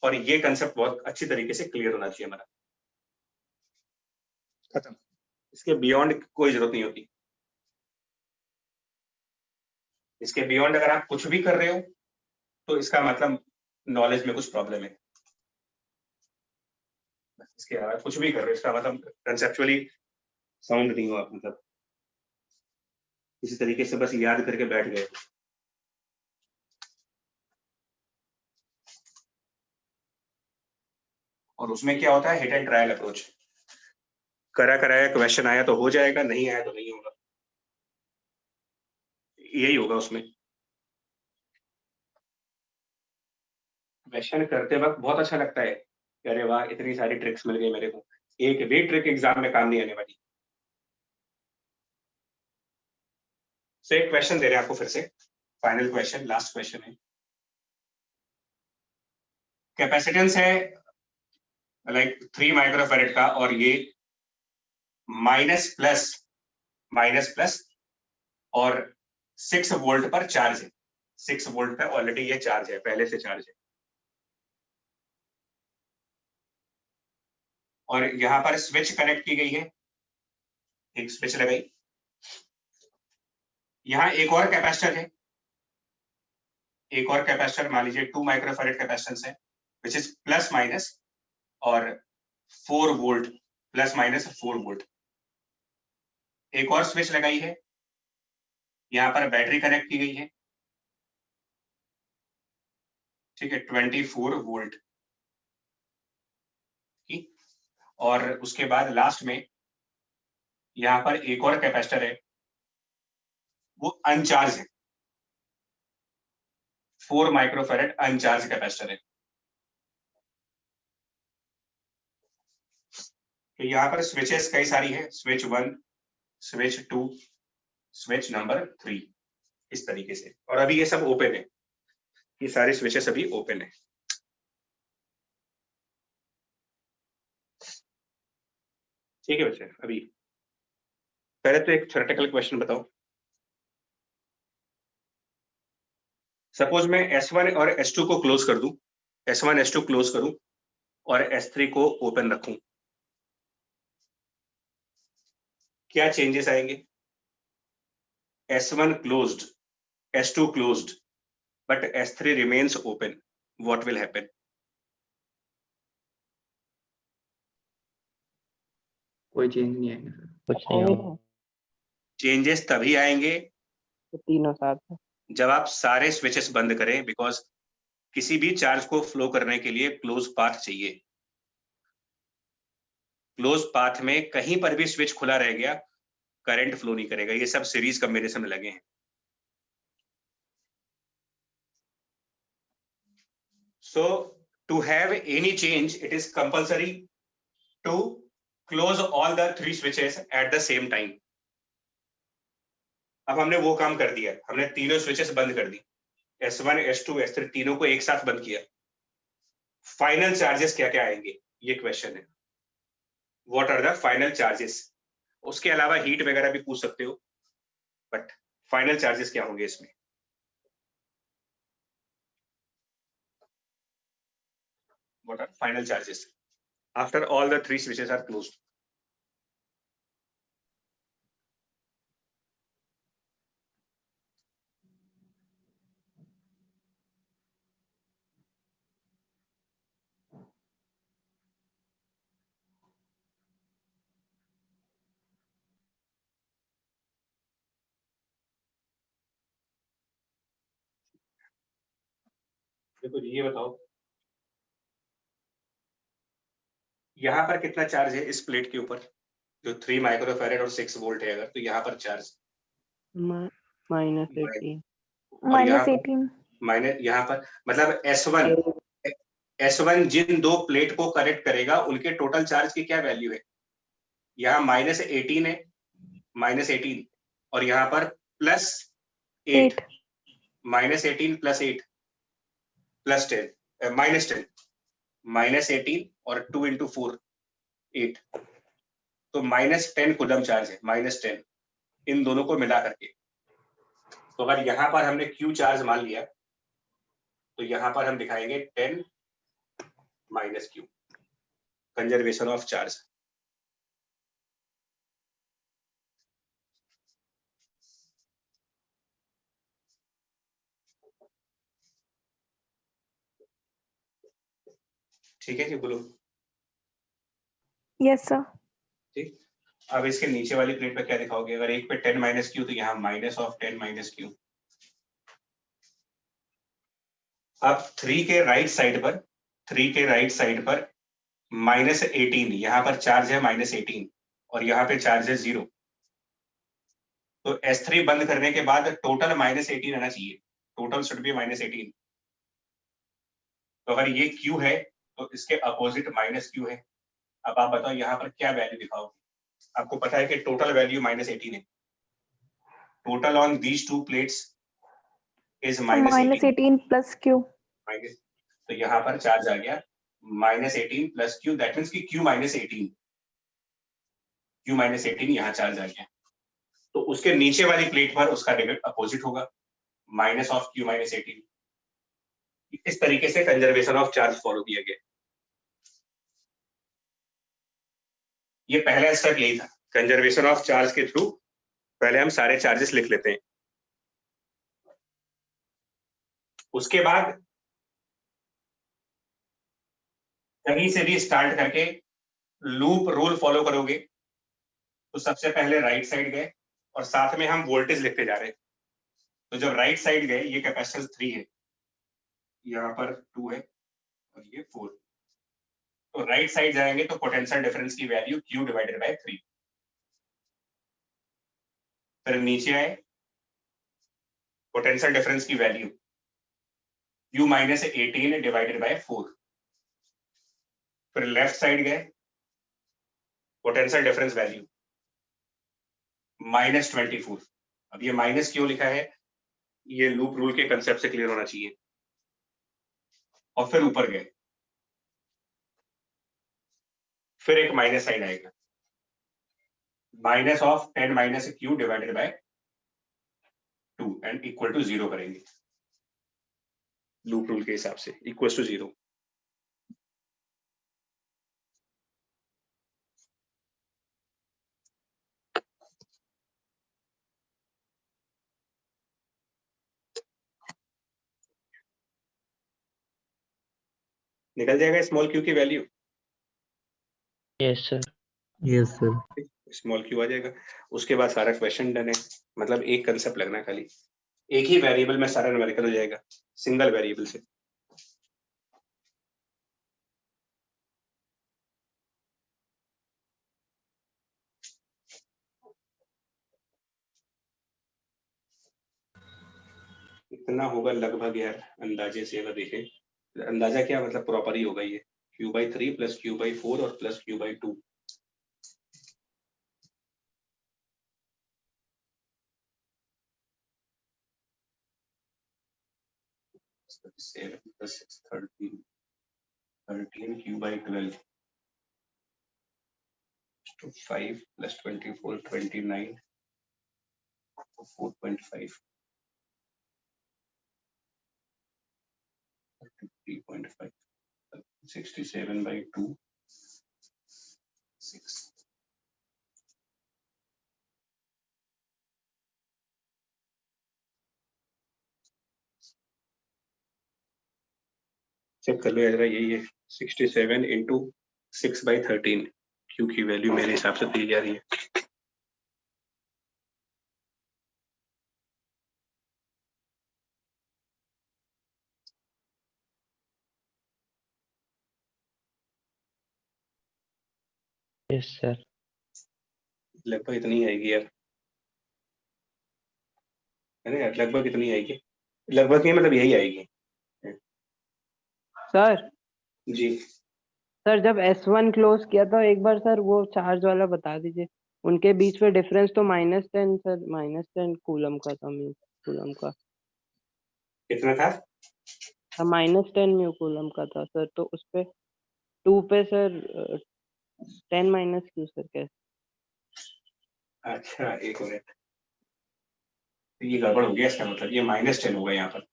और ये कंसेप्ट बहुत अच्छी तरीके से क्लियर होना चाहिए हमारा, खत्म। इसके बियॉन्ड कोई जरूरत नहीं होती। इसके बियॉन्ड अगर आप कुछ भी कर रहे हो तो इसका मतलब नॉलेज में कुछ प्रॉब्लम है। इसके अलावा कुछ भी कर रहे हो इसका मतलब कंसेप्चुअली साउंड नहीं हो आप, मतलब इसी तरीके से बस याद करके बैठ गए। और उसमें क्या होता है, हिट एंड ट्रायल अप्रोच, करा कराया क्वेश्चन आया तो हो जाएगा, नहीं आया तो नहीं होगा, यही होगा उसमें। क्वेश्चन करते वक्त बहुत अच्छा लगता है, अरे वाह इतनी सारी ट्रिक्स मिल गई मेरे को, एक भी ट्रिक एग्जाम में काम नहीं आने वाली। सो एक क्वेश्चन दे रहे हैं आपको फिर से, फाइनल क्वेश्चन, लास्ट क्वेश्चन है। कैपेसिटेंस है लाइक 3 माइक्रोफैरेड का, और ये माइनस प्लस और 6 वोल्ट पर चार्ज है, 6 वोल्ट पर ऑलरेडी ये चार्ज है, पहले से चार्ज है, और यहां पर स्विच कनेक्ट की गई है, एक स्विच लगाई, यहाँ एक और कैपेसिटर है, एक और कैपेसिटर मान लीजिए 2 माइक्रोफैरेड कैपेसिटेंस है, विच इज प्लस माइनस, और 4 वोल्ट, प्लस माइनस 4 वोल्ट। एक और स्विच लगाई है, यहाँ पर बैटरी कनेक्ट की गई है, ठीक है, 24 वोल्ट की, और उसके बाद लास्ट में यहाँ पर एक और कैपेसिटर है, वो अनचार्ज है, 4 माइक्रोफैरेड अनचार्ज कैपेसिटर है। तो यहाँ पर स्विचेस कई सारी है, स्विच 1, स्विच 2, स्विच नंबर 3, इस तरीके से, और अभी ये सब ओपन है, ये सारे स्विचेस अभी ओपन है। ठीक है बच्चे, अभी पहले तो एक थ्योरेटिकल क्वेश्चन बताओ। सपोज मैं S1 और S2 को क्लोज कर दूं, S1 S2 क्लोज करूं और S3 को ओपन रखूं, क्या चेंजेस आएंगे? S1 closed, S2 closed, but S3 remains open. What will happen? कोई चेंज नहीं आएगा सर। कुछ नहीं होगा। चेंजेस तभी आएंगे तो तीनों साथ में। जब आप सारे स्विचेस बंद करें, बिकॉज किसी भी चार्ज को फ्लो करने के लिए क्लोज पाथ चाहिए। क्लोज पाथ में कहीं पर भी स्विच खुला रह गया, करंट फ्लो नहीं करेगा। ये सब सीरीज कॉम्बिनेशन में लगे हैं। So to have any change, it is compulsory to close all the 3 switches at the same time. अब हमने वो काम कर दिया, हमने तीनों स्विचेस बंद कर दी, S1, S2, S3 तीनों को एक साथ बंद किया। फाइनल चार्जेस क्या क्या आएंगे, ये क्वेश्चन है। What are the final charges? उसके अलावा हीट वगैरह भी पूछ सकते हो, बट फाइनल चार्जेस क्या होंगे इसमें? What are final charges after all the 3 switches are closed? देखो ये बताओ, यहाँ पर कितना चार्ज है इस प्लेट के ऊपर? जो 3 माइक्रोफैरेड और 6 वोल्ट है, अगर तो यहाँ पर चार्ज -18। -18। माइनस यहाँ पर मतलब S1 जिन 2 प्लेट को कनेक्ट करेगा उनके टोटल चार्ज की क्या वैल्यू है? यहाँ -18 है, -18, और यहाँ पर +8, -18 +8 +10, -10, -18 और 2 into 4 8, तो -10 कूलम चार्ज है, -10 इन दोनों को मिला करके। तो अगर यहाँ पर हमने Q चार्ज मान लिया, तो यहाँ पर हम दिखाएंगे 10 - Q, कंजर्वेशन ऑफ चार्ज। ठीक है जी, बोलो। Yes sir. ठीक, अब इसके नीचे वाली प्लेट पे क्या दिखाओगे? अगर एक पे 10 - Q, तो यहाँ -10 - Q। अब 3 के राइट साइड पर -18, यहाँ पर चार्ज है -18 और यहाँ पे चार्ज है 0। तो S3 बंद करने के बाद टोटल -18 आना चाहिए, टोटल शुड बी -18। तो अगर ये Q है तो इसके अपोजिट -Q है। अब आप बताओ यहाँ पर क्या वैल्यू दिखाओगे? आपको पता है कि टोटल वैल्यू -18 है। Total on these 2 plates is -18 + Q। तो यहाँ पर चार्ज आ गया -18 + Q, दैट मीन्स कि Q -18 यहाँ चार्ज आ गया। तो उसके नीचे वाली प्लेट पर उसका डायरेक्ट अपोजिट होगा, -Q -18। इस तरीके से कंजर्वेशन ऑफ चार्ज फॉलो किया गया। ये पहला स्टेप यही था, कंजर्वेशन ऑफ चार्ज के थ्रू पहले हम सारे चार्जेस लिख लेते हैं। उसके बाद कहीं से भी स्टार्ट करके लूप रूल फॉलो करोगे। तो सबसे पहले राइट साइड गए और साथ में हम वोल्टेज लिखते जा रहे हैं। तो जब राइट साइड गए, ये कैपेसिटेंस 3 है, यहाँ पर 2 है और ये 4। तो राइट साइड जाएंगे तो पोटेंशियल डिफरेंस की वैल्यू Q / 3। फिर नीचे आए, पोटेंशियल डिफरेंस की वैल्यू Q -18 / 4। फिर लेफ्ट साइड गए, पोटेंशियल डिफरेंस वैल्यू -24। अब ये माइनस क्यों लिखा है, ये लूप रूल के कंसेप्ट से क्लियर होना चाहिए। और फिर ऊपर गए, फिर एक माइनस साइन आएगा, -10 - Q / 2 एंड इक्वल टू 0 करेंगे लूप रूल के हिसाब से, इक्वल टू 0। निकल जाएगा स्मॉल क्यू की value, yes sir. Yes, sir. Small Q आ जाएगा। उसके बाद सारा क्वेश्चन डन है, मतलब एक कंसेप्ट लगना है खाली, एक ही वेरिएबल में सारा न्यूमेरिकल हो जाएगा सिंगल वेरिएबल से। इतना होगा लगभग यार, अंदाजे से अगर देखें, अंदाजा क्या मतलब प्रॉपर ही होगा ये, q/3 प्लस q/4 और plus q/2। Seven plus 6 13 13 q/12 तो 5 प्लस 24 29 4.5 3.5 67/2 6। चेक कर लो जरा, यही है 67 इंटू 6/13 क्यू की वैल्यू मेरे हिसाब से दी जा रही है। Yes sir. लगभग इतनी आएगी यार, है ना यार, लगभग इतनी आएगी, लगभग नहीं मतलब यही आएगी। सर जी सर जब S1 क्लोज किया था एक बार सर, वो चार्ज वाला बता दीजिए। उनके बीच में डिफरेंस तो -10 सर, -10 कूलम का था, मीन कूलम का कितना था? -10 म्यू कूलम का था सर। तो उस पे 2 पे सर 10 माइनस क्यू सर कैसे? अच्छा एक मिनट, ये गड़बड़ हो गया, इसका मतलब ये -10 होगा यहाँ पर,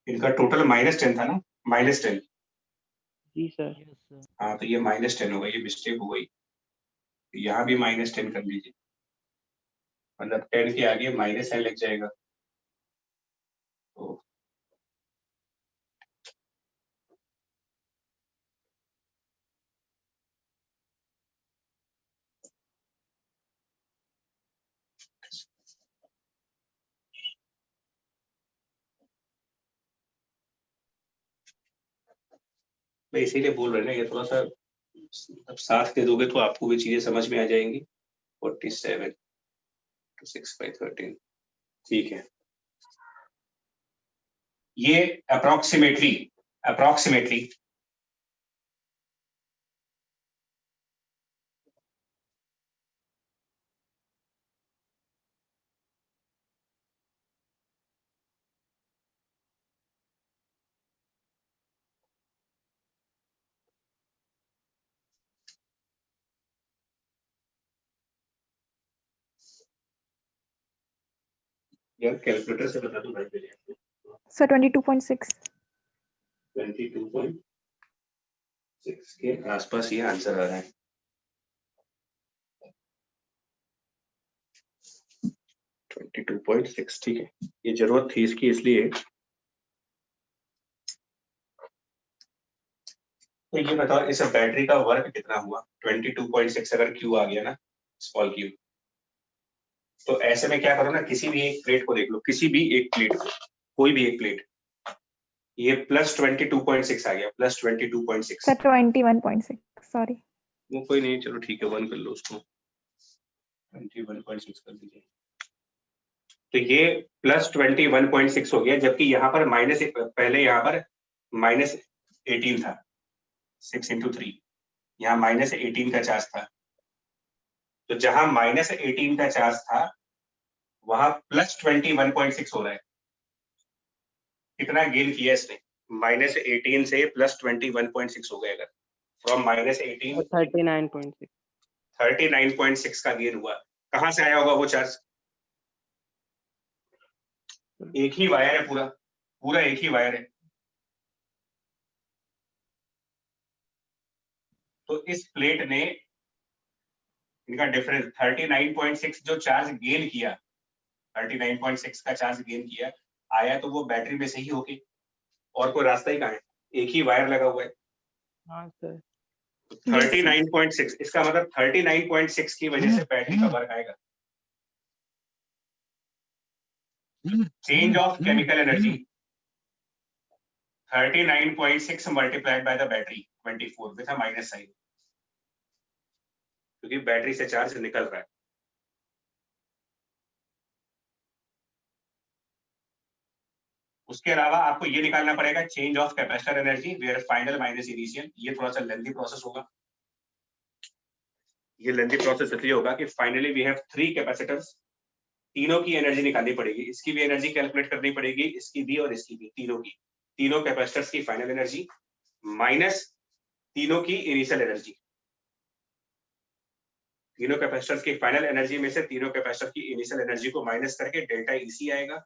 इनका टोटल -10 था ना, -10। जी सर। हाँ तो ये -10 होगा, ये मिस्टेक हो गई, यहाँ भी -10 कर लीजिए, मतलब 10 के आगे -n लग जाएगा। तो मैं इसीलिए बोल रहे ना, ये थोड़ा सा अब साथ दे दोगे तो आपको भी चीजें समझ में आ जाएंगी। 47 to 6/13 ठीक है, ये अप्रोक्सीमेटली अप्रोक्सीमेटली यार कैलकुलेटर से बता दो भाई मेरे को। सर 22.6। 22.6 के आसपास ये आंसर आ रहा है। 22.6 ठीक है, ये जरूरत थी इसकी इसलिए। तो ये बताओ इस बैटरी का वर्क कितना हुआ, 22.6 अगर क्यू आ गया ना, स्मॉल क्यू, तो ऐसे में क्या करो ना, किसी भी एक प्लेट को देख लो, किसी भी एक प्लेट को, कोई भी एक प्लेट, ये प्लस 22.6 आ गया, प्लस 22.6। Sir 21.6 sorry. वो कोई नहीं, चलो ठीक है, 1 कर लो उसको, 21.6 कर दीजिए। तो ये प्लस 21.6 हो गया, जबकि यहाँ पर पहले यहाँ पर -18 था, 6 into 3, यहाँ -18 का चार्ज था। तो जहां -18 का चार्ज था वहां प्लस 21.6 हो रहा है। कितना गेन किया इसने, -18 से प्लस 21.6 हो गया, अगर फ्रॉम -18 39.6 39.6 का गेन हुआ। कहां से आया होगा वो चार्ज? एक ही वायर है, पूरा पूरा एक ही वायर है। तो इस प्लेट ने, इनका डिफरेंस 39.6 जो चार्ज गेन किया, 39.6 का चार्ज गेन किया, आया तो वो बैटरी में से ही होके, और कोई रास्ता ही कहाँ है, एक ही वायर लगा हुआ है। हाँ सर। 39.6, इसका मतलब 39.6 की वजह से बैटरी का वर्क आएगा। Change of chemical energy 39.6 multiplied by the battery 24 with a minus sign, क्योंकि बैटरी से चार्ज निकल रहा है। उसके अलावा आपको ये निकालना पड़ेगा change of capacitor energy where final minus initial. ये थोड़ा सा लेंथी प्रोसेस होगा। ये लेंथी प्रोसेस इसलिए होगा कि फाइनली वी हैव 3 कैपेसिटर्स, तीनों की एनर्जी निकालनी पड़ेगी, इसकी भी एनर्जी कैलकुलेट करनी पड़ेगी, इसकी भी और इसकी भी, तीनों की, तीनों कैपेसिटर्स की फाइनल एनर्जी माइनस तीनों की इनिशियल एनर्जी। तीनों कैपेसिटर्स की फाइनल एनर्जी में से तीनों कैपेसिटर की इनिशियल एनर्जी को माइनस करके डेल्टा ईसी आएगा,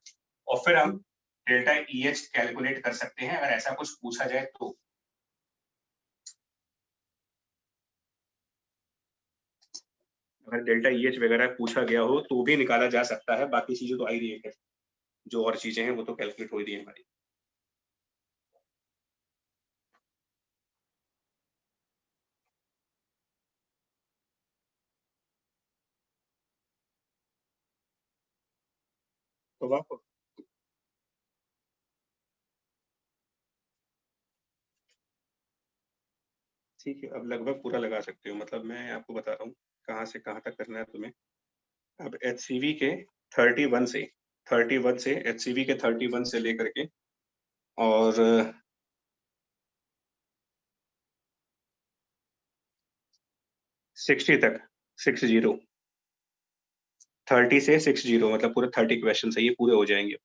और फिर हम डेल्टा ईएच कैलकुलेट कर सकते हैं अगर ऐसा कुछ पूछा जाए तो। अगर डेल्टा ईएच वगैरह पूछा गया हो तो भी निकाला जा सकता है, बाकी चीजें तो आ ही रही है, जो और चीजें हैं वो तो कैलकुलेट हो रही है हमारी। तो आपको ठीक है, अब लगभग पूरा लगा सकते हो, मतलब मैं आपको बता रहा हूँ कहाँ से कहाँ तक करना है तुम्हें। अब HCV के 31 से HCV के 31 से लेकर के और 60 तक, 60 30 से 60 मतलब पूरे 30 क्वेश्चन है, ये पूरे हो जाएंगे।